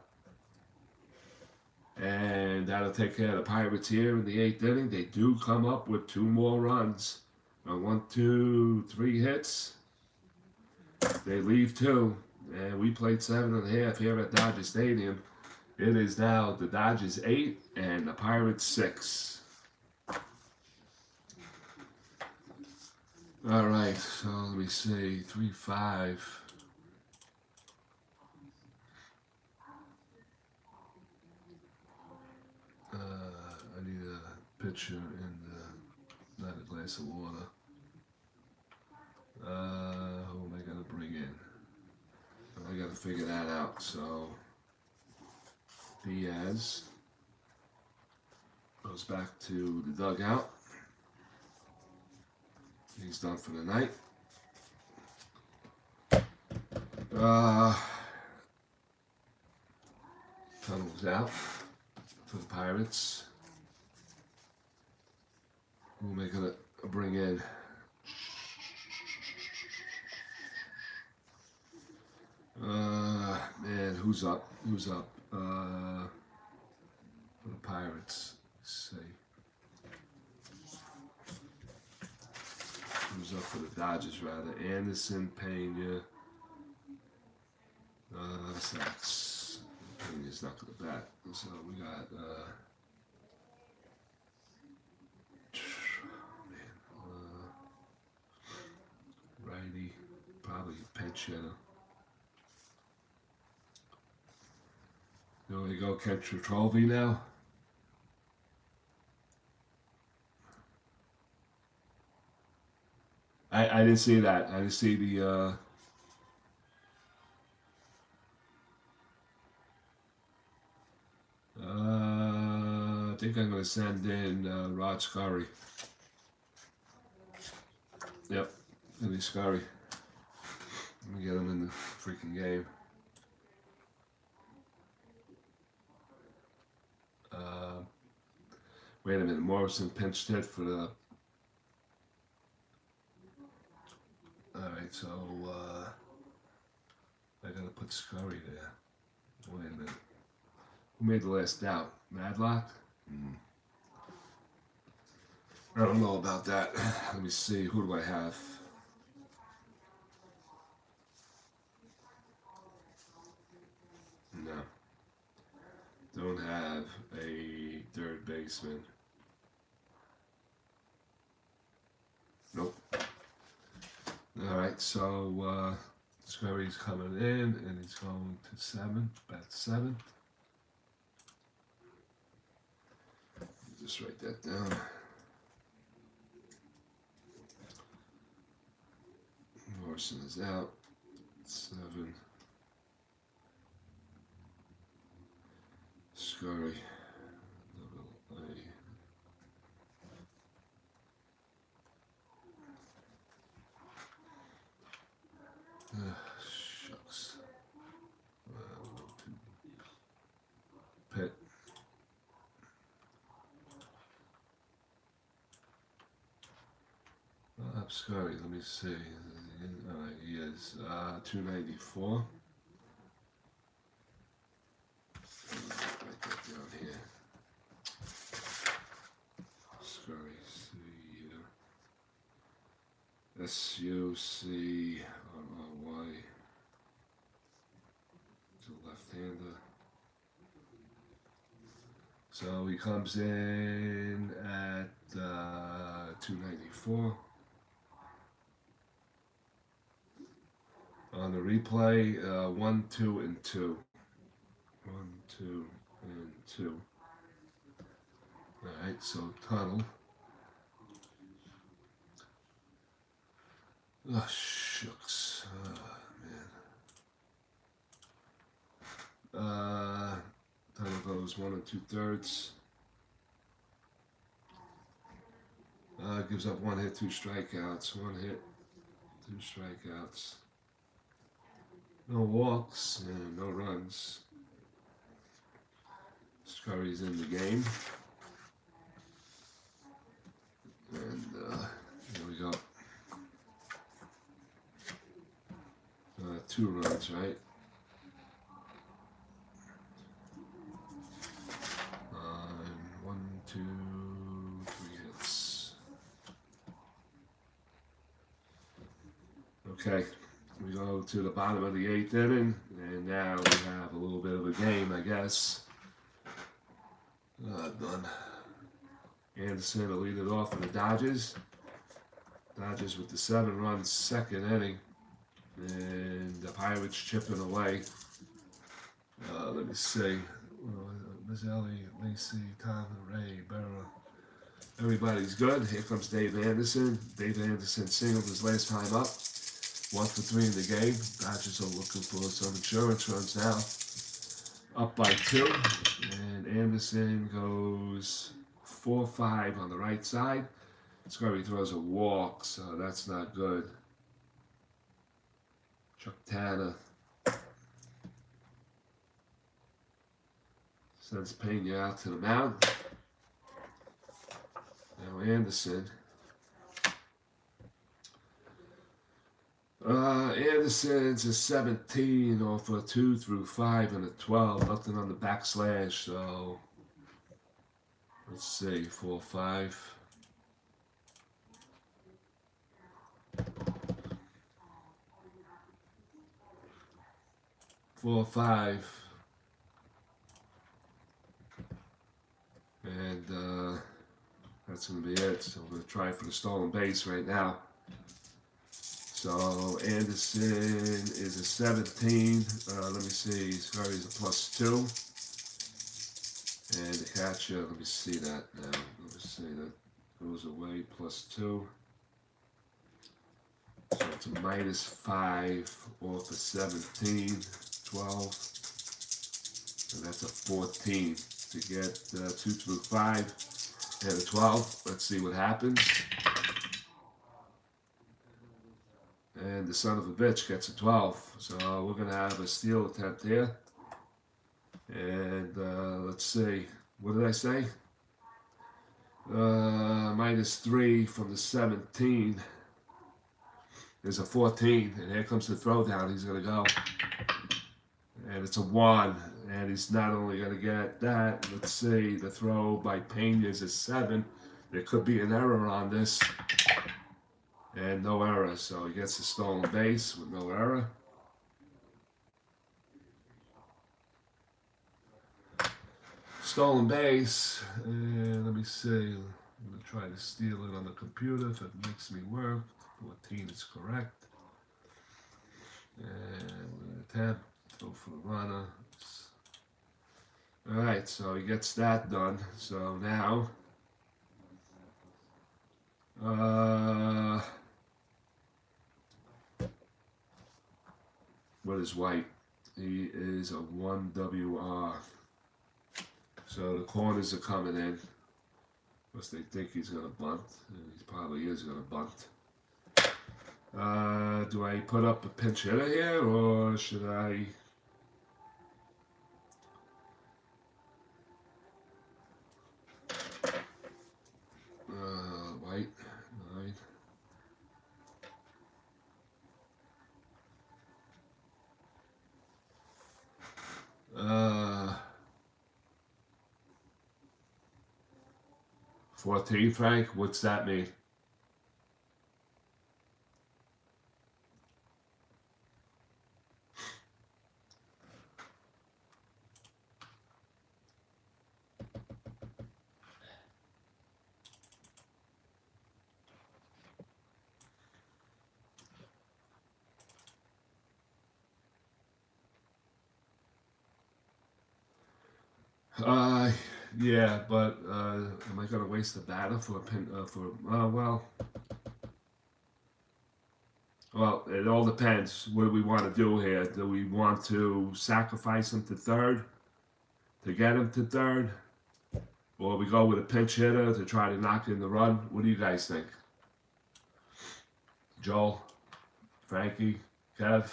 And that'll take care of the Pirates here in the 8th inning. They do come up with 2 more runs. 1, 2, 3 hits. They leave 2. And we played 7.5 here at Dodger Stadium. It is now the Dodgers 8 and the Pirates 6. All right, so let me see. 3-5. I need a pitcher and not a glass of water. Who am I going to bring in? I got to figure that out. So Diaz goes back to the dugout. He's done for the night. Tunnel's out for the Pirates. Who am I going to bring in? Man, who's up? Who's up? For the Pirates. Let's see. Who's up for the Dodgers, rather? Anderson, Peña. Sacks. Peña's not going to bat. So we got, righty, probably Peña. There we go, Ken Trovey now. I didn't see that. I didn't see the I think I'm going to send in Rod Scurry. Yep, Vinny Scurry. Let me get him in the freaking game. Wait a minute, Morrison pinched hit for the... Alright, so, I gotta put Scurry there. Wait a minute. Who made the last out? Madlock? I don't know about that. Let me see, who do I have? No. Don't have a third baseman. Nope. Alright, so Scurry's coming in and he's going to 7, bat 7. Just write that down. Morrison is out. 7. Scurry. Double A. Shucks. Pitt. Scurry, let me see. He is 294. Write that down here. Scurry, SUCRY. He's a left-hander. So he comes in at 294. On the replay, 1, 2, and 2. 1, 2, and 2. Alright, so tunnel. Oh, shucks. Oh, man. Tunnel goes 1 2/3. Gives up 1 hit, 2 strikeouts. 1 hit, 2 strikeouts. No walks and no runs. Scurry's in the game. And here we go. 2 runs, right? 1, 2, 3 hits. Okay. We go to the bottom of the 8th inning, and now we have a little bit of a game, I guess. Done. Anderson will lead it off for the Dodgers. Dodgers with the 7-run second inning, and the Pirates chipping away. Let me see. Mazzelli, Lacey, Tom, Ray, Berra. Everybody's good. Here comes Dave Anderson. Dave Anderson singled his last time up. 1 for 3 in the game. Dodgers are looking for some insurance runs now. Up by 2. And Anderson goes 4-5 on the right side. Scurry throws a walk, so that's not good. Chuck Tanner sends Peña out to the mound. Now Anderson. Anderson's a 17 off a 2 through 5 and a 12. Nothing on the backslash, so let's see, 4-5. And that's going to be it. So we're going to try for the stolen base right now. So Anderson is a 17. Let me see. Scurry's a +2. And the catcher, let me see that now. Let me see, that goes away, +2. So it's a -5 off a 17, 12. And that's a 14 to get 2 through 5 and a 12. Let's see what happens. And the son of a bitch gets a 12. So we're going to have a steal attempt here. And let's see. What did I say? -3 from the 17. There's a 14, and here comes the throwdown. He's going to go. And it's a 1, and he's not only going to get that, let's see, the throw by Peña is a 7. There could be an error on this, and no error, so he gets a stolen base with no error. Stolen base, and let me see, I'm going to try to steal it on the computer if it makes me work. 14 is correct. And we're going to attempt, throw for the runner. Alright, so he gets that done. So now, what is White? He is a 1 WR. So the corners are coming in. Plus they think he's going to bunt. And he probably is going to bunt. Do I put up a pinch hitter here, or should I? White, 9. 14, Frank. What's that mean? Yeah, but am I going to waste the batter for a pin? Well, it all depends. What do we want to do here? Do we want to sacrifice him to third to get him to third, or we go with a pinch hitter to try to knock in the run? What do you guys think? Joel, Frankie, Kev,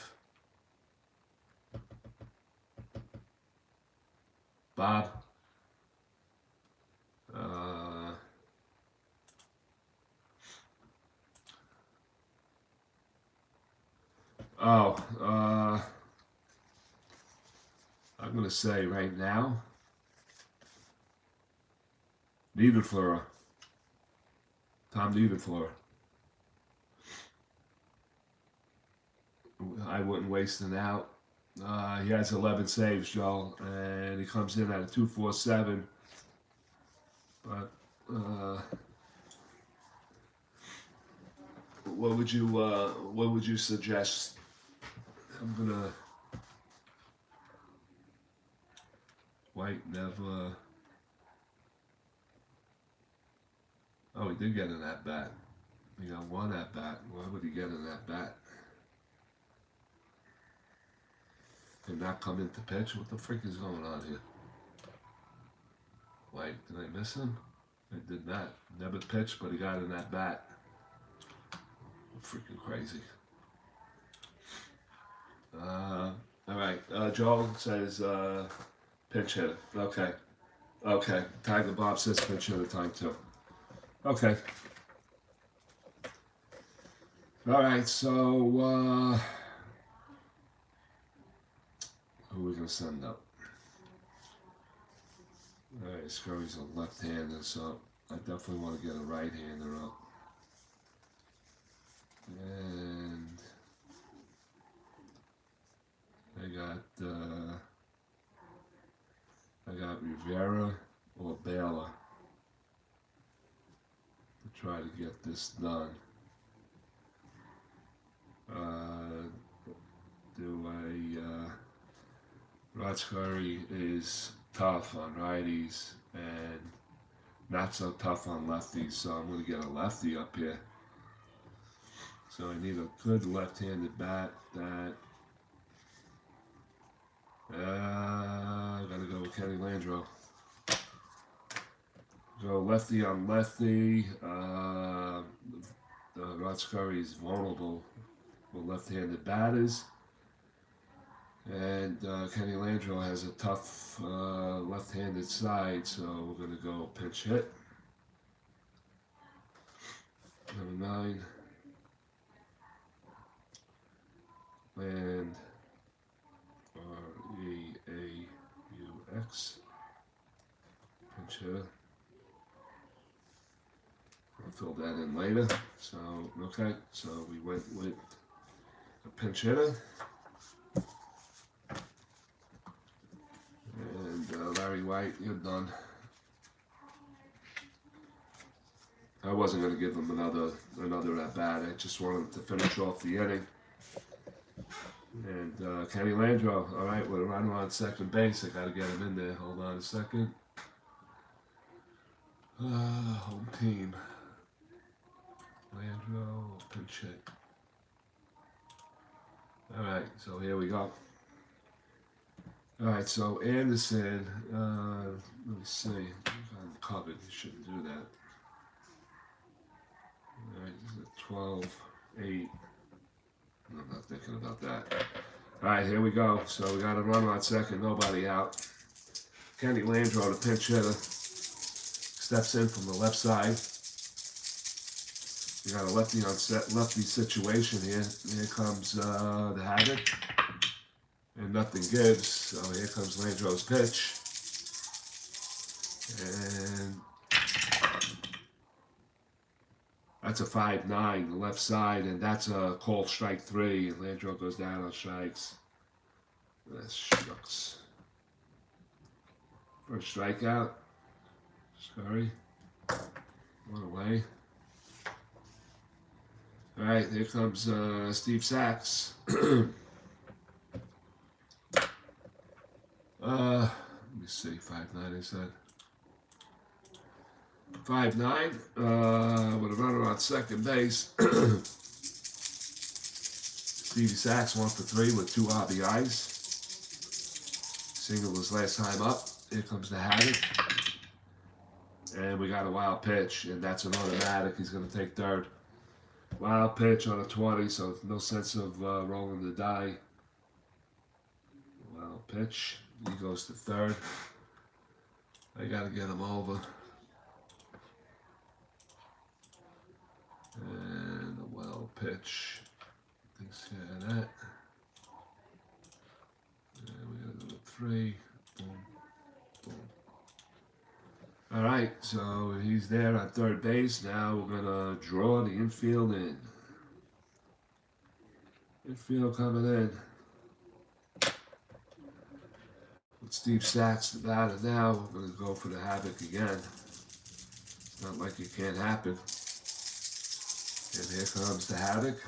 Bob. I'm going to say right now, Niedenfleur. Tom Niedenfleur. I wouldn't waste an out. He has 11 saves, Joel, and he comes in at a 2.47. But what would you suggest? I'm gonna White never. Oh, he did get an at bat. He got one at bat. Why would he get an at bat? Did not come into pitch. What the frick is going on here? White, did I miss him? I did not. Never pitched, but he got an at bat. Freaking crazy. All right. Joel says pinch hitter. Okay. Okay. Tiger Bob says pinch hitter time too. Okay. All right. So who are we gonna send up? All right. Scurry's a left-hander, so I definitely want to get a right-hander up. And I got Rivera or Baylor to try to get this done. Rod Scurry is tough on righties and not so tough on lefties, so I'm going to get a lefty up here. So I need a good left-handed bat that I gotta go with Kenny Landreau. Go lefty on lefty. Rod Scurry is vulnerable with left-handed batters, and Kenny Landreau has a tough left-handed side, so we're gonna go pinch hit. Number 9. Land. R-E-A-U-X. Pinch hitter. I'll fill that in later. So, okay. So we went with a pinch hitter. And Larry White, you're done. I wasn't going to give him another at bat. I just wanted him to finish off the inning. And Kenny Landreau, all right, with a runner on second base. I got to get him in there. Hold on a second. Home team. Landreau, pinch hit. All right, so here we go. All right, so Anderson, let me see. I'm covered. You shouldn't do that. All right, this is a 12-8. I'm not thinking about that. All right, here we go. So we got a runner on second, nobody out. Kenny Landreau, the pinch hitter, steps in from the left side. We got a lefty on lefty situation here. Here comes the Havoc, and nothing gives. So here comes Landreau's pitch, and that's a 5-9, the left side, and that's a called strike 3. And Landreau goes down on strikes. That shucks. First strikeout. Scurry. One away. All right, here comes Steve Sachs. Let me see, 5-9 I said. 5-9, with a runner on second base. Stevie Sachs 1 for 3 with 2 RBIs. Single his last time up. Here comes the Havoc. And we got a wild pitch, and that's an automatic. He's going to take third. Wild pitch on a 20, so no sense of rolling the die. Wild pitch. He goes to third. I got to get him over. And a wild pitch. Thanks for that. And we got another 3. Boom. Boom. All right, so he's there on third base. Now we're gonna draw the infield in. Infield coming in. With Steve Sachs the batter now, we're gonna go for the Havoc again. It's not like it can't happen. And here comes the Havoc.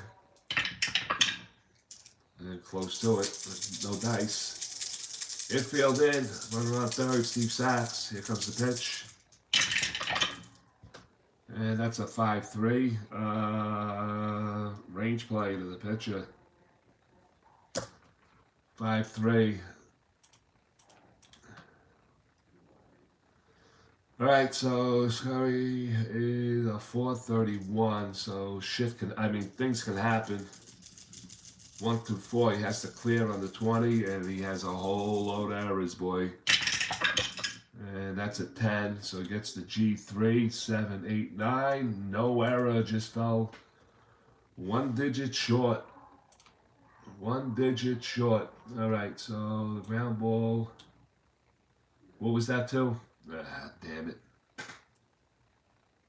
And close to it, with no dice. Infield in, runner on third, Steve Sachs. Here comes the pitch. And that's a 5-3. Range play to the pitcher. 5-3. All right, so Scurry is a 431. So things can happen. 1 through 4, he has to clear on the 20, and he has a whole load of errors, boy. And that's a 10, so he gets the G3, 7, 8, 9. No error, just fell 1 digit short. 1 digit short. All right, so the ground ball. What was that to? Ah, damn it.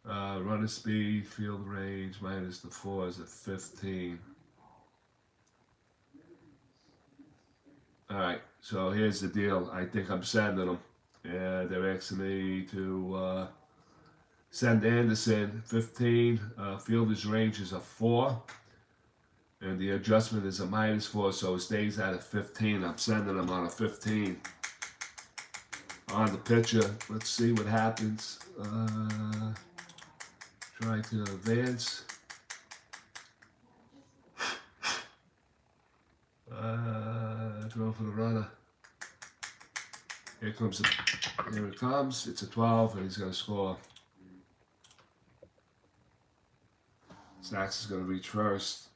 Runner speed, field range, minus the 4 is a 15. All right, so here's the deal. I think I'm sending them. And they're asking me to send Anderson 15. Fielder's range is a 4. And the adjustment is a minus 4, so it stays at a 15. I'm sending him on a 15. On the pitcher, let's see what happens. Try to advance. Throw for the runner. Here it comes. It's a 12, and he's going to score. Sachs is going to reach first.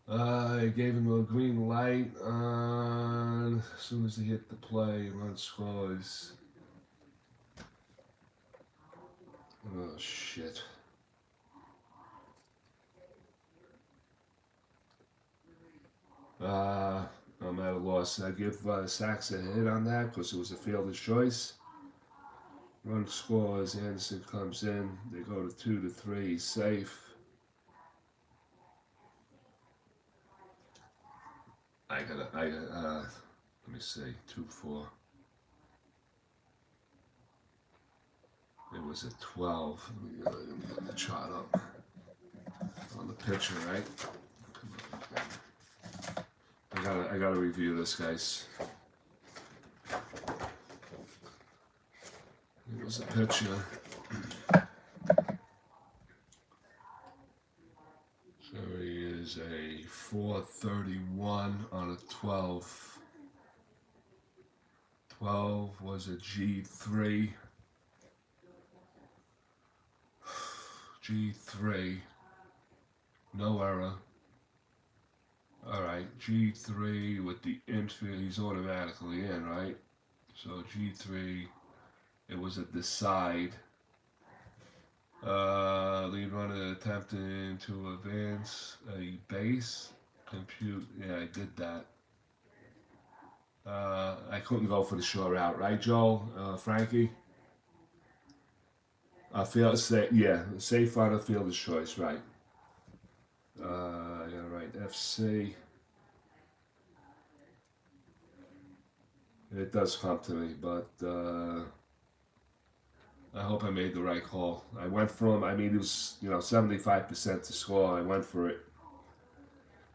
I gave him a green light on as soon as he hit the play, run scores. Oh shit. I'm at a loss. I give Sachs a hit on that because it was a fielder's choice. Run scores. Anderson comes in. They go to 2-3. He's safe. Let me see. 2-4. It was a 12. Let me get the chart up on the picture, right? I gotta review this, guys. It was a picture. So he is a 431 on a 12. 12 was a G3. G3. No error. Alright, G3 with the infield, he's automatically in, right? So G3, it was a decide. Lead runner attempting to advance a base. Compute, yeah, I did that. I couldn't go for the short route, right, Joel? Frankie? Safe on a fielder's choice, right. I gotta write FC. It does come to me, but I hope I made the right call. I went from, it was, 75% to score. I went for it.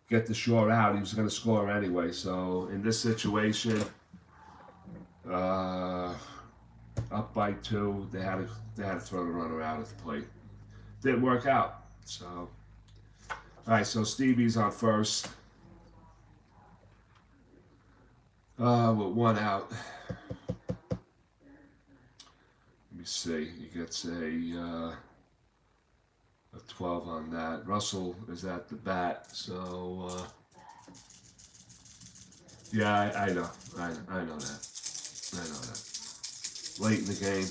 Get the short out. He was going to score anyway. So in this situation, up by 2, they had to throw the runner out at the plate. Didn't work out. So, all right. So Stevie's on first. With 1 out. Let me see. He gets a 12 on that. Russell is at the bat, so yeah, I know that. I know that. Late in the game,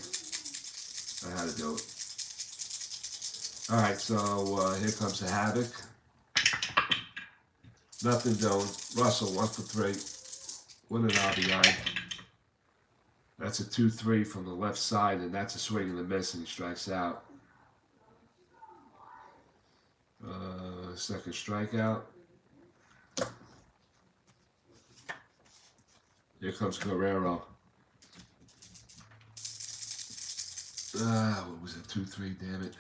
I had to do it. All right, so here comes the havoc. Nothing doing. Russell 1 for 3. With an RBI. That's a 2-3 from the left side, and that's a swing and a miss, and he strikes out. Second strikeout. Here comes Guerrero. What was it? 2-3, damn it.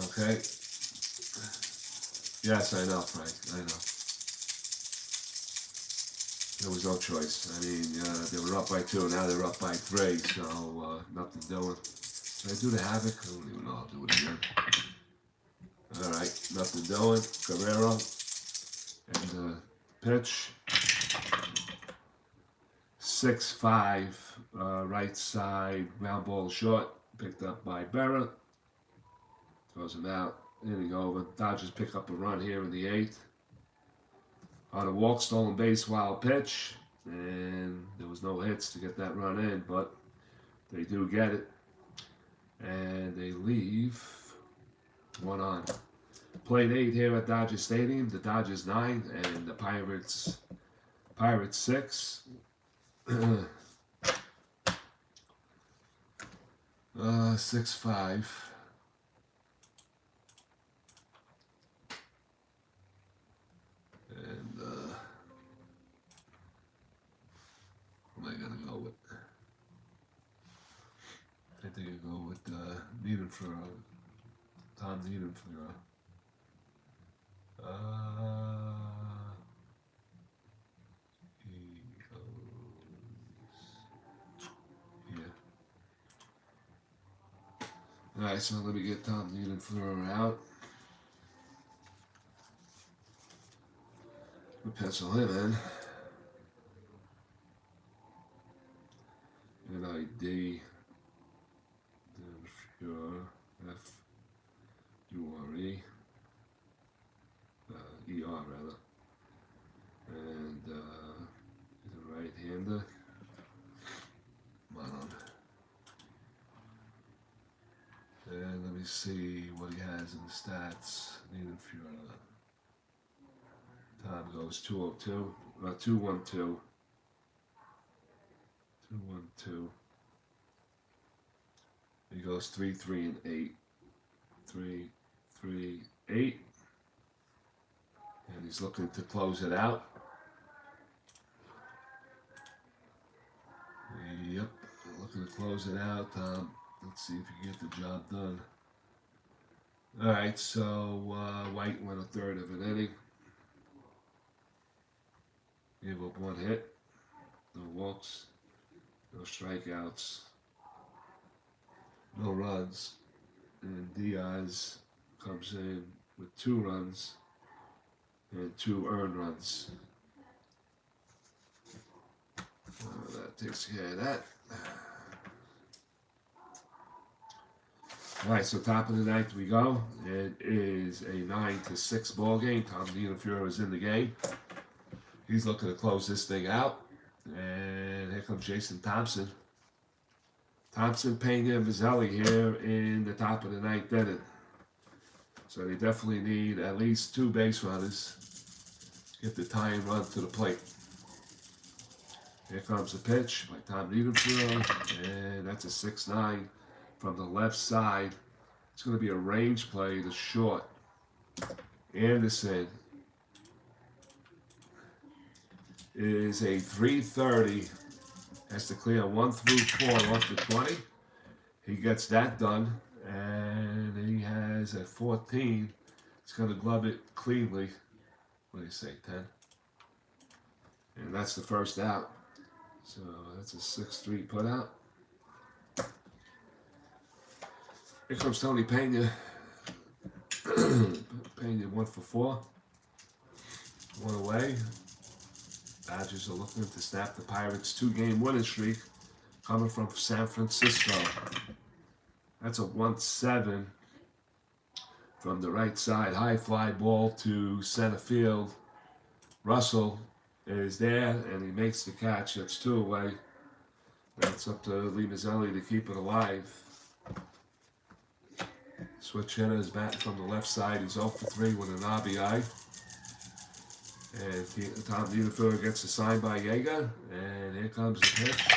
Okay. Yes, I know, Frank. I know. There was no choice. They were up by 2, now they're up by 3, so nothing doing. Did I do the havoc? I don't even know. I'll do it again. Alright, nothing doing. Guerrero. And pitch. 6-5. Right side. Ground ball short. Picked up by Barrett. Throws him out. Inning over. Dodgers pick up a run here in the 8th. On a walk, stolen base, wild pitch. And there was no hits to get that run in, but they do get it. And they leave 1 on. Played 8 here at Dodger Stadium. The Dodgers 9 and the Pirates 6. 6-5. And what am I gonna go with? I think I go with Tom Niedenfleur. He goes here. Alright, so let me get Tom Niedenfleur out. We'll pencil him in. NID Denfleur F-U-R-E E-R rather. And he's a right-hander. Come on. see what he has in the stats. Needham Fuhrer. Time goes 2:02. 2:12. 2:12. He goes 3-3-8. 3-3-8. And he's looking to close it out. Yep, looking to close it out. Let's see if he can get the job done. Alright, so White went a third of an inning. Gave up one hit. No walks. No strikeouts. No runs. And Diaz comes in with 2 runs and 2 earned runs. That takes care of that. Alright, so top of the ninth we go. It is a 9-6 ball game. Tom Needham Fuhrer is in the game. He's looking to close this thing out. And here comes Jason Thompson. Thompson, Peña, and Mazzelli here in the top of the ninth inning. So they definitely need at least 2 base runners to get the tying run to the plate. Here comes the pitch by Tom Needham Fuhrer, and that's a 6-9 from the left side. It's going to be a range play to short. Anderson is a 330. Has to clear 1 through 4 off the 20. He gets that done, and he has a 14. He's going to glove it cleanly. What do you say, 10? And that's the first out. So that's a 6-3 put out. Here comes Tony Peña. Peña 1 for 4. 1 away. Dodgers are looking to snap the Pirates' 2-game winning streak coming from San Francisco. That's a 1-7 from the right side. High fly ball to center field. Russell is there, and he makes the catch. That's 2 away. That's up to Lee Mazzelli to keep it alive. Switch hitter is batting from the left side. He's 0 for 3 with an RBI. And Tom Needham Fuhrer gets a sign by Yeager. And here comes the pitch.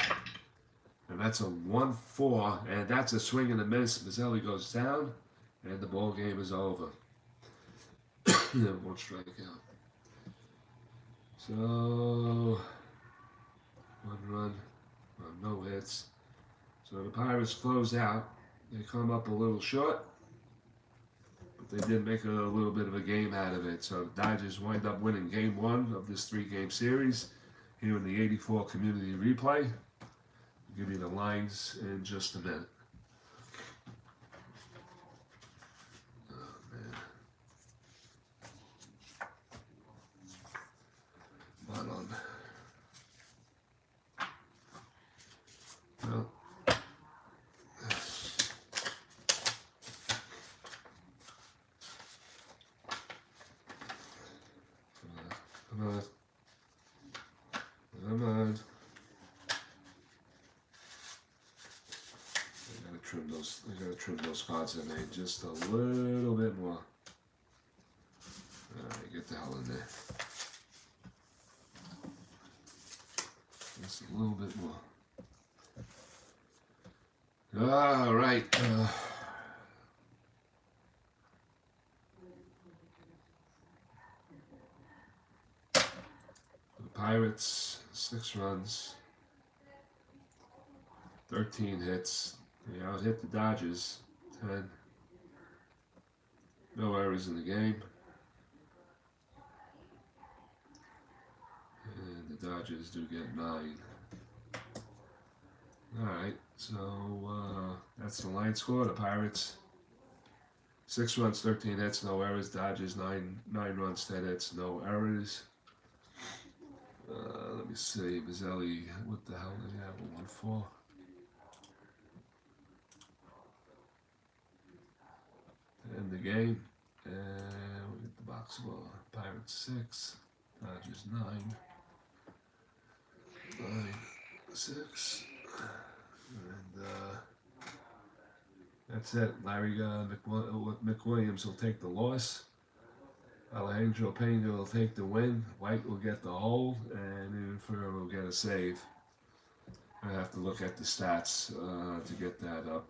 And that's a 1-4. And that's a swing and a miss. Mazzelli goes down. And the ball game is over. 1 strikeout. So, 1 run, no hits. So the Pirates close out. They come up a little short, but they did make a little bit of a game out of it. So the Dodgers wind up winning Game 1 of this 3-game series here in the 84 Community Replay. I'll give you the lines in just a minute. Come on. I gotta trim those cards in there just a little bit more. Alright, get the hell in there. Just a little bit more. Alright. Pirates, 6 runs, 13 hits. They out-hit the Dodgers, 10. No errors in the game. And the Dodgers do get 9. Alright, so that's the line score. The Pirates, 6 runs, 13 hits, no errors. Dodgers, 9 runs, 10 hits, no errors. Let me see, Mazzelli, what the hell did he have a 1-4? To end the game, and we get the box score. Pirates 6, Dodgers 9, 6, and That's it. Larry McWilliams will take the loss. Alejandro Peña will take the win. White will get the hold, and Infer will get a save. I have to look at the stats to get that up.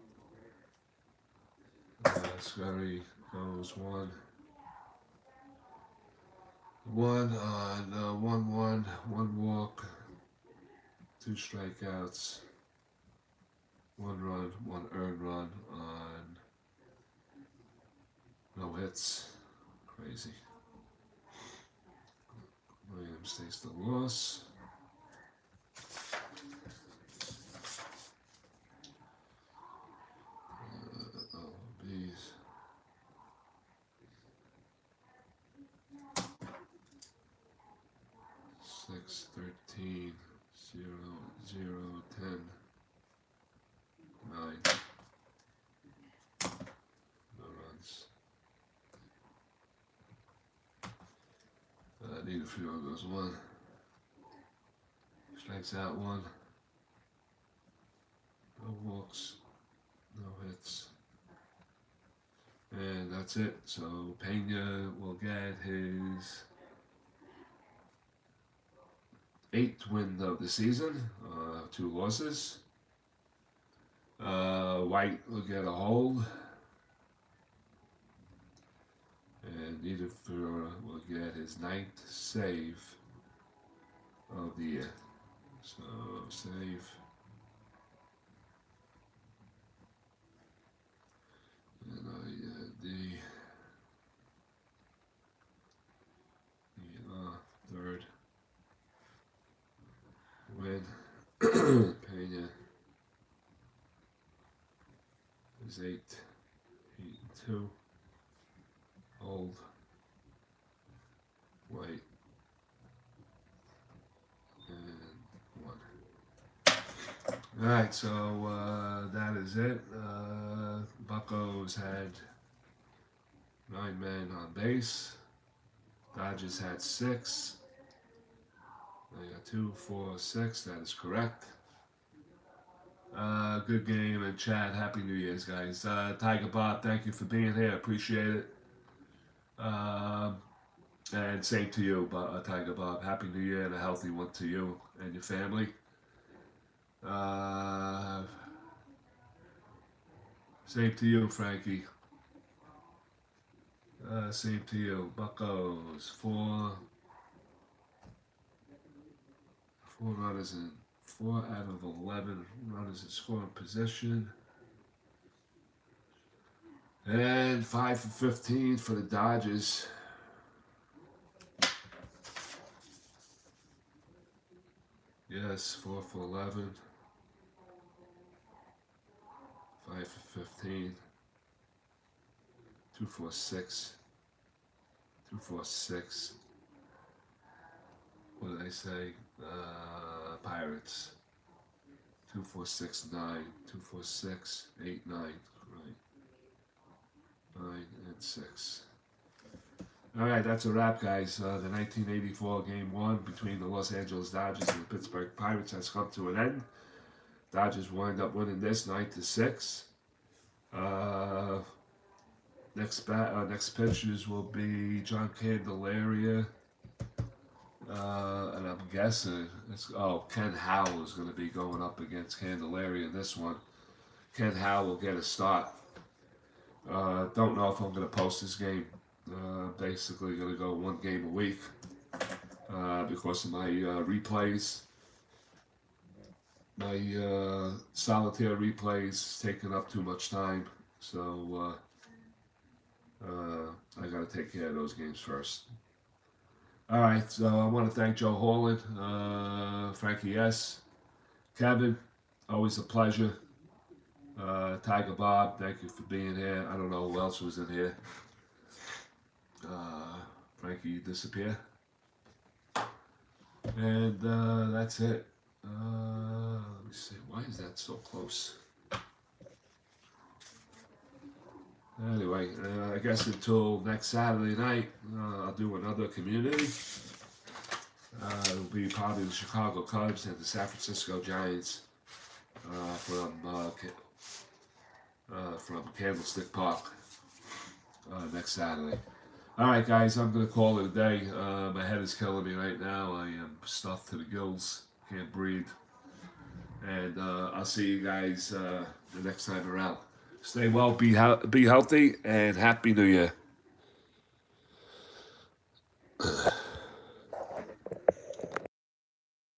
Scotty goes one on 1-1, one walk, 2 strikeouts, 1 run, 1 earned run on no hits. Crazy. Williams takes the loss. Bees. Six, 13, 0, 0, 10, 9. No runs. Need a field goes 1. Strikes out 1. No walks. No hits. And that's it. So Peña will get his 8th win of the season, 2 losses. White will get a hold. And Niederfer will get his 9th save of the year. So save. And the 3rd win. Peña is 8-2. Hold. White. And 1. Alright, so that is it. Buccos had 9 men on base. Dodgers had 6. They got 2, 4, 6. That is correct. Good game, and Chad, Happy New Year's, guys. Tiger Bob, thank you for being here. Appreciate it. And same to you, Tiger Bob. Happy New Year and a healthy one to you and your family. Same to you, Frankie. Same to you. Buccos, 4 runners in 4 out of 11 runners in scoring position. And 5 for 15 for the Dodgers. Yes, 4 for 11. 5 for 15. 2 for 6. 2 for 6. What did I say? Pirates. 2 for 6, 9. 2 for 6, 8, 9. Right. 9 and 6. Alright, that's a wrap, guys. The 1984 Game 1 between the Los Angeles Dodgers and the Pittsburgh Pirates has come to an end. Dodgers wind up winning this 9-6. Next pitchers will be John Candelaria. And I'm guessing Ken Howell is going to be going up against Candelaria in this one. Ken Howell will get a start. Don't know if I'm going to post this game. Basically going to go 1 game a week because of my replays. My solitaire replays taking up too much time, so I got to take care of those games first. All right, so I want to thank Joe Holland, Frankie S., Kevin, always a pleasure. Tiger Bob, thank you for being here. I don't know who else was in here. Frankie, you disappear. And that's it. Let me see, why is that so close? Anyway, I guess until next Saturday night, I'll do another community. It'll be probably the Chicago Cubs and the San Francisco Giants from from Candlestick Park next Saturday. All right, guys, I'm going to call it a day. My head is killing me right now. I am stuffed to the gills. Can't breathe. And I'll see you guys the next time around. Stay well, be healthy, and Happy New Year.